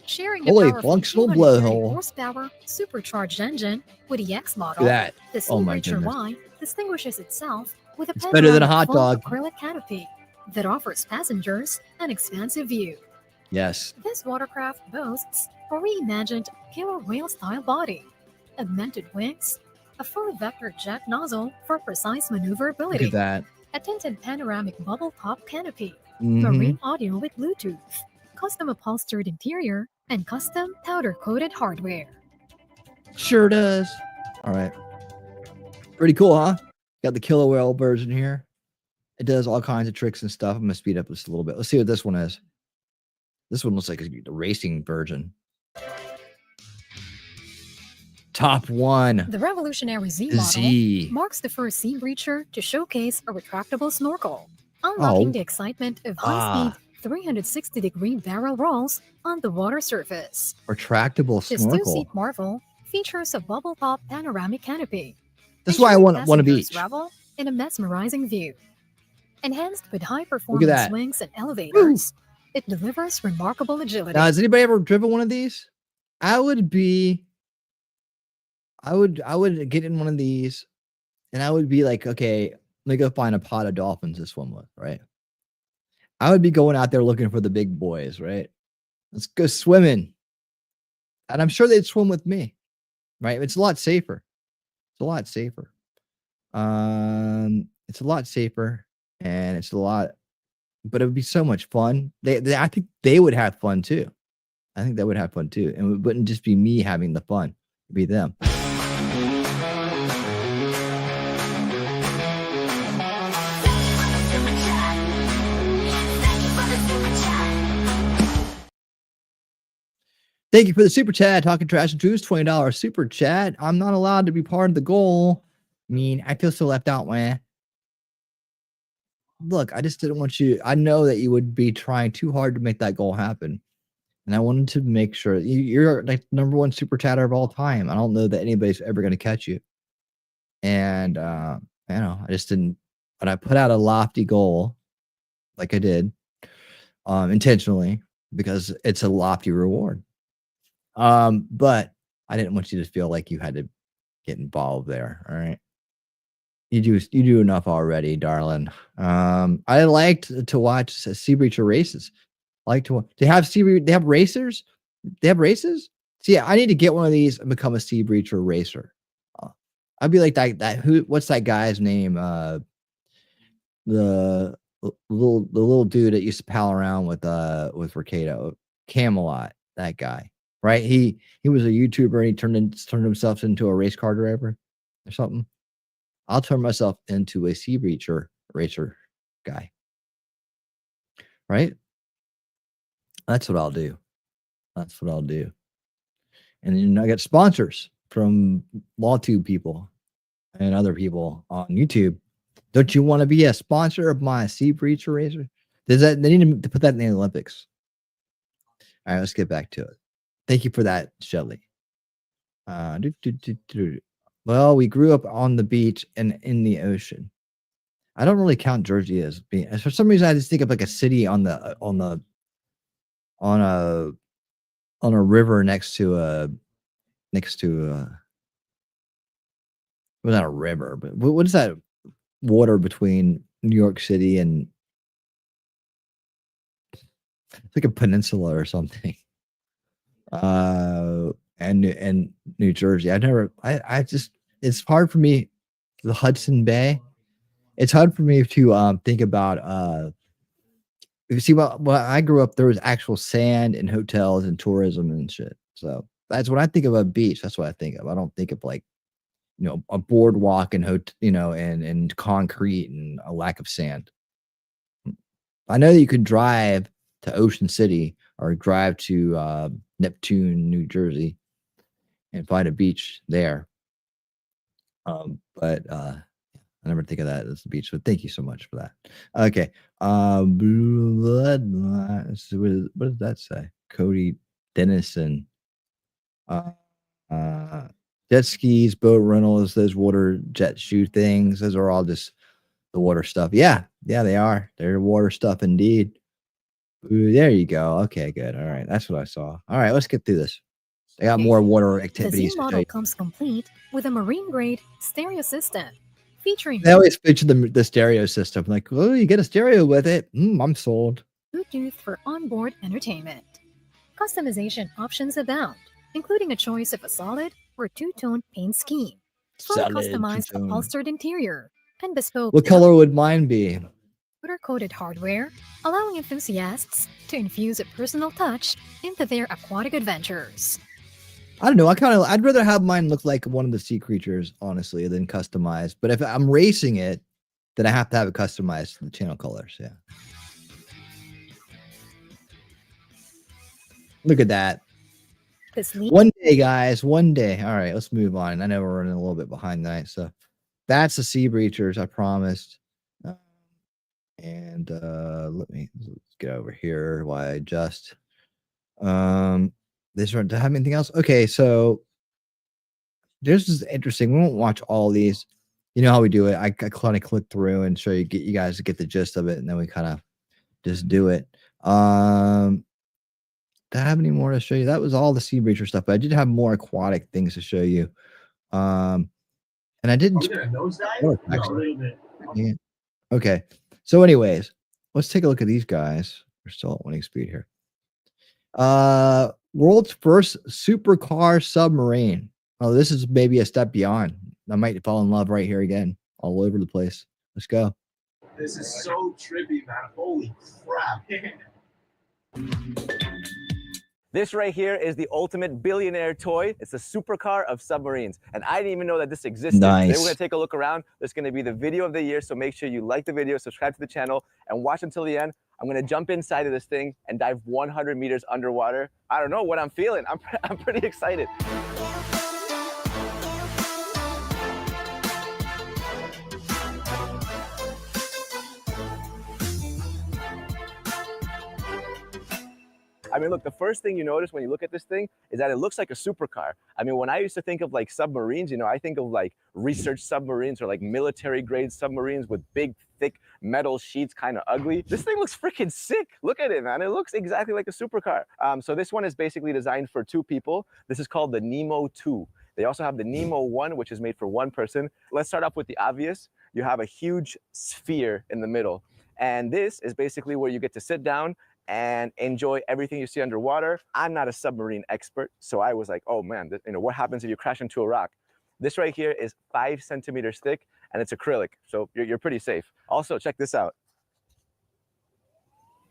Sharing Fully the powerful functional 230 blowhole. horsepower supercharged engine with the X model, that. the Sea Oh my Breacher goodness. Y distinguishes itself with a It's better than a panoramic hot full dog. acrylic canopy that offers passengers an expansive view. Yes. This watercraft boasts a reimagined killer whale-style body, augmented wings, a fully vectored jet nozzle for precise maneuverability, Look at that. a tinted panoramic bubble top canopy, Mhm. marine audio with Bluetooth, custom upholstered interior, and custom powder-coated hardware. Sure does. All right. Pretty cool, huh? Got the killer whale version here. It does all kinds of tricks and stuff. I'm gonna speed up this a little bit. Let's see what this one is. This one looks like the racing version. Top one. The revolutionary Z model Z. marks the first sea breacher to showcase a retractable snorkel, unlocking Oh. the excitement of high-speed 360-degree barrel rolls on the water surface. Retractable This snorkel. two-seat marvel features a bubble top panoramic canopy. That's why I want a Passengers beach. revel in a mesmerizing view. Enhanced with Look high-performance at that. swings and elevators, it delivers remarkable agility. Now, has anybody ever driven one of these? I would get in one of these, and I would be like, okay, let me go find a pod of dolphins to swim with, right? I would be going out there looking for the big boys, right? Let's go swimming. And I'm sure they'd swim with me, right? It's a lot safer. It's a lot safer. It's a lot safer, and it's a lot, but it would be so much fun. I think they would have fun too. I think they would have fun too. And it wouldn't just be me having the fun, it'd be them. Thank you for the super chat. Talking trash and truths, $20 super chat. I'm not allowed to be part of the goal. I mean, I feel so left out, man. Look, I just didn't want you. I know that you would be trying too hard to make that goal happen. And I wanted to make sure you're like number one super chatter of all time. I don't know that anybody's ever going to catch you. And, I just didn't, but I put out a lofty goal like I did, intentionally, because it's a lofty reward. But I didn't want you to feel like you had to get involved there. All right. You do enough already, darling. I liked to watch Sea Breacher races. I like to have they have racers. They have races. So yeah, I need to get one of these and become a Sea Breacher racer. I'd be like what's that guy's name? The little dude that used to pal around with Ricardo, Camelot, that guy. Right? He was a YouTuber and he turned himself into a race car driver or something. I'll turn myself into a Sea Breacher racer guy. Right? That's what I'll do. That's what I'll do. And then I get sponsors from LawTube people and other people on YouTube. Don't you want to be a sponsor of my Sea Breacher racer? They need to put that in the Olympics. All right, let's get back to it. Thank you for that, Shelly. Well, we grew up on the beach and in the ocean. I don't really count Jersey as being. For some reason, I just think of like a city on a river next to well, not a river, but what is that water between New York City and it's like a peninsula or something. And New Jersey. I just, it's hard for me, the Hudson Bay. It's hard for me to think about you see, well, I grew up, there was actual sand and hotels and tourism and shit. So that's when I think of a beach. That's what I think of. I don't think of like, a boardwalk and and concrete and a lack of sand. I know that you could drive to Ocean City or drive to Neptune, New Jersey, and find a beach there. But I never think of that as the beach. So thank you so much for that. Okay. What does that say? Cody Dennison. Jet skis, boat rentals, those water jet shoe things. Those are all just the water stuff. Yeah, they are. They're water stuff indeed. Ooh, there you go. Okay, good. All right. That's what I saw. All right, let's get through this. I got more water The activities Z to show model you. comes complete with a marine-grade stereo system featuring They always feature the stereo system. Like, oh, you get a stereo with it. I'm sold. Bluetooth for onboard entertainment. Customization options abound, including a choice of a solid or two-tone paint scheme, fully Solid customized two-tone. upholstered interior, and bespoke What color would mine be? powder-coated hardware, allowing enthusiasts to infuse a personal touch into their aquatic adventures. I don't know. I'd rather have mine look like one of the sea creatures, honestly, than customized. But if I'm racing it, then I have to have it customized to the channel colors. Yeah. Look at that. One day, guys. One day. All right, let's move on. I know we're running a little bit behind tonight, so that's the sea breachers. I promised. And let's get over here while I adjust. This one. Do I have anything else? Okay, so this is interesting. We won't watch all these. You know how we do it. I kind of click through and show you, get you guys to get the gist of it, and then we kind of just do it. Do I have any more to show you? That was all the sea breacher stuff, but I did have more aquatic things to show you. And I didn't. Yeah. Okay. So, anyways, let's take a look at these guys. We're still at winning speed here. World's first supercar submarine. Oh, this is maybe a step beyond. I might fall in love right here again, all over the place. Let's go. This is so trippy, man. Holy crap. This right here is the ultimate billionaire toy. It's a supercar of submarines. And I didn't even know that this existed. Nice. Today we're gonna take a look around. It's gonna be the video of the year. So make sure you like the video, subscribe to the channel, and watch until the end. I'm gonna jump inside of this thing and dive 100 meters underwater. I don't know what I'm feeling. I'm pretty excited. I mean, look, the first thing you notice when you look at this thing is that it looks like a supercar. I mean, when I used to think of like submarines, you know, I think of like research submarines or like military grade submarines with big, thick metal sheets, kind of ugly. This thing looks freaking sick. Look at it, man. It looks exactly like a supercar. So this one is basically designed for 2 people. This is called the Nemo 2. They also have the Nemo 1, which is made for 1 person. Let's start off with the obvious. You have a huge sphere in the middle. And this is basically where you get to sit down and enjoy everything you see underwater. I'm not a submarine expert, so I was like, oh man, you know, what happens if you crash into a rock? This right here is 5 centimeters thick, and it's acrylic, so you're pretty safe. Also, check this out.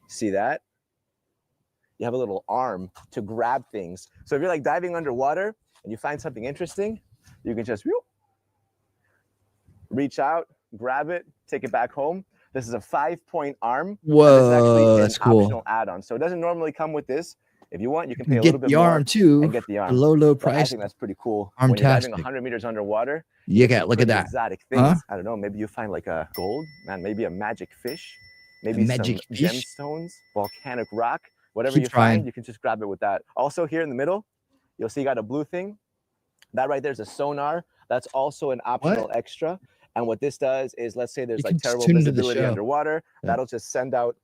See that? You have a little arm to grab things. So if you're like diving underwater and you find something interesting, you can just whoop, reach out, grab it, take it back home. This is a 5-point arm. Whoa, that's cool. Optional add-on. So it doesn't normally come with this. If you want, you can pay a little bit the more arm too. and get the arm. Low But price. I think that's pretty cool. When you're diving 100 meters underwater, You got look at pretty that. exotic things. Huh? I don't know. Maybe you find like a gold, man. Maybe a magic fish. Maybe magic some fish? gemstones, volcanic rock. Whatever Keep you trying. find, you can just grab it with that. Also here in the middle, you'll see you got a blue thing. That right there is a sonar. That's also an optional extra. And what this does is, let's say there's You like can just terrible tune into the visibility show. underwater. Yeah. That'll just send out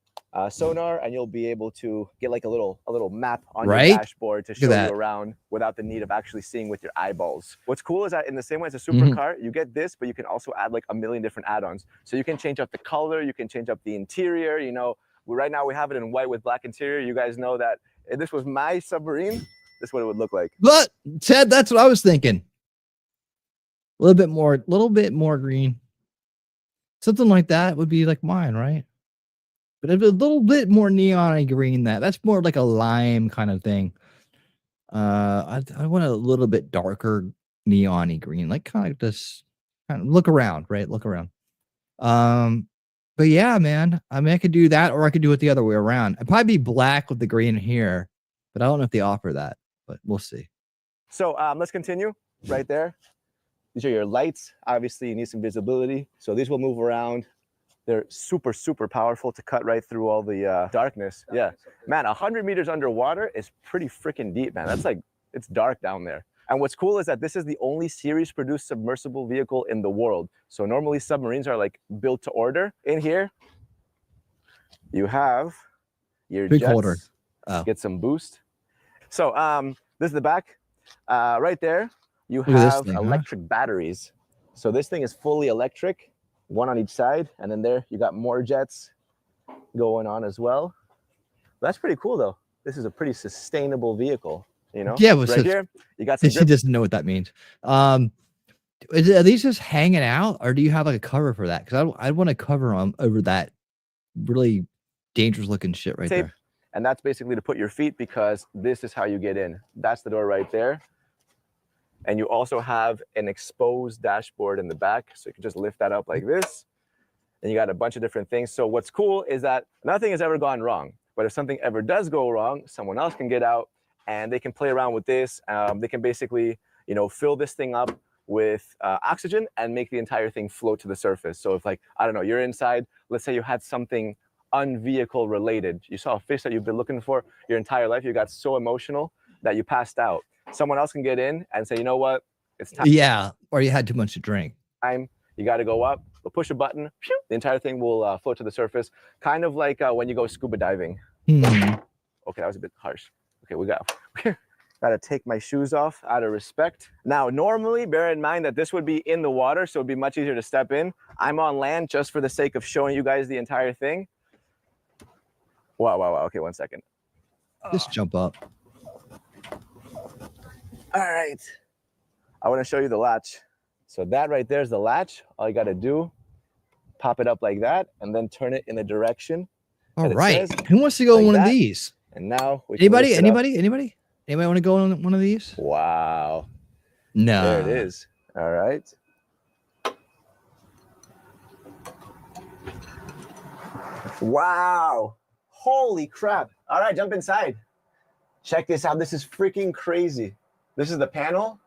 sonar, and you'll be able to get like a little map on Right? your dashboard to Look at show that. you around without the need of actually seeing with your eyeballs. What's cool is that in the same way as a Mhm. supercar, you get this, but you can also add like a million different add-ons. So you can change up the color, you can change up the interior. You know, right now we have it in white with black interior. You guys know that if this was my submarine, this is what it would look like. But Ted, that's what I was thinking. A little bit more green. Something like that would be like mine, right? But a little bit more neon green. That's more like a lime kind of thing. I want a little bit darker neon-y green, like kind of this. Kind of look around, right? Look around. But yeah, man. I mean, I could do that, or I could do it the other way around. I'd probably be black with the green here, but I don't know if they offer that. But we'll see. So let's continue right there. These are your lights. Obviously, you need some visibility. So these will move around. They're super, super powerful to cut right through all the darkness. Yeah, man, 100 meters underwater is pretty freaking deep, man. That's like, it's dark down there. And what's cool is that this is the only series produced submersible vehicle in the world. So normally submarines are like built to order. In here, you have your Big jets. holder. Oh. Get some boost. So this is the back. Right there, you Look at this have thing, huh? electric batteries. So this thing is fully electric, one on each side. And then there you got more jets going on as well. That's pretty cool though. This is a pretty sustainable vehicle, you know? Yeah, but Right here, you got some she grip. doesn't know what that means. Are these just hanging out, or do you have like a cover for that? Because I want to cover them over that really dangerous looking shit right Tape, there. and that's basically to put your feet, because this is how you get in. That's the door right there. And you also have an exposed dashboard in the back, so you can just lift that up like this. And you got a bunch of different things. So what's cool is that nothing has ever gone wrong. But if something ever does go wrong, someone else can get out and they can play around with this. They can basically, you know, fill this thing up with oxygen and make the entire thing float to the surface. So if, like, I don't know, you're inside, let's say you had something unvehicle related. You saw a fish that you've been looking for your entire life. You got so emotional that you passed out. Someone else can get in and say, you know what, it's time. Yeah, or you had too much to drink. You got to go up. We'll push a button. Phew, the entire thing will float to the surface, kind of like when you go scuba diving. Okay, that was a bit harsh. Okay, we got to take my shoes off out of respect. Now, normally, bear in mind that this would be in the water, so it'd be much easier to step in. I'm on land just for the sake of showing you guys the entire thing. Wow. Okay, 1 second. Just jump up. All right. I want to show you the latch. So that right there is the latch. All you got to do, pop it up like that, and then turn it in the direction. All right. Who wants to go on one of these? And now we anybody want to go on one of these? Wow. No. There it is. All right. Wow. Holy crap. All right, jump inside. Check this out. This is freaking crazy. This is the panel.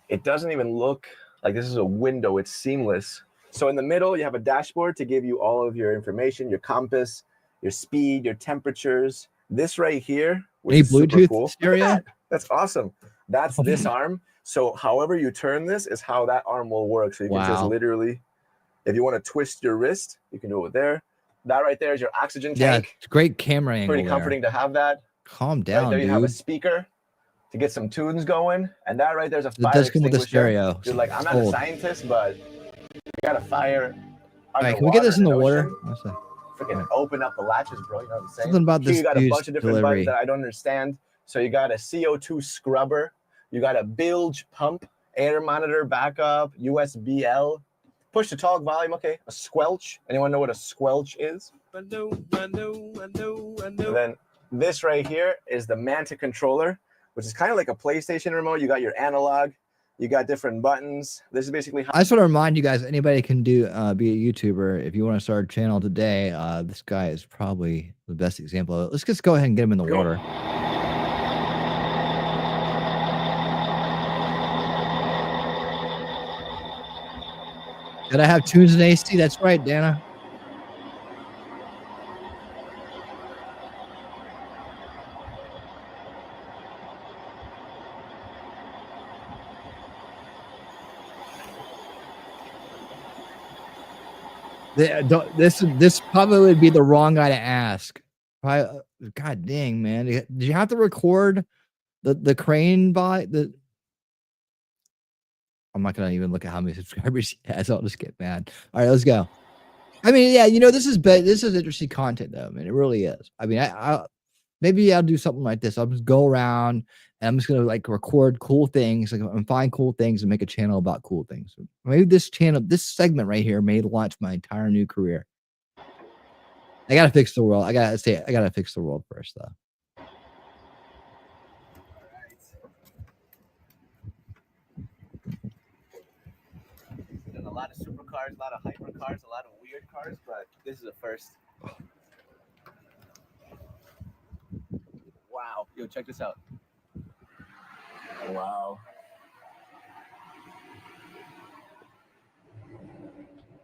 It doesn't even look like this is a window. It's seamless. So in the middle, you have a dashboard to give you all of your information, your compass, your speed, your temperatures. This right here, which is super Bluetooth cool. stereo? That's awesome. That's this arm. So however you turn this is how that arm will work. So you can just literally, if you want to twist your wrist, you can do it there. That right there is your oxygen tank. Yeah, it's great camera angle. Pretty comforting to have that. Calm down, right there you dude. have a speaker to get some tunes going, and that right there's a fire It does come with a extinguisher. stereo. You're like, I'm not a scientist, but you got a fire. All right, can we get this in the water? Freaking open up the latches, bro. You know what I'm saying? Something about Here this you got a dude's bunch of different delivery. buttons that I don't understand. So you got a CO2 scrubber, you got a bilge pump, air monitor backup, USB-L, push to talk volume. Okay, a squelch. Anyone know what a squelch is? I know. And then this right here is the Manta controller, which is kind of like a PlayStation remote. You got your analog, you got different buttons. This is basically how I just want to remind you guys, anybody can be a YouTuber. If you want to start a channel today, this guy is probably the best example of it. Let's just go ahead and get him in the water. Did I have tunes in AC? That's right, Dana. This probably would be the wrong guy to ask. Probably, God dang, man. Did you have to record the crane by the? I'm not gonna even look at how many subscribers he has. I'll just get mad. All right, let's go. I mean, yeah, you know, this is interesting content though. I mean, it really is. I mean, maybe I'll do something like this. I'll just go around and I'm just gonna like record cool things and find cool things and make a channel about cool things. Maybe this segment right here may launch my entire new career. I gotta fix the world. I gotta fix the world first though. a lot of supercars, a lot of hypercars, a lot of weird cars, but this is a first. Wow. Yo, check this out. Wow.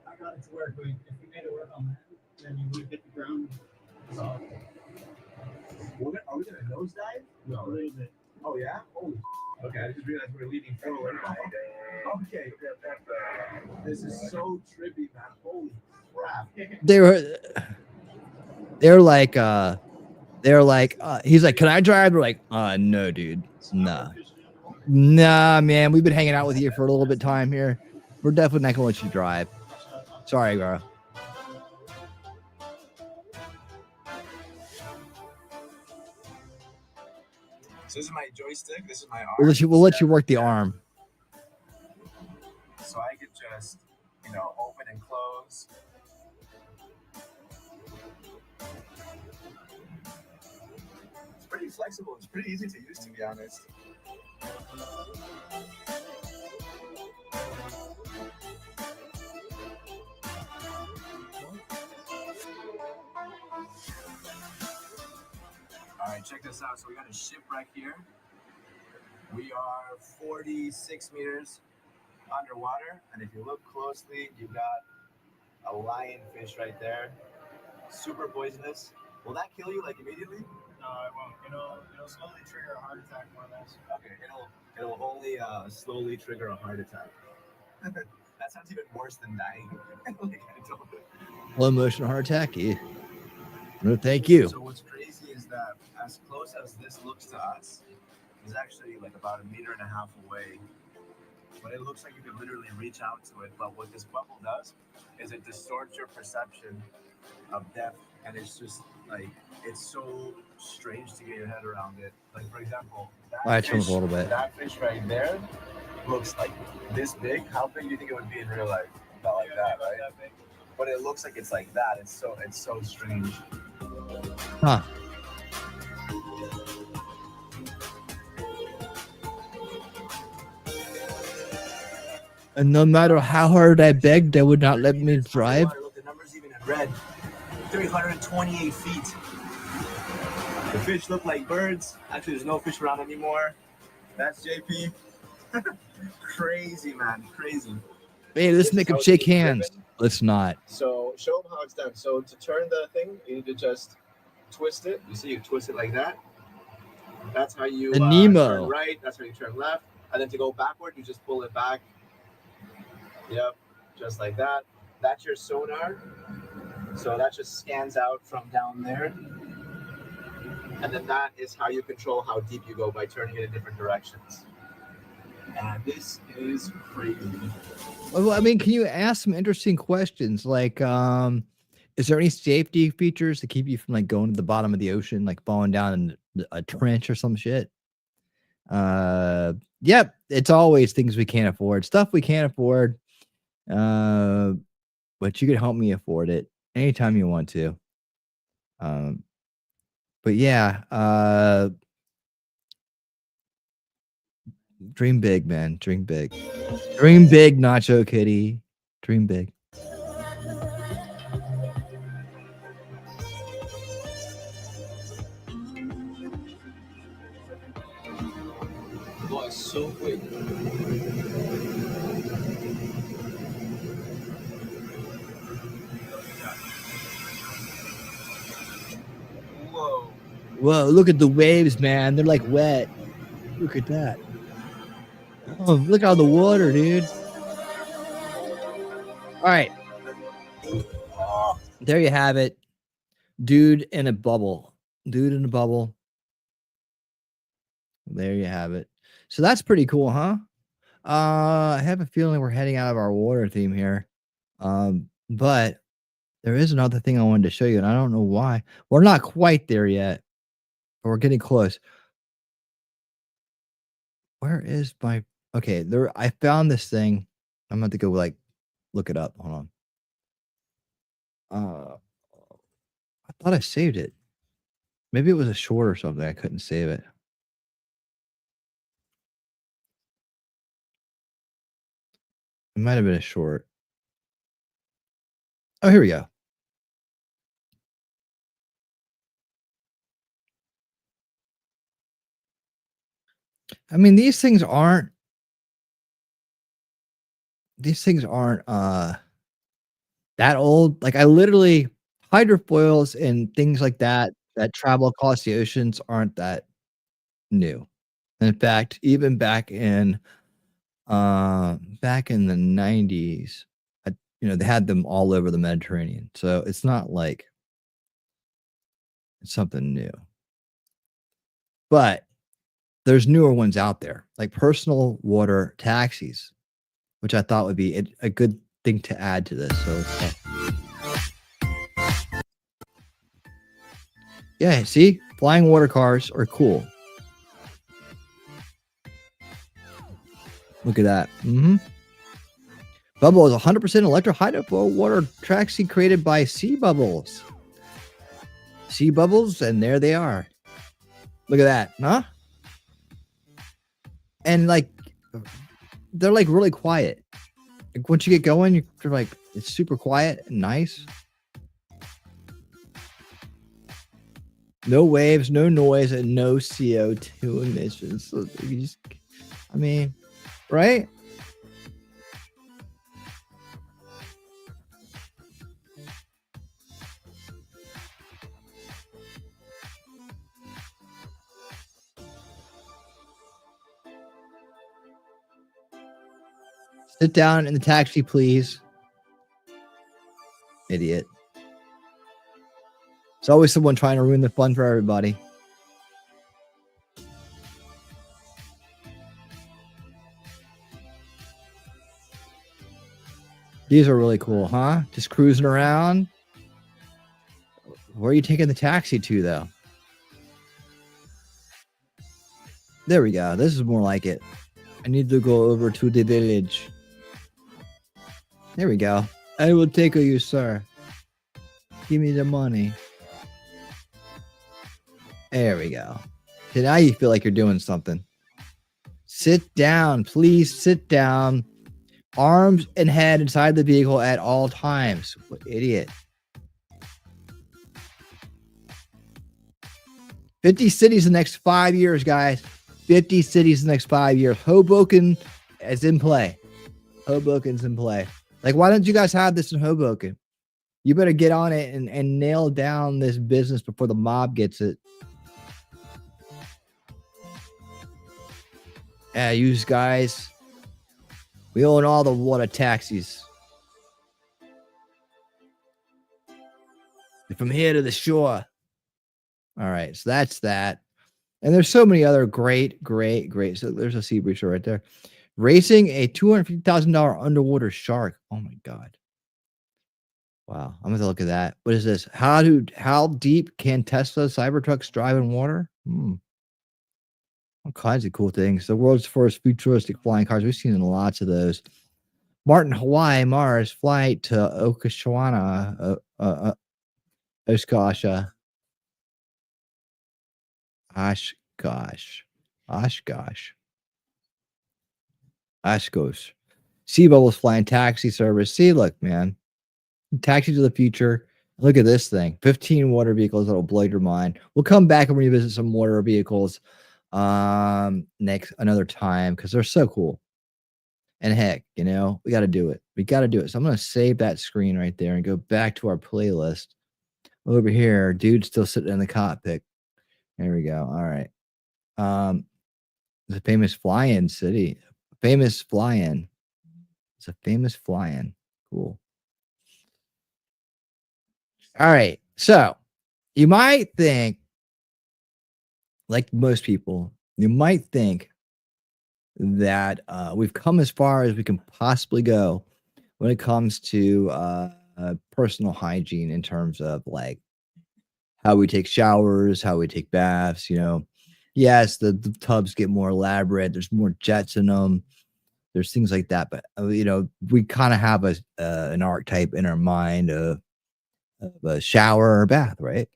I got it to work, but if we made it work on that, then you would hit the ground. So, are we gonna nosedive? No, a little bit. Oh yeah? Holy. Okay, I just realized we're leaning forward. Okay, this is so trippy, man. Holy crap. They're like, he's like, can I drive? We're like, no, dude. Nah, man. We've been hanging out with you for a little bit of time here. We're definitely not gonna let you drive. Sorry, girl. So this is my joystick. This is my arm. We'll let you work the arm. So I could just, open and close. It's pretty flexible. It's pretty easy to use, to be honest. All right, check this out. So we got a shipwreck here. We are 46 meters underwater, and if you look closely, you've got a lionfish right there. Super poisonous. Will that kill you like immediately? No, it won't. It'll slowly trigger a heart attack more or less. Okay, it'll only slowly trigger a heart attack. That sounds even worse than dying. Like I told you. Low motion heart attack. Yeah. No, thank you. So what's crazy is that as close as this looks to us, is actually like about 1.5 meters away. But it looks like you can literally reach out to it. But what this bubble does is it distorts your perception of depth, and it's just like it's so strange to get your head around it. Like for example, I changed a little bit. That fish right there looks like this big. How big do you think it would be in real life? Not like that, right? But it looks like it's like that. It's so strange. Huh. And no matter how hard I begged, they would not let me drive. Look, the number's even in red. 328 feet. The fish look like birds. Actually, there's no fish around anymore. That's JP. Crazy, man. Crazy. Hey, let's make them shake hands. Let's not. So show them how it's done. So to turn the thing, you need to just twist it. You see, you twist it like that. That's how you turn right. That's how you turn left. And then to go backward, you just pull it back. Yep, just like that. That's your sonar. So that just scans out from down there. And then that is how you control how deep you go by turning it in different directions. And this is crazy. Well, I mean, can you ask some interesting questions? Like, is there any safety features to keep you from like going to the bottom of the ocean, like falling down in a trench or some shit? Yep, it's always things we can't afford, stuff we can't afford. But you can help me afford it anytime you want to. But yeah, dream big, man. Dream big. Dream big, Nacho Kitty. Dream big. Boy, it's so quick. Whoa. Whoa, look at the waves, man. They're like wet. Look at that. Oh, look at the water, dude. All right. There you have it. Dude in a bubble. Dude in a bubble. There you have it. So that's pretty cool, huh? I have a feeling we're heading out of our water theme here. But there is another thing I wanted to show you, and I don't know why. We're not quite there yet, but we're getting close. Where is my... Okay, there. I found this thing. I'm going to go, like, look it up. Hold on. I thought I saved it. Maybe it was a short or something. I couldn't save it. It might have been a short. Oh, here we go. I mean, these things aren't that old. Like, I literally, hydrofoils and things like that travel across the oceans aren't that new. In fact, even back in the 90s, they had them all over the Mediterranean. So it's not like it's something new. But there's newer ones out there, like personal water taxis, which I thought would be a good thing to add to this. So, yeah, see, flying water cars are cool. Look at that. Bubble is 100% electro hydro water taxi created by sea bubbles. Sea bubbles, and there they are. Look at that, huh? And like, they're like really quiet. Like once you get going, you're like, it's super quiet and nice. No waves, no noise, and no CO2 emissions. So you just, I mean, right? Sit down in the taxi, please. Idiot. There's always someone trying to ruin the fun for everybody. These are really cool, huh? Just cruising around. Where are you taking the taxi to, though? There we go. This is more like it. I need to go over to the village. There we go. I will take you, sir. Give me the money. There we go. So now you feel like you're doing something. Sit down. Please sit down. Arms and head inside the vehicle at all times. What idiot. 50 cities in the next 5 years, guys. 50 cities in the next 5 years. Hoboken is in play. Hoboken's in play. Like, why don't you guys have this in Hoboken? You better get on it and nail down this business before the mob gets it. Yeah, you guys. We own all the water taxis. From here to the shore. All right, so that's that. And there's so many other great. So there's a sea breacher right there. Racing a $250,000 underwater shark. Oh my God. Wow, I'm gonna look at that. What is this? How deep can Tesla Cybertrucks drive in water? All kinds of cool things. The world's first futuristic flying cars. We've seen lots of those. Martin, Hawaii, Mars flight to Okinawa, Oshkosh. Sea Bubbles flying taxi service. See, look, man. Taxi to the future. Look at this thing. 15 water vehicles that'll blow your mind. We'll come back and revisit some water vehicles another time because they're so cool. And heck, we got to do it. So I'm going to save that screen right there and go back to our playlist. Over here, dude's still sitting in the cockpit. There we go. All right. It's a famous fly-in city. Famous fly-in. It's a famous fly-in. Cool. All right. So you might think, like most people, you might think that we've come as far as we can possibly go when it comes to personal hygiene in terms of like how we take showers, how we take baths. Yes, the tubs get more elaborate. There's more jets in them. There's things like that. But we kind of have an archetype in our mind of a shower or bath, right?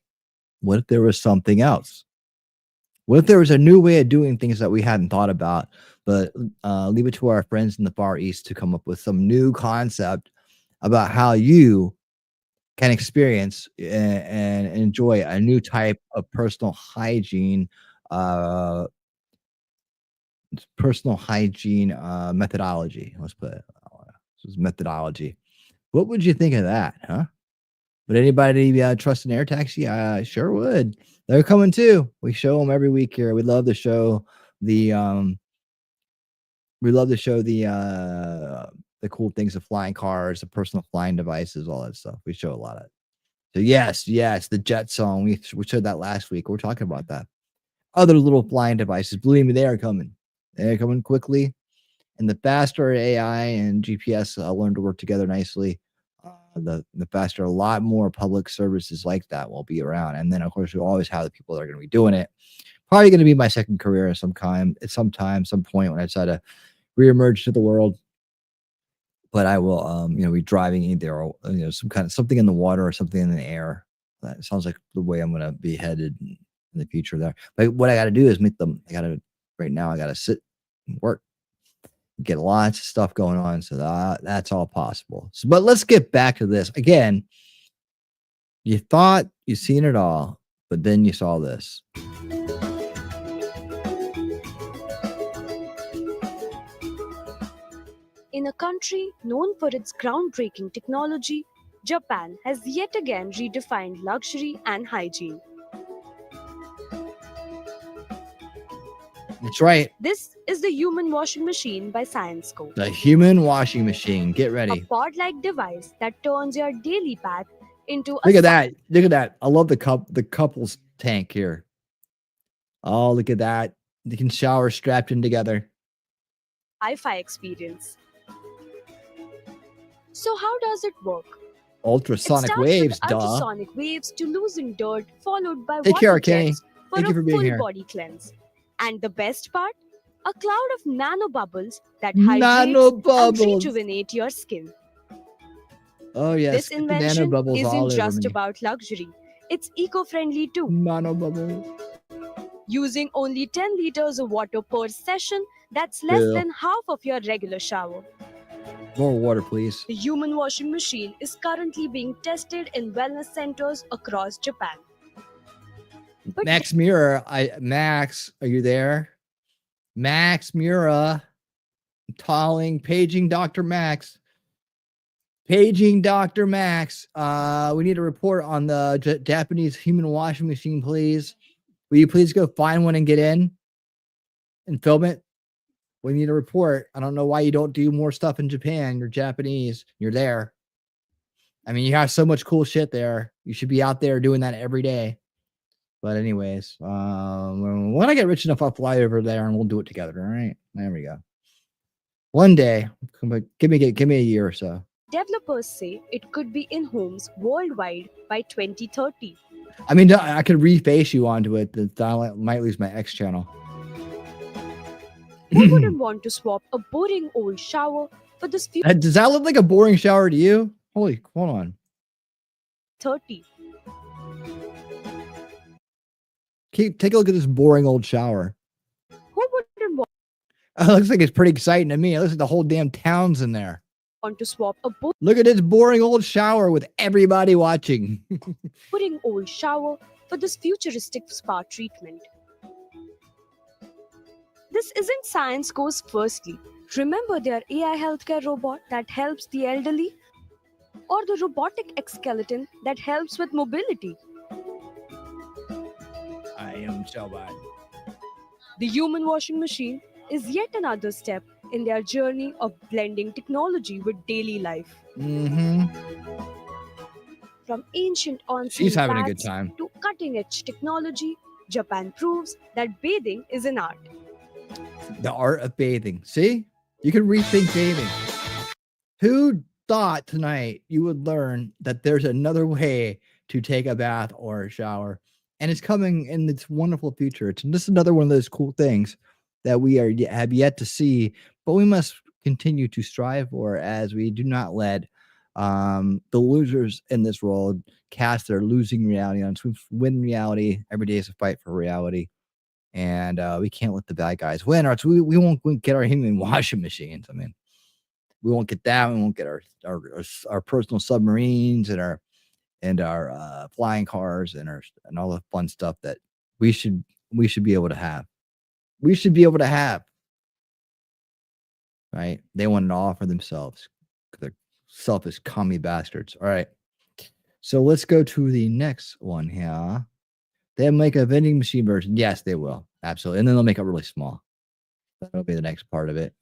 What if there was something else? What if there was a new way of doing things that we hadn't thought about? But leave it to our friends in the Far East to come up with some new concept about how you can experience and enjoy a new type of personal hygiene methodology. Let's put it. This is methodology. What would you think of that, huh? Would anybody trust an air taxi? I sure would. They're coming too. We show them every week here. We love to show the cool things of flying cars, the personal flying devices, all that stuff. We show a lot of it. So yes, the jet song. We showed that last week. We're talking about that. Other little flying devices. Believe me, they are coming. They're coming quickly. And the faster AI and GPS learn to work together nicely, the faster a lot more public services like that will be around. And then, of course, you'll always have the people that are going to be doing it. Probably going to be my second career at some point when I decide to reemerge to the world. But I will, be driving either, some kind of something in the water or something in the air. That sounds like the way I'm going to be headed in the future there. But what I got to do is right now, I got to sit and work, get lots of stuff going on. So that's all possible. So, but let's get back to this. Again, you thought you'd seen it all, but then you saw this. In a country known for its groundbreaking technology, Japan has yet again redefined luxury and hygiene. That's right. This is the human washing machine by Syensqo. The human washing machine. Get ready. A pod-like device that turns your daily bath into a Look at that. Look at that. I love the couples tank here. Oh, look at that. They can shower strapped in together. Wi-Fi experience. So how does it work? Ultrasonic It starts waves, with duh. ultrasonic waves to loosen dirt, followed by Take care, water Kenny. jets for Thank you a for being full here. body cleanse. And the best part? A cloud of nanobubbles that hydrate and rejuvenate your skin. Oh, yes. This Get the invention nanobubbles all isn't over just me. about luxury. It's eco-friendly too. Nanobubbles. Using only 10 liters of water per session, that's less Ew. than half of your regular shower. More water, please. The human washing machine is currently being tested in wellness centers across Japan. But Max Mura, Max, are you there? Max Mura, calling, paging Dr. Max. Paging Dr. Max. We need a report on the Japanese human washing machine, please. Will you please go find one and get in and film it? We need a report. I don't know why you don't do more stuff in Japan. You're Japanese. You're there. I mean, you have so much cool shit there. You should be out there doing that every day. But anyways, when I get rich enough, I'll fly over there and we'll do it together. All right, there we go. One day, give me a year or so. developers say it could be in homes worldwide by 2030. I mean, I could reface you onto it. That I might lose my X channel. Who wouldn't want to swap a boring old shower for this future? Does that look like a boring shower to you? Hold on. 30. Take a look at this boring old shower. Who wouldn't It looks like it's pretty exciting to me. It looks like the whole damn town's in there. want to swap a Look at this boring old shower with everybody watching. boring old shower for this futuristic spa treatment? This isn't Syensqo's firstly. Remember their AI healthcare robot that helps the elderly? Or the robotic exoskeleton that helps with mobility? I am so bad. The human washing machine is yet another step in their journey of blending technology with daily life. Mm-hmm. From ancient onsen She's having a good baths time. to cutting-edge technology, Japan proves that bathing is an art. The art of bathing. See? You can rethink bathing. Who thought tonight you would learn that there's another way to take a bath or a shower? And it's coming in this wonderful future. It's just another one of those cool things that we have yet to see, but we must continue to strive for, as we do not let the losers in this world cast their losing reality on us. We win reality. Every day is a fight for reality. And we can't let the bad guys win, or else we won't get our human washing machines. I mean, we won't get that. We won't get our personal submarines and our flying cars and all the fun stuff that we should be able to have. We should be able to have. Right? They want it all for themselves. They're selfish, commie bastards. All right. So let's go to the next one here. They'll make a vending machine version. Yes, they will. Absolutely. And then they'll make it really small. That'll be the next part of it.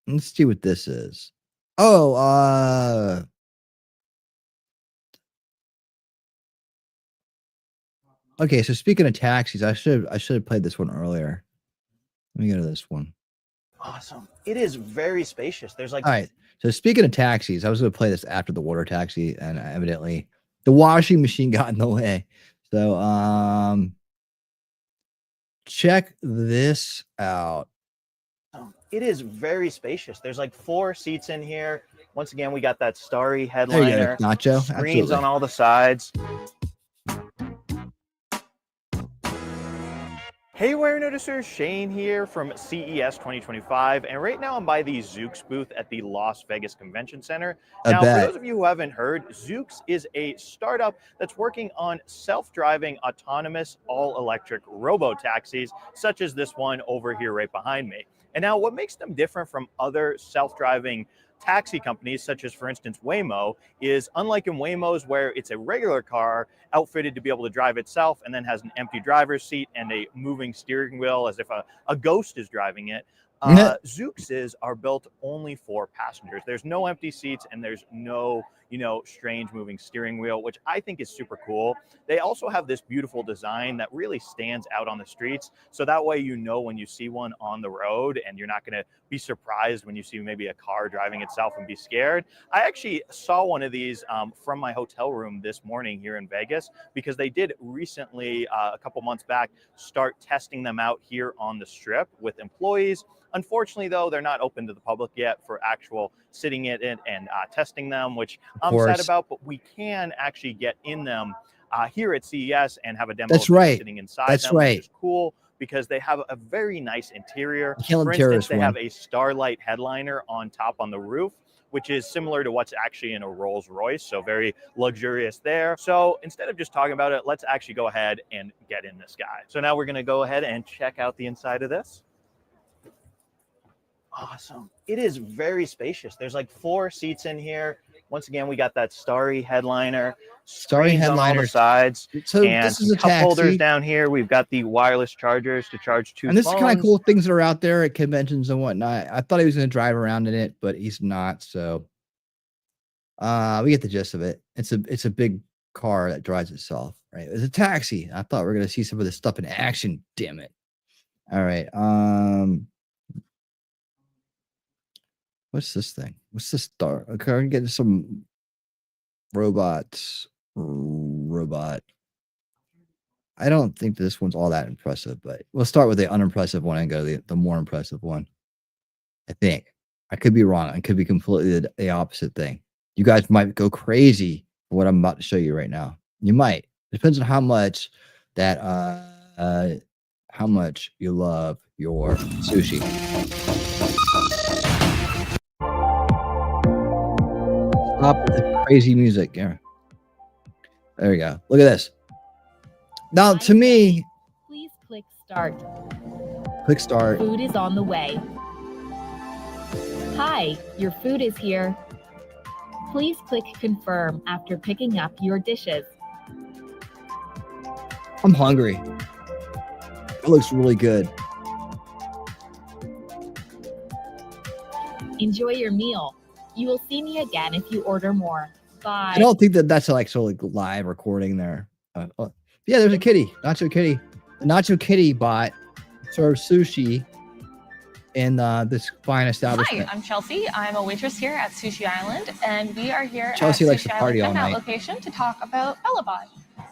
Let's see what this is. Oh, okay, so speaking of taxis, I should have played this one earlier. Let me go to this one. Awesome. It is very spacious. There's like All right. So speaking of taxis, I was going to play this after the water taxi, and evidently the washing machine got in the way. So check this out. It is very spacious. There's like 4 seats in here. Once again, we got that starry There you headliner. go, Nacho. Screens Absolutely. on all the sides. Hey, Wire Noticers, Shane here from CES 2025, and right now I'm by the Zoox booth at the Las Vegas Convention Center. I Now, for bet. those of you who haven't heard, Zoox is a startup that's working on self-driving, autonomous, all-electric robo-taxis, such as this one over here right behind me. And now what makes them different from other self-driving taxi companies, such as, for instance, Waymo, is unlike in Waymo's where it's a regular car outfitted to be able to drive itself and then has an empty driver's seat and a moving steering wheel as if a ghost is driving it. Zoox's are built only for passengers. There's no empty seats and there's no, strange moving steering wheel, which I think is super cool. They also have this beautiful design that really stands out on the streets. So that way, when you see one on the road and you're not going to be surprised when you see maybe a car driving itself and be scared. I actually saw one of these from my hotel room this morning here in Vegas because they did recently, a couple months back, start testing them out here on the Strip with employees. Unfortunately, though, they're not open to the public yet for actual sitting in it and testing them, which I'm sad about, but we can actually get in them here at CES and have a demo That's of right. sitting inside That's them, right. which is cool because they have a very nice interior. Killing For instance, terrorists they one. have a starlight headliner on top on the roof, which is similar to what's actually in a Rolls Royce, so very luxurious there. So instead of just talking about it, let's actually go ahead and get in this guy. So now we're gonna go ahead and check out the inside of this. Awesome. It is very spacious. There's like 4 seats in here. Once again, we got that starry headliner. Starry Screens on all the headliner. sides. So and this is a cup holders taxi. down here. We've got the wireless chargers to charge 2 And this is kind of phones. cool things that are out there at conventions and whatnot. I thought he was going to drive around in it, but he's not. So we get the gist of it. It's a big car that drives itself, right? It's a taxi. I thought we were going to see some of this stuff in action. Damn it. All right. What's this thing? What's this star? Okay, I'm getting some robot. I don't think this one's all that impressive, but we'll start with the unimpressive one and go to the more impressive one. I think. I could be wrong. I could be completely the opposite thing. You guys might go crazy for what I'm about to show you right now. You might. It depends on how much that how much you love your sushi. Stop with the crazy music. Yeah. There we go. Look at this. Now, to me, Please click start. click start. Food is on the way. Hi, your food is here. Please click confirm after picking up your dishes. I'm hungry. It looks really good. Enjoy your meal. You will see me again if you order more. Bye. I don't think that that's like so like live recording there. Yeah, there's a kitty, Nacho Kitty. The Nacho Kitty bot serves sushi in this fine establishment. Hi, I'm Chelsea. I'm a waitress here at Sushi Island, and we are here Chelsea at likes Sushi to party Island all hangout night. location to talk about BellaBot,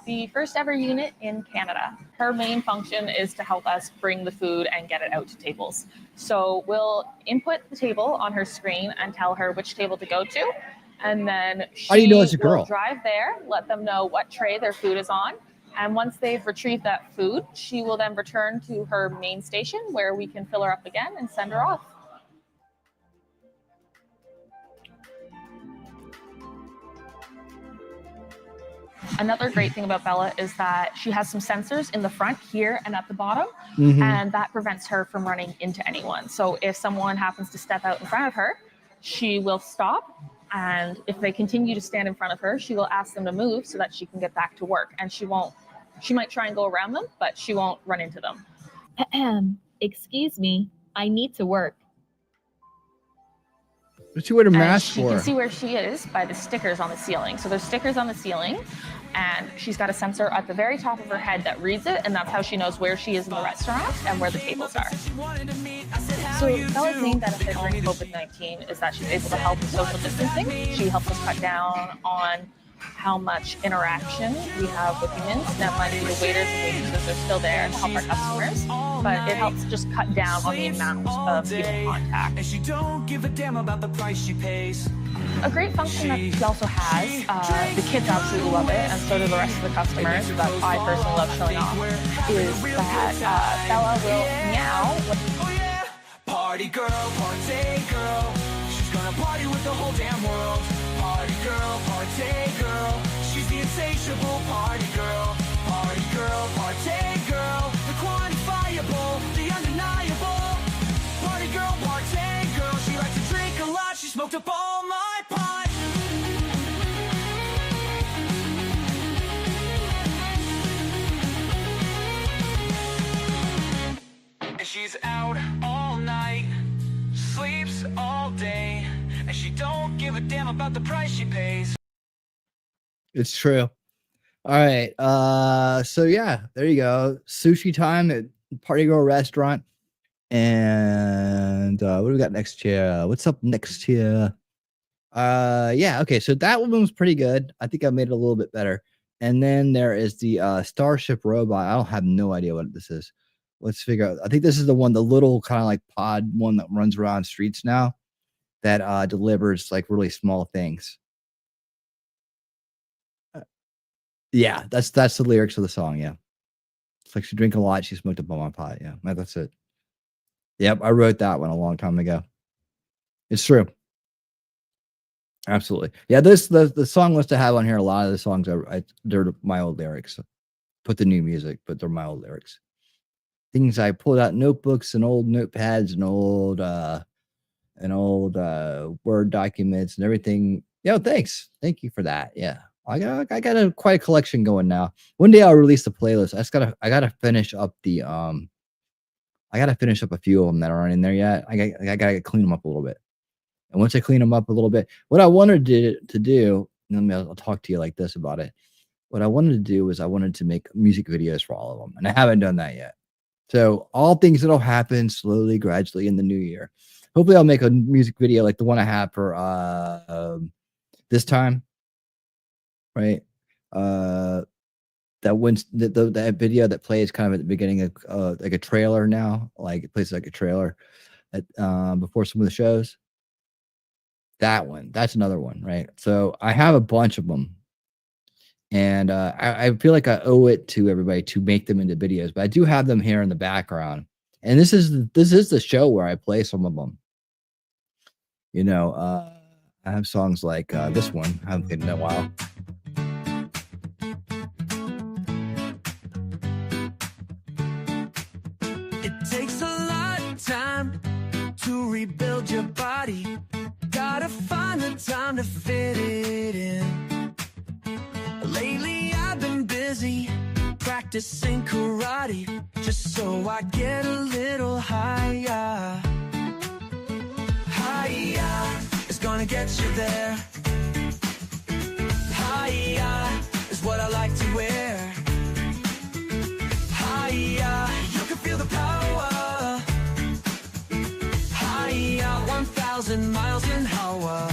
the first ever unit in Canada. Her main function is to help us bring the food and get it out to tables. So we'll input the table on her screen and tell her which table to go to, and then How do you know it's a will girl? drive there, let them know what tray their food is on. And once they've retrieved that food, she will then return to her main station where we can fill her up again and send her off. Another great thing about Bella is that she has some sensors in the front here and at the bottom, Mhm. and that prevents her from running into anyone. So if someone happens to step out in front of her, she will stop, and if they continue to stand in front of her, she will ask them to move so that she can get back to work, and she might try and go around them, but she won't run into them. Ahem. Excuse me, I need to work. What's she wear a And mask you for? can see where she is by the stickers on the ceiling. So there's stickers on the ceiling, and she's got a sensor at the very top of her head that reads it, and that's how she knows where she is in the restaurant and where the tables are. So Bella's main benefit during COVID-19 is that she's able to help with social distancing. She helps us cut down on how much interaction we have with humans. That might be the waiters and waitresses are still there to help our customers. but it helps just cut down on the amount of human contact. And she don't give a damn about the price she pays. A great function that she also has, the kids absolutely love it, and so do the rest of the customers, but I personally love showing off, is that Bella will meow. Party girl, party girl. She's gonna party with the whole damn world. Party girl, party girl. She's the insatiable party girl. Party girl, party girl. The quantifiable, the undeniable. Party girl, she likes to drink a lot. She smoked up all my pot. And she's out all night, sleeps all day, and she don't give a damn about the price she pays. It's true. All right. So yeah, there you go. Sushi time at Party Girl Restaurant. And what do we got next here? What's up next here? Yeah, okay, so that one was pretty good. I think I made it a little bit better. And then there is the Starship Robot. I don't have no idea what this is. Let's figure out. I think this is the one, the little kind of like pod one that runs around streets now that delivers like really small things. Yeah, that's the lyrics of the song. Yeah, it's like she drank a lot, she smoked up on my pot. Yeah, that's it. Yep, I wrote that one a long time ago. It's true. Absolutely. Yeah, the song list I have on here, a lot of the songs they're my old lyrics. Put the new music, but they're my old lyrics. Things I pulled out notebooks and old notepads and old Word documents and everything. Yo, thanks. Thank you for that. Yeah. I got quite a collection going now. One day I'll release the playlist. I gotta finish up the I got to finish up a few of them that aren't in there yet. I got to clean them up a little bit. And once I clean them up a little bit, what I wanted to do, I'll talk to you like this about it. What I wanted to do was I wanted to make music videos for all of them. And I haven't done that yet. So all things that'll happen slowly, gradually in the new year. Hopefully I'll make a music video like the one I have for this time. Right? That video that plays kind of at the beginning of like a trailer now, like it plays like a trailer at before some of the shows. That one, that's another one, right? So I have a bunch of them, and I feel like I owe it to everybody to make them into videos, but I do have them here in the background, and this is the show where I play some of them. You know, I have songs like this one. I haven't played in a while. Time to rebuild your body. Gotta find the time to fit it in. Lately I've been busy practicing karate just so I get a little higher. Higher is gonna get you there. Higher is what I like to wear. Higher, you can feel the power. 1,000 miles an hour.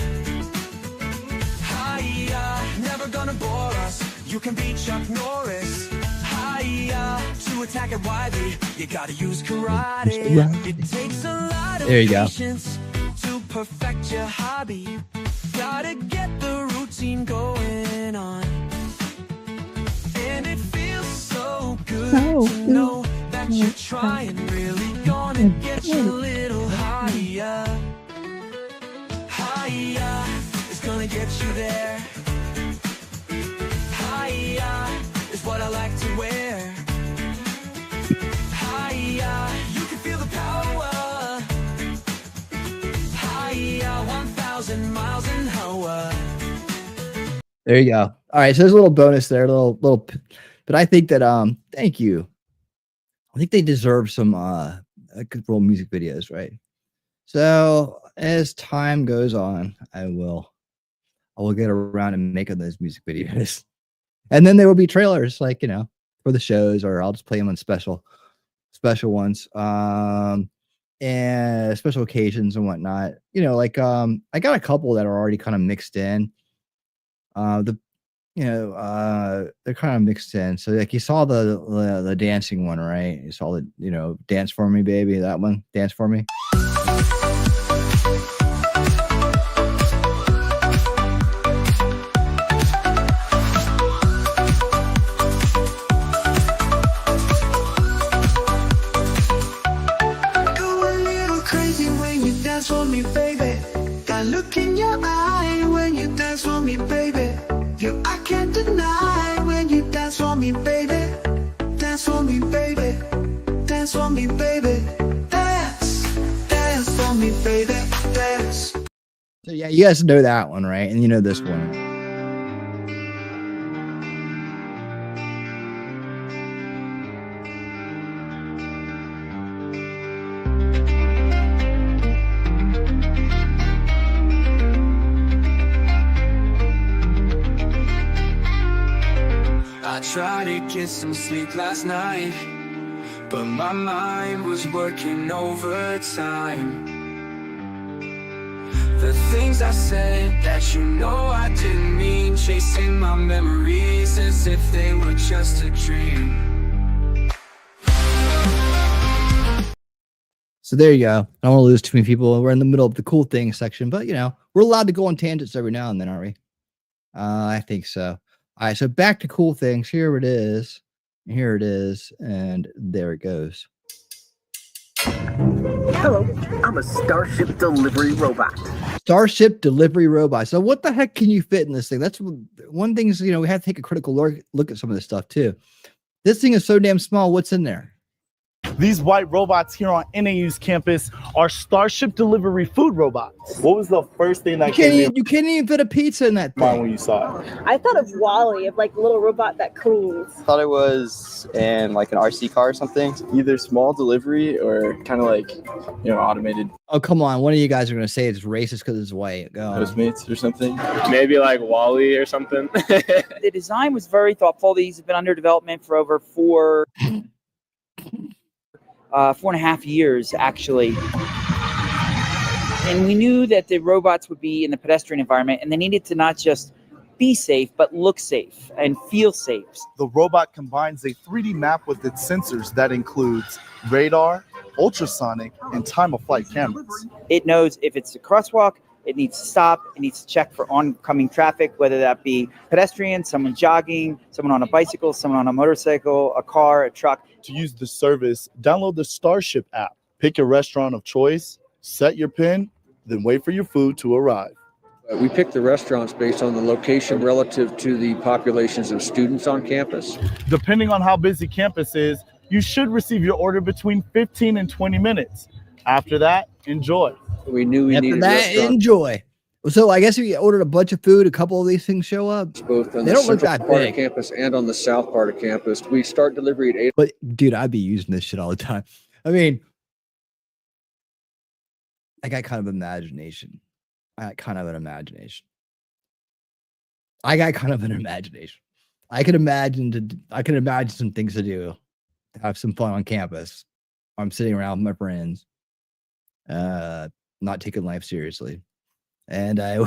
Higher, never gonna bore us. You can beat Chuck Norris. Higher, to attack it widely, you gotta use karate. It takes a lot of patience to perfect your hobby. Gotta get the routine going on. And it feels so good to know that you're trying, really gonna get you a little higher. Higher is gonna get you there. Higher is what I like to wear. Higher, you can feel the power. Higher, 1,000 miles an hour. There you go. All right, so there's a little bonus there, little, but I think that thank you. I think they deserve some good little music videos, right? So as time goes on, I will get around and making those music videos, and then there will be trailers, like, you know, for the shows, or I'll just play them on special ones, and special occasions and whatnot. You know, like I got a couple that are already kind of mixed in. they're kind of mixed in. So like you saw the dancing one, right? You saw the dance for me, baby. That one, dance for me. Go a little crazy when you dance for me, baby. That look in your eye when you dance for me, baby. I can't deny when you dance for me, baby. Dance for me, baby. Dance for me, baby. Dance, dance for me, baby. Dance. So yeah, you guys know that one, right? And you know this one. I tried to get some sleep last night, but my mind was working overtime. The things I said that I didn't mean, chasing my memories as if they were just a dream. So there you go. I don't want to lose too many people. We're in the middle of the cool things section, but we're allowed to go on tangents every now and then, aren't we? I think so. All right, so back to cool things. Here it is. Here it is. And there it goes. Hello, I'm a Starship delivery robot. Starship delivery robot. So what the heck can you fit in this thing? That's one thing is, we have to take a critical look at some of this stuff too. This thing is so damn small. What's in there? These white robots here on NAU's campus are Starship delivery food robots. What was the first thing that you can't even fit a pizza in that thing when you saw it? I thought of Wally, of like a little robot that cleans. Thought it was in like an RC car or something, either small delivery or kind of like automated. Oh, come on. One of you guys are going to say it's racist because it's white. Go on. Postmates or something. Maybe like Wally or something. The design was very thoughtful. These have been under development for over 4.5 years, actually. And we knew that the robots would be in the pedestrian environment, and they needed to not just be safe, but look safe and feel safe. The robot combines a 3D map with its sensors that includes radar, ultrasonic, and time-of-flight cameras. It knows if it's a crosswalk, it needs to stop, it needs to check for oncoming traffic, whether that be pedestrian, someone jogging, someone on a bicycle, someone on a motorcycle, a car, a truck. To use the service, download the Starship app, pick your restaurant of choice, set your PIN, then wait for your food to arrive. We pick the restaurants based on the location relative to the populations of students on campus. Depending on how busy campus is, you should receive your order between 15 and 20 minutes. After that, enjoy. We knew we needed restaurants. Enjoy. So I guess if you ordered a bunch of food, a couple of these things show up. Both on they the don't look central that part big. of campus and on the south part of campus. We start delivery at 8. But dude, I'd be using this shit all the time. I mean, I got kind of imagination. I got kind of an imagination. I can imagine some things to do, to have some fun on campus. I'm sitting around with my friends, not taking life seriously. And I'd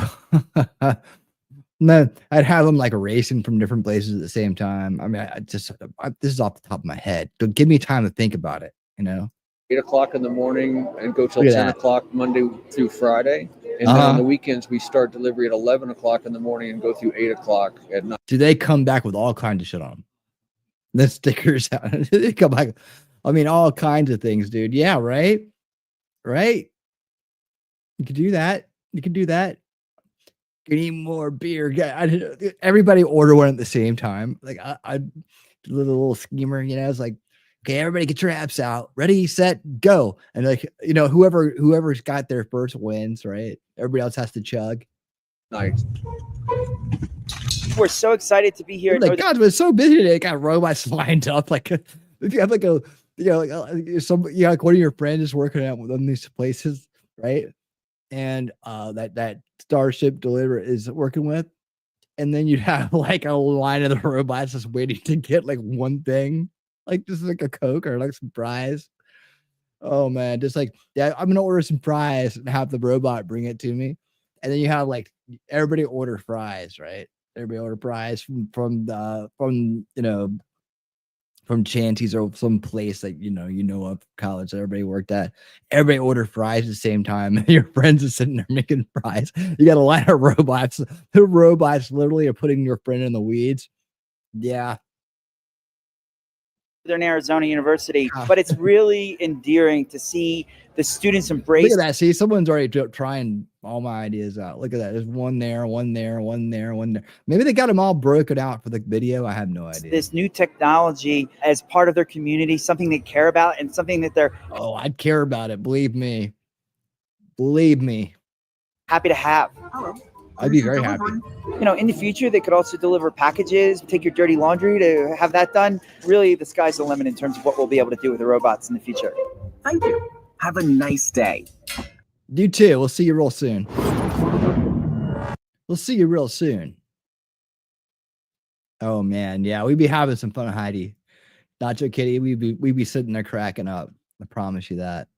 have them like racing from different places at the same time. I mean, this is off the top of my head. Don't give me time to think about it, 8 o'clock in the morning and go till Look at 10 that. o'clock Monday through Friday. And then on the weekends, we start delivery at 11 o'clock in the morning and go through 8 o'clock at night. Do they come back with all kinds of shit on them? The stickers out. They come back. I mean, all kinds of things, dude. Yeah, right? Right? You could do that. You can do that. You need more beer. Everybody order one at the same time. Like I little schemer, it's like, okay, everybody get your apps out. Ready, set, go. And like, whoever's got there first wins, right? Everybody else has to chug. Nice. We're so excited to be here. Oh my God, we're so busy today. Got robots lined up. Like if you have like one of your friends is working at one of these places, right? And that Starship delivery is working with, and then you'd have like a line of the robots just waiting to get like one thing, like just like a Coke or like some fries. Oh man, just like, yeah, I'm gonna order some fries and have the robot bring it to me, and then you have like everybody order fries, right? Everybody order fries from from Chanty's or some place that you know of college that everybody worked at. Everybody order fries at the same time. Your friends are sitting there making fries. You got a line of robots. The robots literally are putting your friend in the weeds. Yeah. Northern Arizona University, but it's really endearing to see the students embrace. Look at that. See, someone's already trying all my ideas out. Look at that. There's one there, one there, one there, one there. Maybe they got them all broken out for the video. I have no idea. This new technology as part of their community, something they care about and something that they're I'd care about it. Believe me. Believe me. Happy to have. I'd be very happy. In the future, they could also deliver packages, take your dirty laundry to have that done. Really, the sky's the limit in terms of what we'll be able to do with the robots in the future. Thank you. Have a nice day. You too. We'll see you real soon. We'll see you real soon. Oh man, yeah, we'd be having some fun, Heidi. Nacho Kitty, we'd be sitting there cracking up. I promise you that.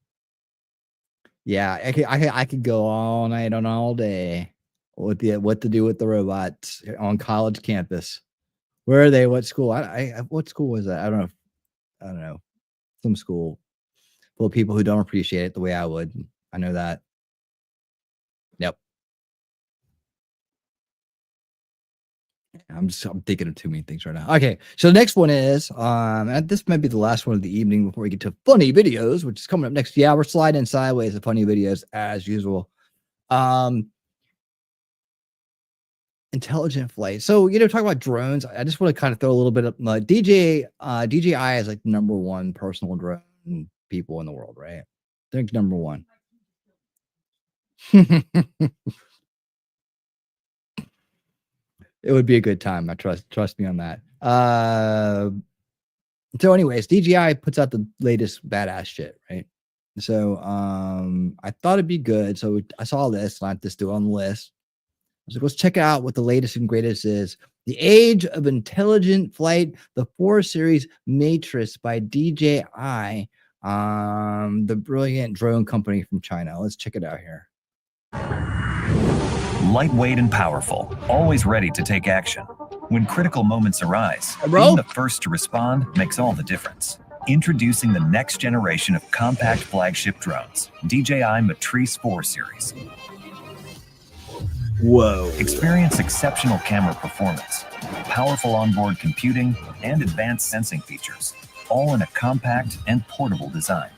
Yeah, I could go all night on all day. What to do with the robots on college campus? Where are they? What school? What school was that? I don't know. Some school full of people who don't appreciate it the way I would. I know that. Yep. I'm thinking of too many things right now. Okay, so the next one is and this might be the last one of the evening before we get to funny videos, which is coming up next. Yeah, we're sliding sideways of funny videos as usual. Intelligent flight. So, talk about drones. I just want to kind of throw a little bit of DJI is like number one personal drone people in the world, right? I think number one. It would be a good time. I trust me on that. So anyways, DJI puts out the latest badass shit, right? So I thought it'd be good. So I saw this, and I just do it on the list. I was like, let's check out what the latest and greatest is. The Age of Intelligent Flight, the 4 Series Matrix by DJI, the brilliant drone company from China. Let's check it out here. Lightweight and powerful, always ready to take action. When critical moments arise, being the first to respond makes all the difference. Introducing the next generation of compact flagship drones, DJI Matrice 4 Series. Whoa. Experience exceptional camera performance, powerful onboard computing, and advanced sensing features, all in a compact and portable design.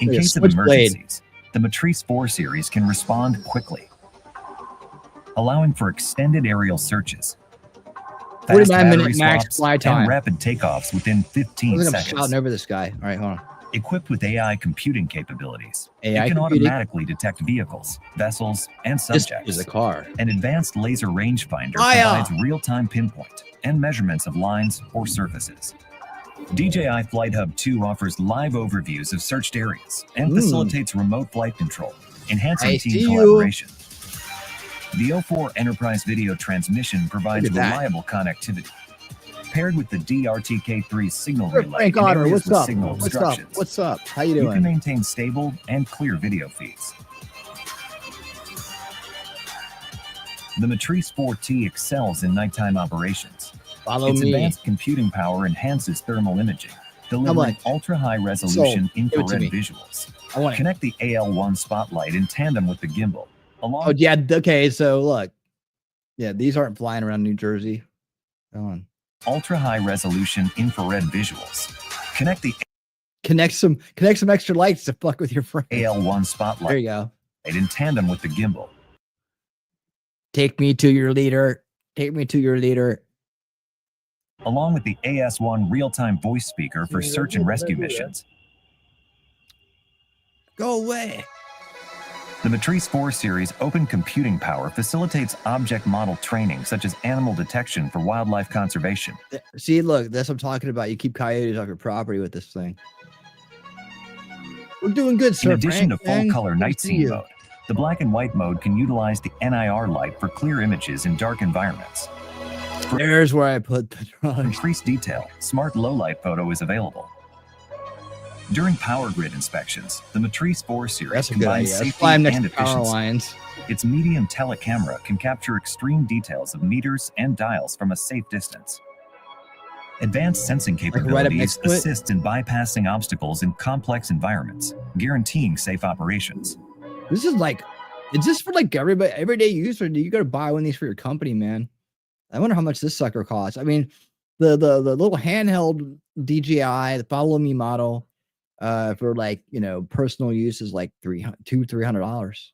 In case of emergencies, the Matrice 4 Series can respond quickly, allowing for extended aerial searches, fast battery max fly swaps, time, and rapid takeoffs within 15 I'm seconds. shouting over this guy. All right, hold on. Equipped with AI computing capabilities, AI it can computing? automatically detect vehicles, vessels, and subjects. This is a car. An advanced laser rangefinder Fire! provides real-time pinpoint and measurements of lines or surfaces. DJI Flight Hub 2 offers live overviews of searched areas and facilitates remote flight control, enhancing team collaboration. The O4 Enterprise Video Transmission provides reliable connectivity. Paired with the DRTK3 signal relay in Otter, areas what's with up? signal What's up? obstructions, What's up? How you you doing? can maintain stable and clear video feeds. The Matrice 4T excels in nighttime operations. Follow its me. advanced computing power enhances thermal imaging, delivering ultra-high resolution infrared visuals. I want it. Connect the AL1 spotlight in tandem with the gimbal. Oh yeah, okay. So look, yeah, these aren't flying around New Jersey. Go on. Ultra-high resolution infrared visuals. Connect some extra lights to fuck with your friend. AL1 spotlight. There you go. In tandem with the gimbal. Take me to your leader. Take me to your leader. Along with the AS1 real-time voice speaker for search and rescue missions. Go away. The Matrice 4 Series open computing power facilitates object model training such as animal detection for wildlife conservation. See, look, that's what I'm talking about. You keep coyotes off your property with this thing. We're doing good, sir. In addition to Frank, full-color night scene mode, the black and white mode can utilize the NIR light for clear images in dark environments. There's where I put the drugs. Increased detail, smart low-light photo is available. During power grid inspections, the Matrice 4 series That's a good combines idea. Let's safety fly 'em and next to power efficiency. lines. Its medium telecamera can capture extreme details of meters and dials from a safe distance. Advanced sensing right up capabilities next to it? assists in bypassing obstacles in complex environments, guaranteeing safe operations. This is like, is this for like everybody, everyday use, or do you got to buy one of these for your company, man? I wonder how much this sucker costs. I mean, the little handheld DJI, the Follow Me model, for like, you know, personal use is like $300.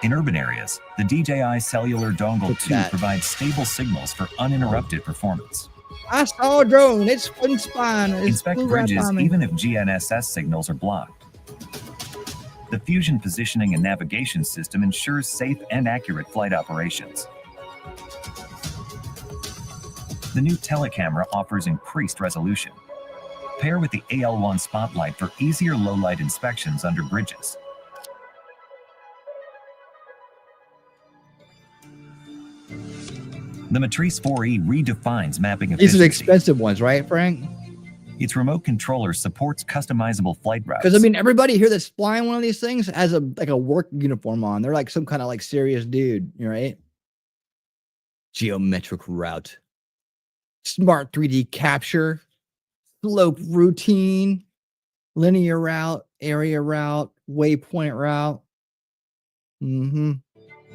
In urban areas, the DJI Cellular Dongle 2 provides stable signals for uninterrupted performance. I saw a drone. It's fun spine. Inspect bridges even if GNSS signals are blocked. The Fusion positioning and navigation system ensures safe and accurate flight operations. The new telecamera offers increased resolution. Pair with the AL1 Spotlight for easier low-light inspections under bridges. The Matrice 4E redefines mapping efficiency. These are the expensive ones, right, Frank? Its remote controller supports customizable flight routes. Because I mean, everybody here that's flying one of these things has a work uniform on. They're like some kind of like serious dude, right? Geometric route, smart 3D capture, slope routine, linear route, area route, waypoint route.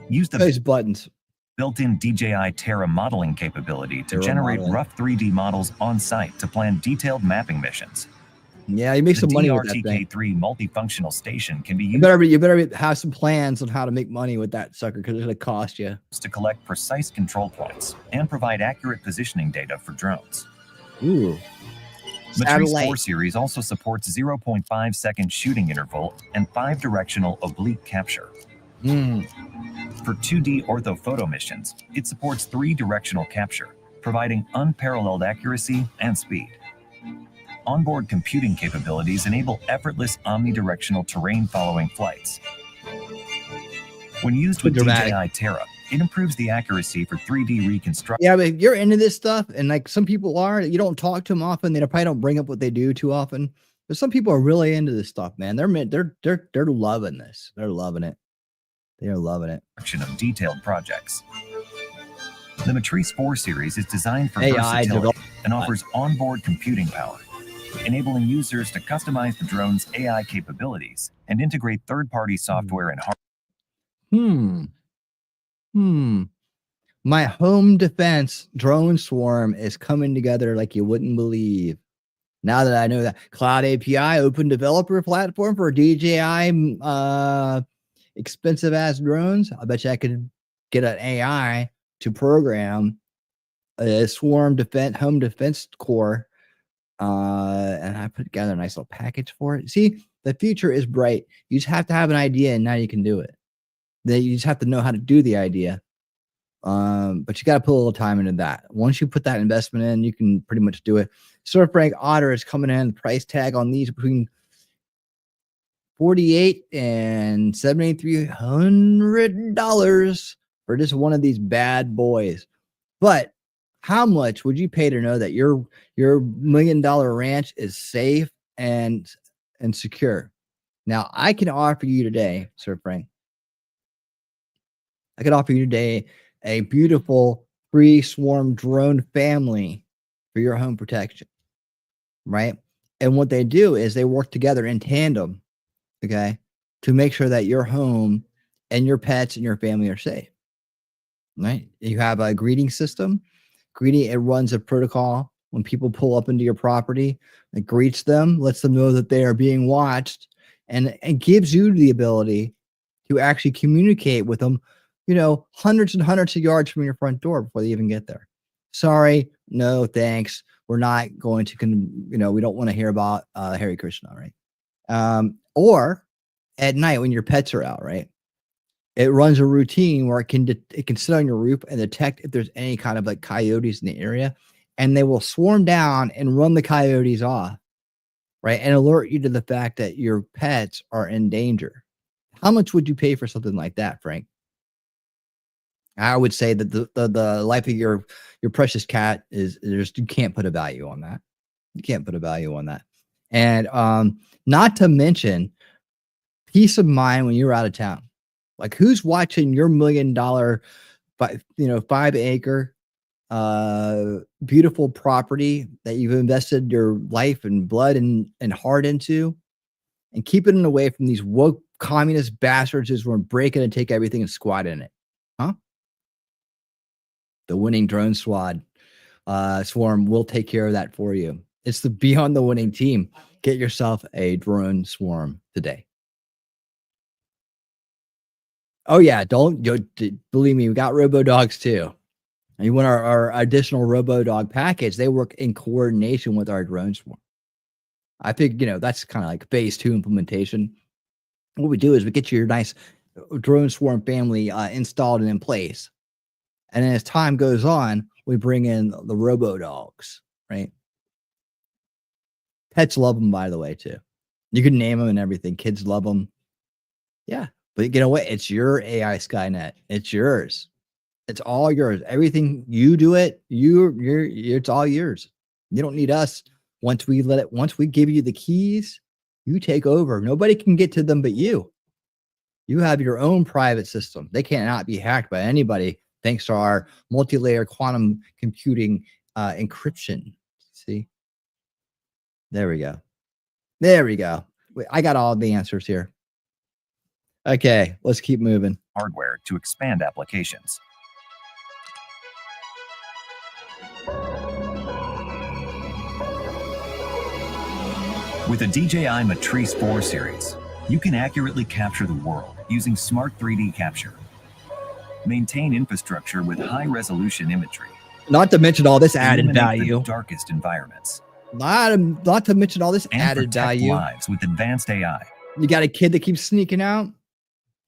Use those buttons. Built-in DJI Terra modeling capability to generate rough 3D models on site to plan detailed mapping missions. Yeah, you make some money with that thing. DRTK3 multifunctional station can be used You better have some plans on how to make money with that sucker, because it's going to cost you. to collect precise control points and provide accurate positioning data for drones. Ooh. Matrice 4 Satellite. series also supports 0.5 second shooting interval and 5-directional oblique capture. For 2D orthophoto missions, it supports 3-directional capture, providing unparalleled accuracy and speed. Onboard computing capabilities enable effortless omnidirectional terrain-following flights. When used with DJI Terra, it improves the accuracy for 3D reconstruction. Yeah, but if you're into this stuff, and like some people are, you don't talk to them often. They probably don't bring up what they do too often. But some people are really into this stuff, man. They're loving this. They're loving it. They're loving it. Of detailed projects. The Matrice 4 series is designed for AI versatility and offers onboard computing power, enabling users to customize the drone's AI capabilities and integrate third-party software and hardware. My home defense drone swarm is coming together like you wouldn't believe. Now that I know that Cloud API open developer platform for DJI expensive ass drones, I bet you I could get an AI to program a swarm defense home defense core, and I put together a nice little package for it. See, the future is bright. You just have to have an idea, and now you can do it. Then you just have to know how to do the idea. But you got to put a little time into that. Once you put that investment in, you can pretty much do it. Sir Frank Otter is coming in. The price tag on these between $48 and $7,300 for just one of these bad boys. But how much would you pay to know that your $1 million ranch is safe and secure? Now, I can offer you today, Sir Frank. I could offer you today a beautiful free swarm drone family for your home protection, right? And what they do is they work together in tandem, okay, to make sure that your home and your pets and your family are safe, right? You have a greeting system. It runs a protocol when people pull up into your property. It greets them, lets them know that they are being watched, and gives you the ability to actually communicate with them, hundreds and hundreds of yards from your front door before they even get there. Sorry, no thanks. We're not going to, we don't want to hear about Hare Krishna, right? Or at night when your pets are out, right? It runs a routine where it can sit on your roof and detect if there's any kind of like coyotes in the area, and they will swarm down and run the coyotes off, right? And alert you to the fact that your pets are in danger. How much would you pay for something like that, Frank? I would say that the life of your precious cat is you can't put a value on that. You can't put a value on that. And not to mention peace of mind when you're out of town. Like, who's watching your $1 million, 5-acre beautiful property that you've invested your life and blood and heart into, and keeping it away from these woke communist bastards who want to break it and take everything and squat in it? Huh? The winning drone swarm will take care of that for you. It's the Beyond the Winning team. Get yourself a drone swarm today. Oh yeah, believe me, we got RoboDogs too. And you want our additional RoboDog package? They work in coordination with our drone swarm. I think that's kind of like phase 2 implementation. What we do is we get you your nice drone swarm family installed and in place, and then as time goes on, we bring in the RoboDogs. Right? Pets love them, by the way, too. You can name them and everything. Kids love them. Yeah. But you know what? It's your AI Skynet. It's yours. It's all yours. Everything you do it, it's all yours. You don't need us. Once we give you the keys, you take over. Nobody can get to them but you. You have your own private system. They cannot be hacked by anybody thanks to our multi-layer quantum computing encryption. See? There we go. There we go. Wait, I got all the answers here. Okay, let's keep moving. Hardware to expand applications. With the DJI Matrice 4 series, you can accurately capture the world using smart 3D capture. Maintain infrastructure with high-resolution imagery. Not to mention all this added value. The darkest environments. Not to mention all this added value. Lives with advanced AI. You got a kid that keeps sneaking out?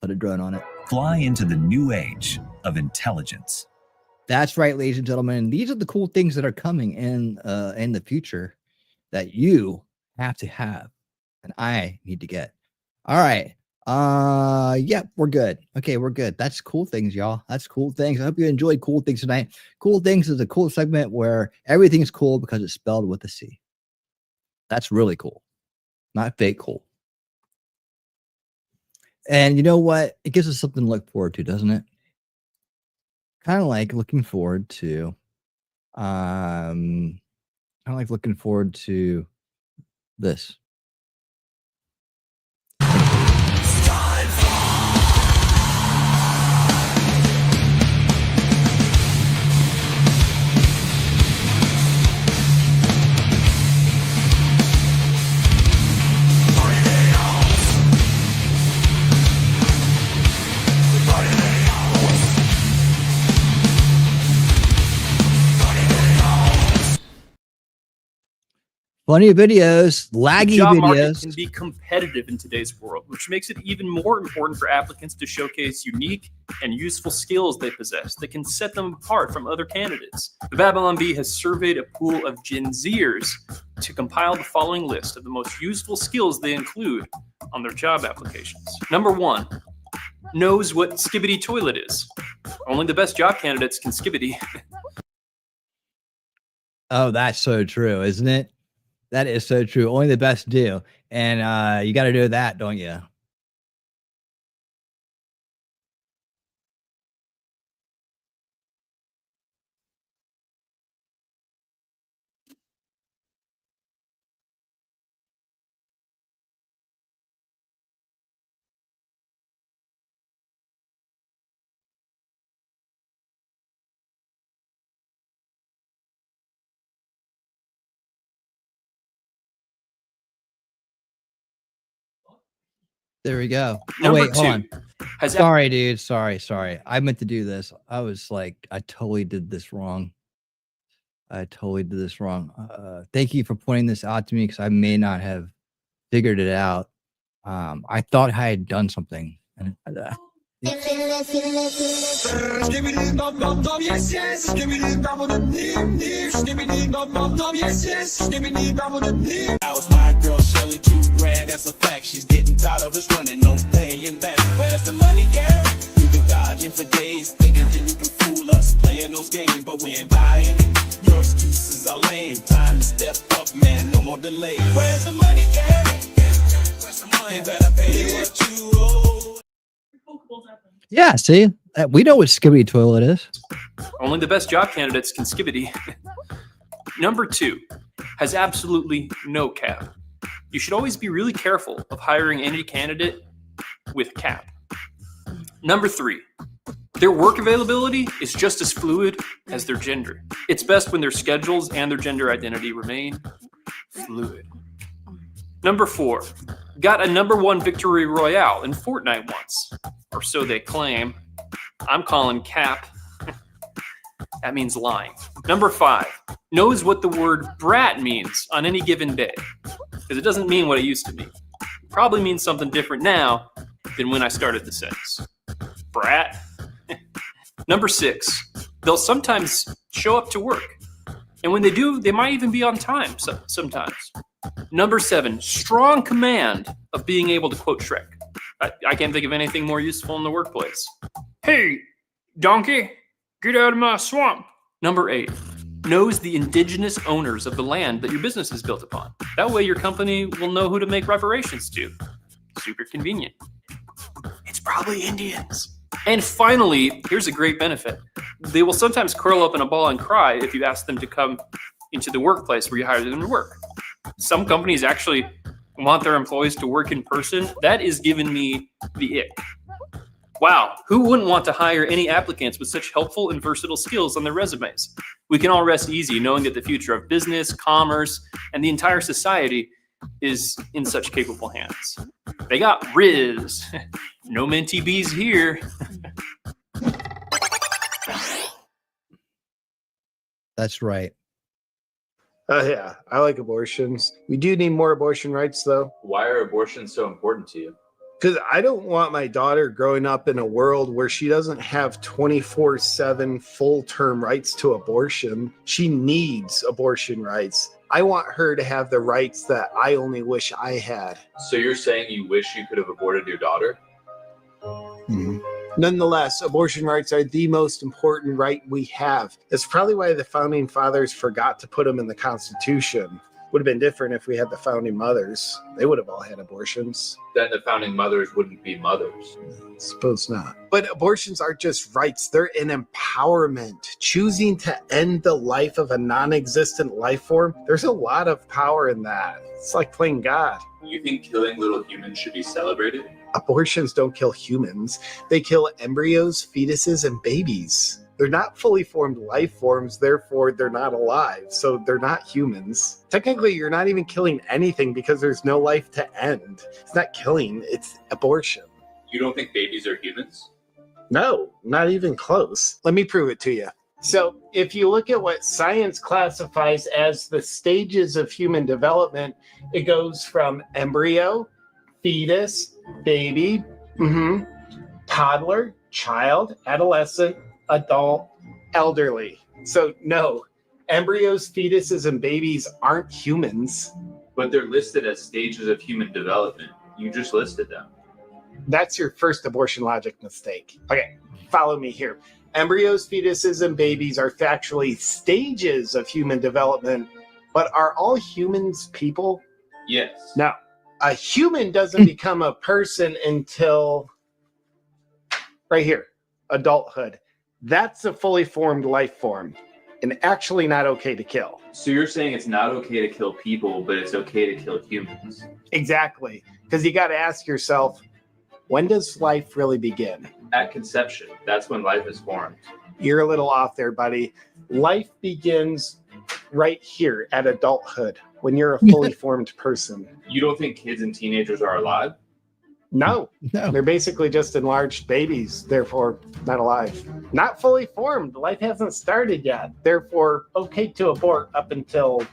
Put a drone on it. Fly into the new age of intelligence. That's right, ladies and gentlemen. These are the cool things that are coming in the future that you have to have, and I need to get. All right. Yeah, we're good. Okay, we're good. That's cool things, y'all. That's cool things. I hope you enjoyed cool things tonight. Cool things is a cool segment where everything is cool because it's spelled with a C. That's really cool, not fake cool. And you know what? It gives us something to look forward to, doesn't it? Kind of like looking forward to, this. Plenty of videos, laggy The job market videos. can be competitive in today's world, which makes it even more important for applicants to showcase unique and useful skills they possess that can set them apart from other candidates. The Babylon Bee has surveyed a pool of Gen Zers to compile the following list of the most useful skills they include on their job applications. Number 1, knows what skibbity toilet is. Only the best job candidates can skibbity. Oh, that's so true, isn't it? That is so true. Only the best do. And you got to do that, don't you? There we go. Oh, Number wait, hold 2. on. Sorry, dude. Sorry. I meant to do this. I was like, I totally did this wrong. Thank you for pointing this out to me because I may not have figured it out. I thought I had done something. And, How's my girl Shelly $2 grand? That's a fact. She's getting tired of us running, no paying back. Where's the money, girl? You've been dodging for days, thinking that you can fool us. us playing those games, but we ain't buying. Your excuses are lame. Time to step up, man, no more delay. Where's the money, daddy? Where's the money that I pay what you owe? Yeah, see, we know what Skibbity Toilet is. Only the best job candidates can skibbity. Number 2, has absolutely no cap. You should always be really careful of hiring any candidate with cap. Number 3, their work availability is just as fluid as their gender. It's best when their schedules and their gender identity remain fluid. Number 4, got a number 1 victory royale in Fortnite once, or so they claim. I'm calling cap. That means lying. Number 5, knows what the word brat means on any given day, because it doesn't mean what it used to mean. It probably means something different now than when I started the sentence. Brat. Number 6, they'll sometimes show up to work. And when they do, they might even be on time sometimes. Number 7, strong command of being able to quote Shrek. I can't think of anything more useful in the workplace. Hey, donkey, get out of my swamp. Number 8, knows the indigenous owners of the land that your business is built upon. That way your company will know who to make reparations to. Super convenient. It's probably Indians. And finally, here's a great benefit. They will sometimes curl up in a ball and cry if you ask them to come into the workplace where you hired them to work. Some companies actually want their employees to work in person. That is giving me the ick. Wow, who wouldn't want to hire any applicants with such helpful and versatile skills on their resumes? We can all rest easy knowing that the future of business, commerce, and the entire society is in such capable hands. They got Riz. No mentee bees here. That's right. Yeah, I like abortions. We do need more abortion rights, though. Why are abortions so important to you? Because I don't want my daughter growing up in a world where she doesn't have 24/7 full-term rights to abortion. She needs abortion rights. I want her to have the rights that I only wish I had. So you're saying you wish you could have aborted your daughter? Mm-hmm. Nonetheless, abortion rights are the most important right we have. That's probably why the founding fathers forgot to put them in the Constitution. Would have been different if we had the founding mothers. They would have all had abortions. Then the founding mothers wouldn't be mothers. Suppose not. But abortions aren't just rights, they're an empowerment. Choosing to end the life of a non-existent life form, there's a lot of power in that. It's like playing God. You think killing little humans should be celebrated? Abortions don't kill humans. They kill embryos, fetuses, and babies. They're not fully formed life forms, therefore they're not alive, so they're not humans. Technically, you're not even killing anything because there's no life to end. It's not killing, it's abortion. You don't think babies are humans? No, not even close. Let me prove it to you. So if you look at what science classifies as the stages of human development, it goes from embryo, fetus, baby, toddler, child, adolescent, adult, elderly. So no, embryos, fetuses, and babies aren't humans. But they're listed as stages of human development. You just listed them. That's your first abortion logic mistake. Okay, follow me here. Embryos, fetuses, and babies are factually stages of human development, but are all humans people? Yes. No. A human doesn't become a person until right here, adulthood. That's a fully formed life form and actually not okay to kill. So you're saying it's not okay to kill people, but it's okay to kill humans? Exactly. Because you got to ask yourself, when does life really begin? At conception. That's when life is formed. You're a little off there, buddy. Life begins right here at adulthood when you're a fully formed person. You don't think kids and teenagers are alive? No, they're basically just enlarged babies, therefore not alive. Not fully formed. Life hasn't started yet. Therefore, okay to abort up until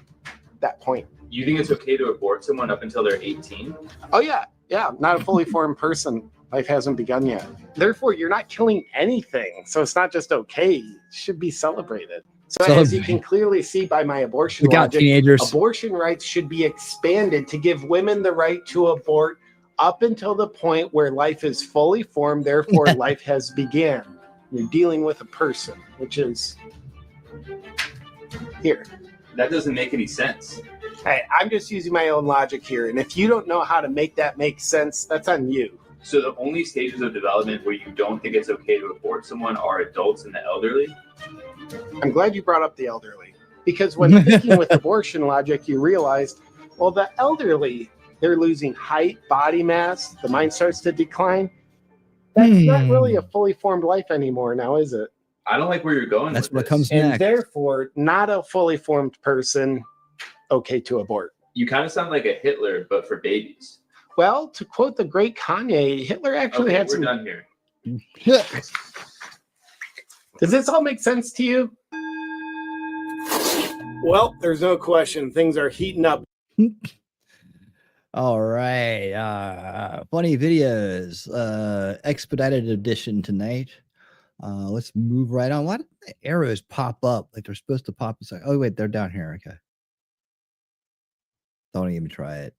that point. You think it's okay to abort someone up until they're 18? Oh, yeah. Yeah, not a fully formed person. Life hasn't begun yet. Therefore, you're not killing anything. So it's not just okay. It should be celebrated. So as you can clearly see by my abortion logic, abortion rights should be expanded to give women the right to abort up until the point where life is fully formed, therefore life has begun. You're dealing with a person, which is here. That doesn't make any sense. Hey, I'm just using my own logic here, and if you don't know how to make that make sense, that's on you. So the only stages of development where you don't think it's okay to abort someone are adults and the elderly? I'm glad you brought up the elderly, because when thinking with abortion logic, you realize, well, the elderly, they're losing height, body mass, the mind starts to decline. That's not really a fully formed life anymore now, is it? I don't like where you're going. That's with what this. comes And next. therefore, not a fully formed person, okay to abort. You kind of sound like a Hitler, but for babies. Well, to quote the great Kanye, Hitler actually Okay, had we're some. done here. Does this all make sense to you? Well, there's no question. Things are heating up. All right. Funny videos. Expedited edition tonight. Let's move right on. Why did the arrows pop up like they're supposed to pop? It's like, oh, wait, they're down here. Okay. Don't even try it.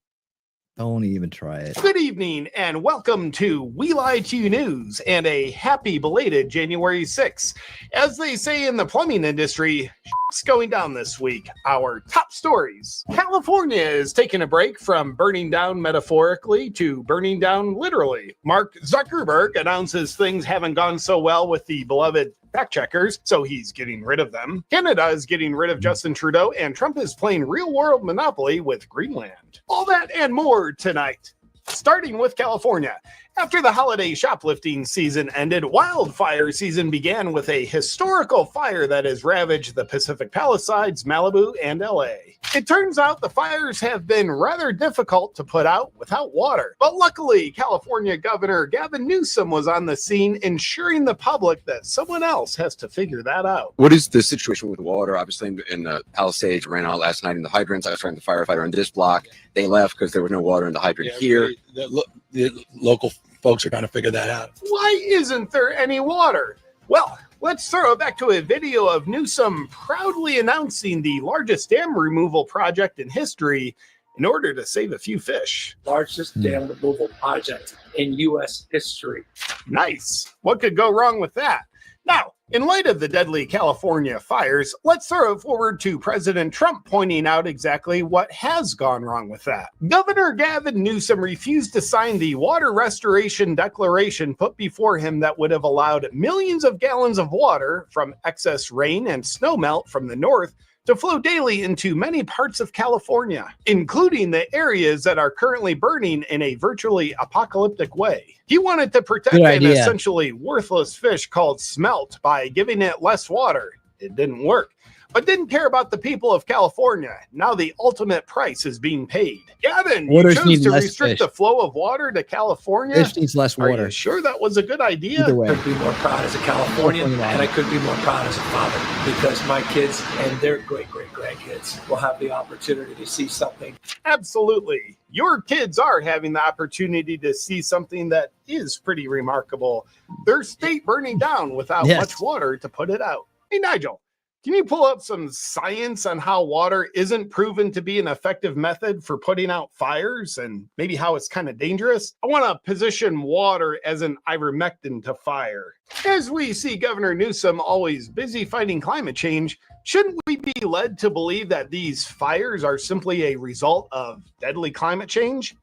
Don't even try it. Good evening and welcome to We Lie to You News and a happy belated January 6th. As they say in the plumbing industry, shit's going down this week. Our top stories. California is taking a break from burning down metaphorically to burning down literally. Mark Zuckerberg announces things haven't gone so well with the beloved fact checkers, so he's getting rid of them. Canada is getting rid of Justin Trudeau, and Trump is playing real-world Monopoly with Greenland. All that and more tonight. Starting with California. After the holiday shoplifting season ended, wildfire season began with a historical fire that has ravaged the Pacific Palisades, Malibu, and LA. It turns out the fires have been rather difficult to put out without water. But luckily, California Governor Gavin Newsom was on the scene, ensuring the public that someone else has to figure that out. What is the situation with water? Obviously, in the Palisades, ran out last night in the hydrants. I was trying to firefighter on this block. They left because there was no water in the hydrant here. The local folks are trying to figure that out. Why isn't there any water? Well, let's throw it back to a video of Newsom proudly announcing the largest dam removal project in history in order to save a few fish. Largest dam removal project in U.S. history. Nice. What could go wrong with that? Now, in light of the deadly California fires, let's throw it forward to President Trump pointing out exactly what has gone wrong with that. Governor Gavin Newsom refused to sign the water restoration declaration put before him that would have allowed millions of gallons of water from excess rain and snowmelt from the north to flow daily into many parts of California, including the areas that are currently burning in a virtually apocalyptic way. He wanted to protect an essentially worthless fish called smelt by giving it less water. It didn't work, but didn't care about the people of California. Now the ultimate price is being paid. Gavin, you chose to restrict the flow of water to California? Fish needs less water. Are you sure that was a good idea? Either way. I could be more proud as a Californian, and I could be more proud as a father, because my kids and their great-great-grandkids will have the opportunity to see something. Absolutely. Your kids are having the opportunity to see something that is pretty remarkable. Their state burning down without much water to put it out. Hey, Nigel, can you pull up some science on how water isn't proven to be an effective method for putting out fires and maybe how it's kind of dangerous? I want to position water as an ivermectin to fire. As we see Governor Newsom always busy fighting climate change, shouldn't we be led to believe that these fires are simply a result of deadly climate change?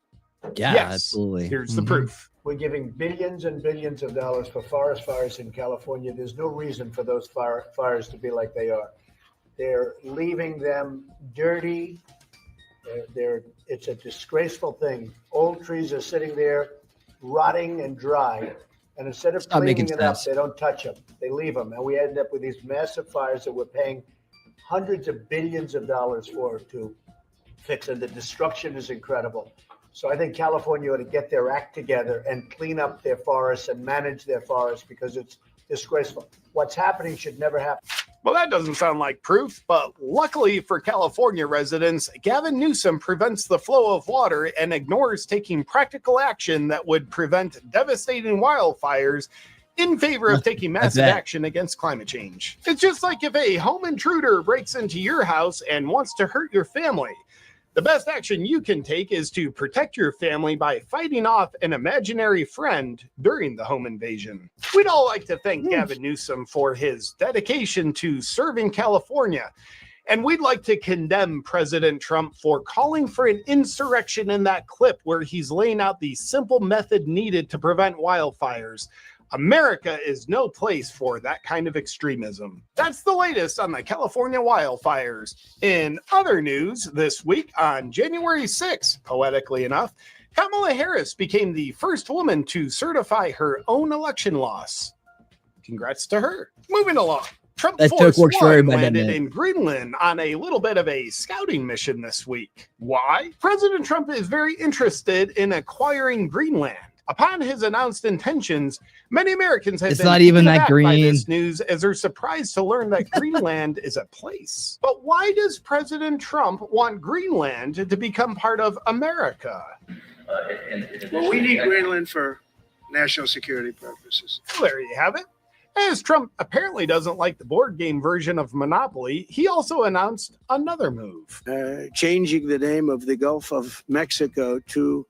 Yeah, yes. absolutely. Here's the proof. We're giving billions and billions of dollars for forest fires in California. There's no reason for those fires to be like they are. They're leaving them dirty. It's a disgraceful thing. Old trees are sitting there rotting and dry. And instead of cleaning it up, they don't touch them. They leave them. And we end up with these massive fires that we're paying hundreds of billions of dollars for to fix. And the destruction is incredible. So I think California ought to get their act together and clean up their forests and manage their forests, because it's disgraceful. What's happening should never happen. Well, that doesn't sound like proof, but luckily for California residents, Gavin Newsom prevents the flow of water and ignores taking practical action that would prevent devastating wildfires in favor of taking massive action against climate change. It's just like if a home intruder breaks into your house and wants to hurt your family. The best action you can take is to protect your family by fighting off an imaginary friend during the home invasion. We'd all like to thank Gavin Newsom for his dedication to serving California. And we'd like to condemn President Trump for calling for an insurrection in that clip where he's laying out the simple method needed to prevent wildfires. America is no place for that kind of extremism. That's the latest on the California wildfires. In other news this week, on January 6th, poetically enough, Kamala Harris became the first woman to certify her own election loss. Congrats to her. Moving along. Trump Force One landed in Greenland on a little bit of a scouting mission this week. Why? President Trump is very interested in acquiring Greenland. Upon his announced intentions, many Americans have been not even taken that aback green. by this news as they're surprised to learn that Greenland is a place. But why does President Trump want Greenland to become part of America? Well, we need Greenland for national security purposes. Well, there you have it. As Trump apparently doesn't like the board game version of Monopoly, he also announced another move. Changing the name of the Gulf of Mexico to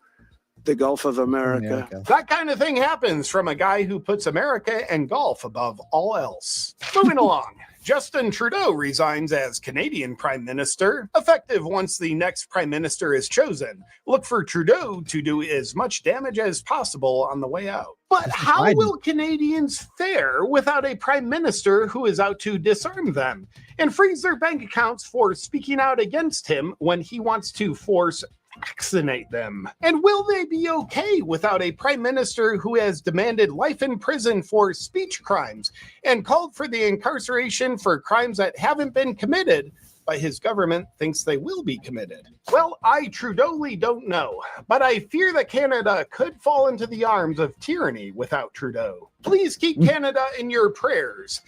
the Gulf of America. That kind of thing happens from a guy who puts America and golf above all else. Moving along. Justin Trudeau resigns as Canadian Prime Minister, effective once the next Prime Minister is chosen. Look for Trudeau to do as much damage as possible on the way out. But how will Canadians fare without a Prime Minister who is out to disarm them and freeze their bank accounts for speaking out against him when he wants to force vaccinate them? And will they be okay without a prime minister who has demanded life in prison for speech crimes and called for the incarceration for crimes that haven't been committed, but his government thinks they will be committed? Well, I Trudeauly don't know, but I fear that Canada could fall into the arms of tyranny without Trudeau. Please keep Canada in your prayers.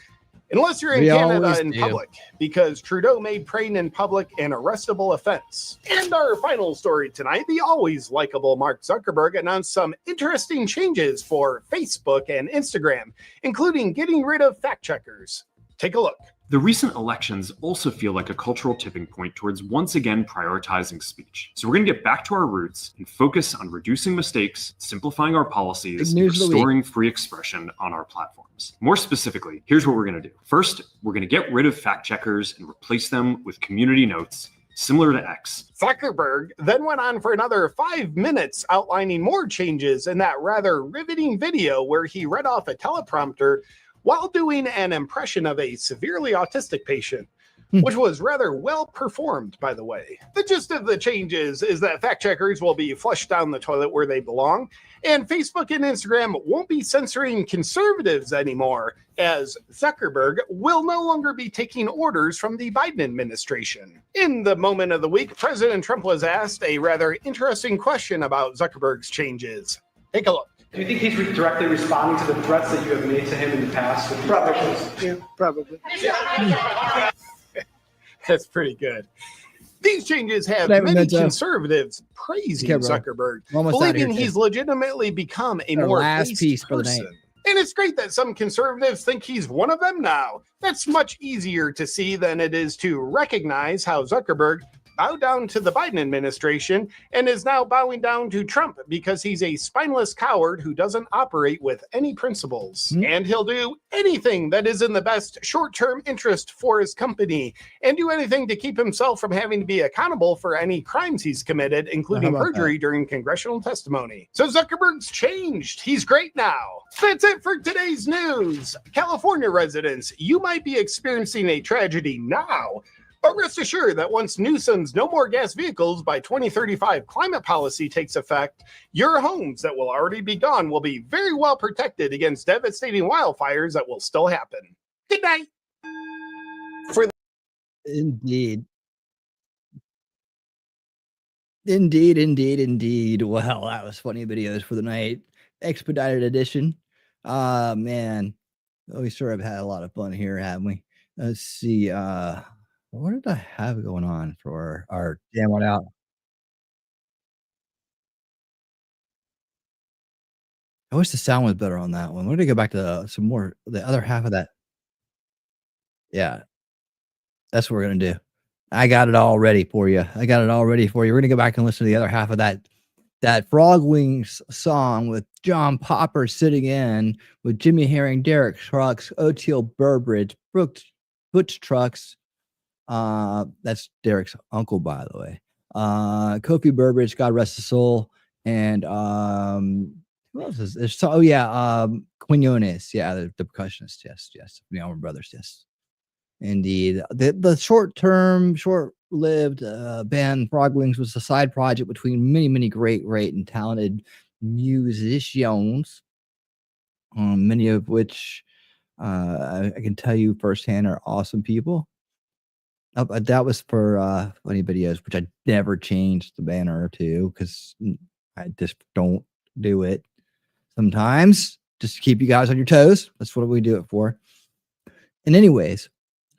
Unless you're in Canada in public, because Trudeau made praying in public an arrestable offense. And our final story tonight, the always likable Mark Zuckerberg announced some interesting changes for Facebook and Instagram, including getting rid of fact checkers. Take a look. The recent elections also feel like a cultural tipping point towards once again prioritizing speech. So we're going to get back to our roots and focus on reducing mistakes, simplifying our policies, and restoring free expression on our platforms. More specifically, here's what we're going to do. First, we're going to get rid of fact checkers and replace them with community notes, similar to X. Zuckerberg then went on for another 5 minutes outlining more changes in that rather riveting video where he read off a teleprompter while doing an impression of a severely autistic patient, which was rather well performed, by the way. The gist of the changes is that fact checkers will be flushed down the toilet where they belong, and Facebook and Instagram won't be censoring conservatives anymore, as Zuckerberg will no longer be taking orders from the Biden administration. In the moment of the week, President Trump was asked a rather interesting question about Zuckerberg's changes. Take a look. Do you think he's directly responding to the threats that you have made to him in the past? Probably. Yeah, probably. That's pretty good. These changes have many conservatives praising Zuckerberg, believing he's legitimately become a more based person. And it's great that some conservatives think he's one of them now. That's much easier to see than it is to recognize how Zuckerberg bowed down to the Biden administration and is now bowing down to Trump because he's a spineless coward who doesn't operate with any principles. And he'll do anything that is in the best short-term interest for his company and do anything to keep himself from having to be accountable for any crimes he's committed, including perjury during congressional testimony. So Zuckerberg's changed. He's great now. That's it for today's news. California residents, you might be experiencing a tragedy now, but rest assured that once Newsom's no more gas vehicles by 2035 climate policy takes effect, your homes that will already be gone will be very well protected against devastating wildfires that will still happen. Good night. Indeed. Indeed. Well, that was funny videos for the night. Expedited edition. Man. We sure have had a lot of fun here, haven't we? Let's see. What did I have going on for our damn one out? I wish the sound was better on that one. We're gonna go back to some more, the other half of that. Yeah, that's what we're gonna do. I got it all ready for you. We're gonna go back and listen to the other half of that Frog Wings song with John Popper sitting in with Jimmy Herring, Derek Trucks, O'Teal Burbridge, Butch Trucks. That's Derek's uncle, by the way. Kofi Burbridge, God rest his soul, and who else is there? So, Quinones, the percussionist. Yes, the Allman Brothers. Yes, indeed. The short-lived band Frog Wings was a side project between many great and talented musicians, many of which I can tell you firsthand are awesome people. That was for funny videos, which I never changed the banner to because I just don't do it sometimes, just to keep you guys on your toes. That's what we do it for. And anyways,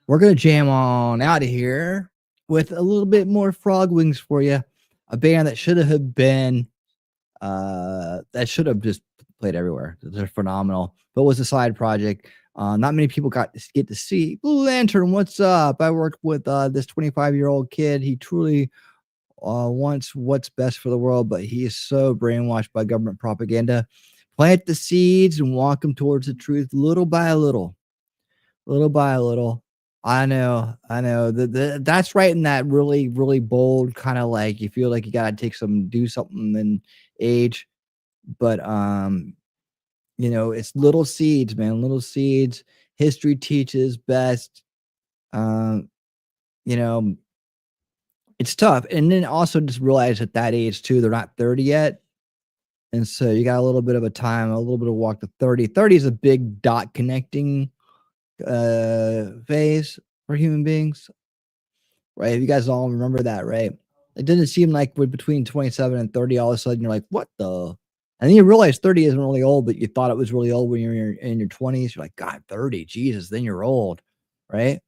we're going to jam on out of here with a little bit more Frog Wings for you. A band that should have been, just played everywhere. They're phenomenal, but was a side project. Not many people get to see. Blue Lantern, what's up? I worked with this 25-year-old kid. He truly wants what's best for the world, but he is so brainwashed by government propaganda. Plant the seeds and walk them towards the truth little by little. Little by little. I know. That's right in that really, really bold kind of like you feel like you got to do something in age. But, it's little seeds, man, little seeds. History teaches best. It's tough. And then also just realize at that age too, they're not 30 yet. And so you got a little bit of a time, a little bit of walk to 30. 30 is a big dot connecting phase for human beings, right? You guys all remember that, right? It didn't seem like between 27 and 30, all of a sudden you're like, what the? And then you realize 30 isn't really old, but you thought it was really old when you're in your 20s. You're like, God, 30, Jesus, then you're old, right?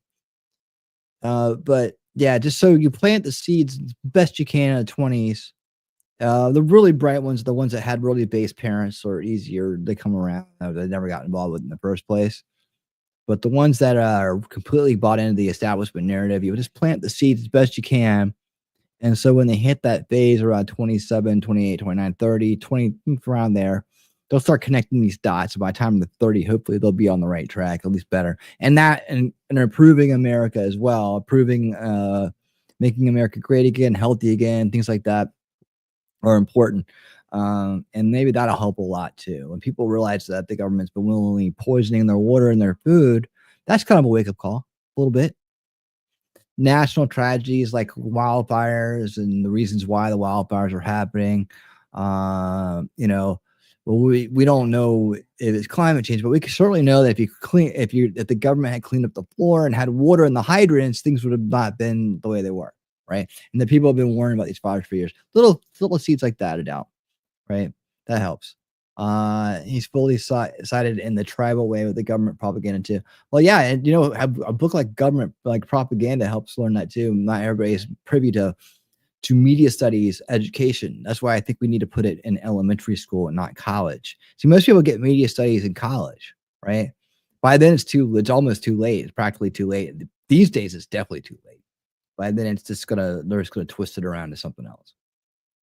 But yeah, just so you plant the seeds best you can in the 20s. The really bright ones, the ones that had really base parents or easier, they come around. They never got involved with in the first place. But the ones that are completely bought into the establishment narrative, you just plant the seeds as best you can. And so when they hit that phase around 27, 28, 29, 30, 20, around there, they'll start connecting these dots. By the time they're 30, hopefully they'll be on the right track, at least better. And improving America as well, making America great again, healthy again, things like that are important. And maybe that'll help a lot too. When people realize that the government's been willingly poisoning their water and their food, that's kind of a wake-up call, a little bit. National tragedies like wildfires and the reasons why the wildfires are happening. We don't know if it's climate change, but we can certainly know that if the government had cleaned up the floor and had water in the hydrants, things would have not been the way they were, right? And the people have been warning about these fires for years. Little seeds like that are down, right? That helps. He's fully sided in the tribal way with the government propaganda too. Well, yeah, and a book like Government like Propaganda helps learn that too. Not everybody is privy to media studies education. That's why I think we need to put it in elementary school and not college. See, most people get media studies in college, right? By then it's almost too late. It's practically too late. These days it's definitely too late. By then they're just gonna twist it around to something else.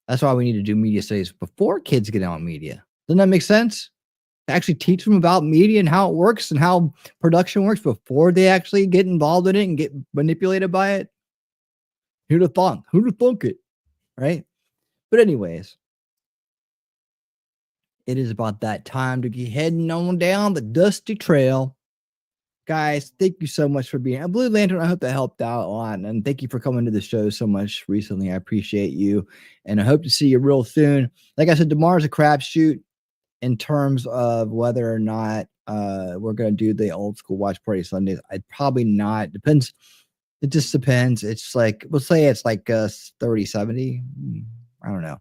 That's why we need to do media studies before kids get on media. Doesn't that make sense? To actually teach them about media and how it works and how production works before they actually get involved in it and get manipulated by it. Who'd have thunk it, right? But anyways, it is about that time to be heading on down the dusty trail. Guys, thank you so much for being here. Blue Lantern, I hope that helped out a lot. And thank you for coming to the show so much recently. I appreciate you. And I hope to see you real soon. Like I said, tomorrow's a crapshoot in terms of whether or not we're going to do the old school watch party Sundays. I'd probably not. Depends. It just depends. It's like, we'll say it's like 30, 70. I don't know.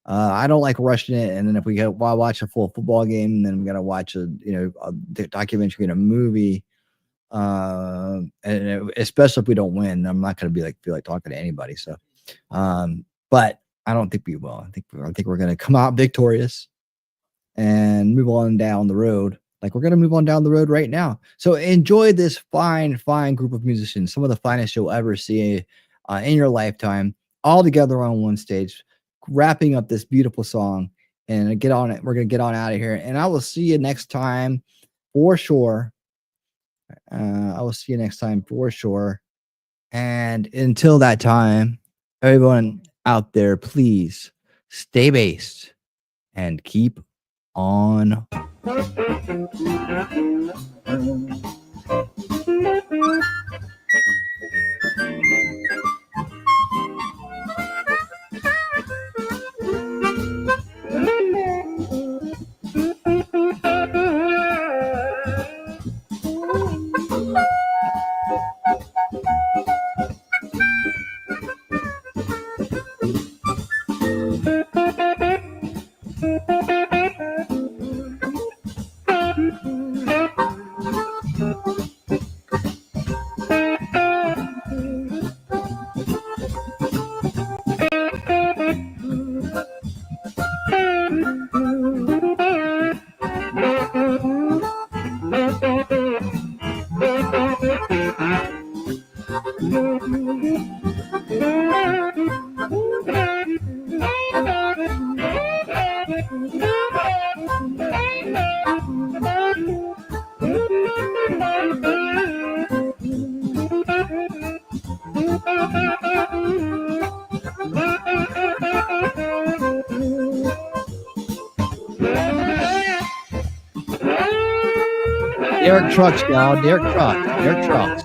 I don't like rushing it. And then if we watch a full football game, and then we got to watch a documentary and a movie. And especially if we don't win, I'm not going to feel like talking to anybody. So, but I don't think we will. I think we're going to come out victorious and move on down the road. Like we're going to move on down the road right now. So enjoy this fine group of musicians, some of the finest you'll ever see. in your lifetime, all together on one stage, wrapping up this beautiful song. And get on it. We're gonna get on out of here, and I will see you next time for sure. I will see you next time for sure. And until that time, everyone out there, please stay based and keep on. Derek Trucks, y'all. Derek Trucks. Derek Trucks.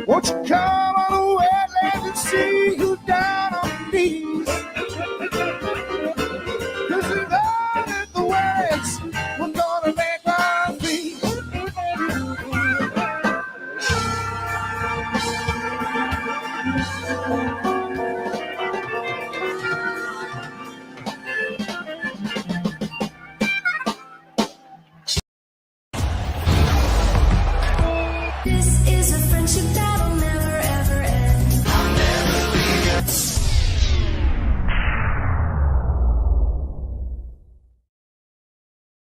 Won't you come on the wetlands and see you down on your knees? 'Cause it's all in the words we're gonna make our feet. This is a friendship that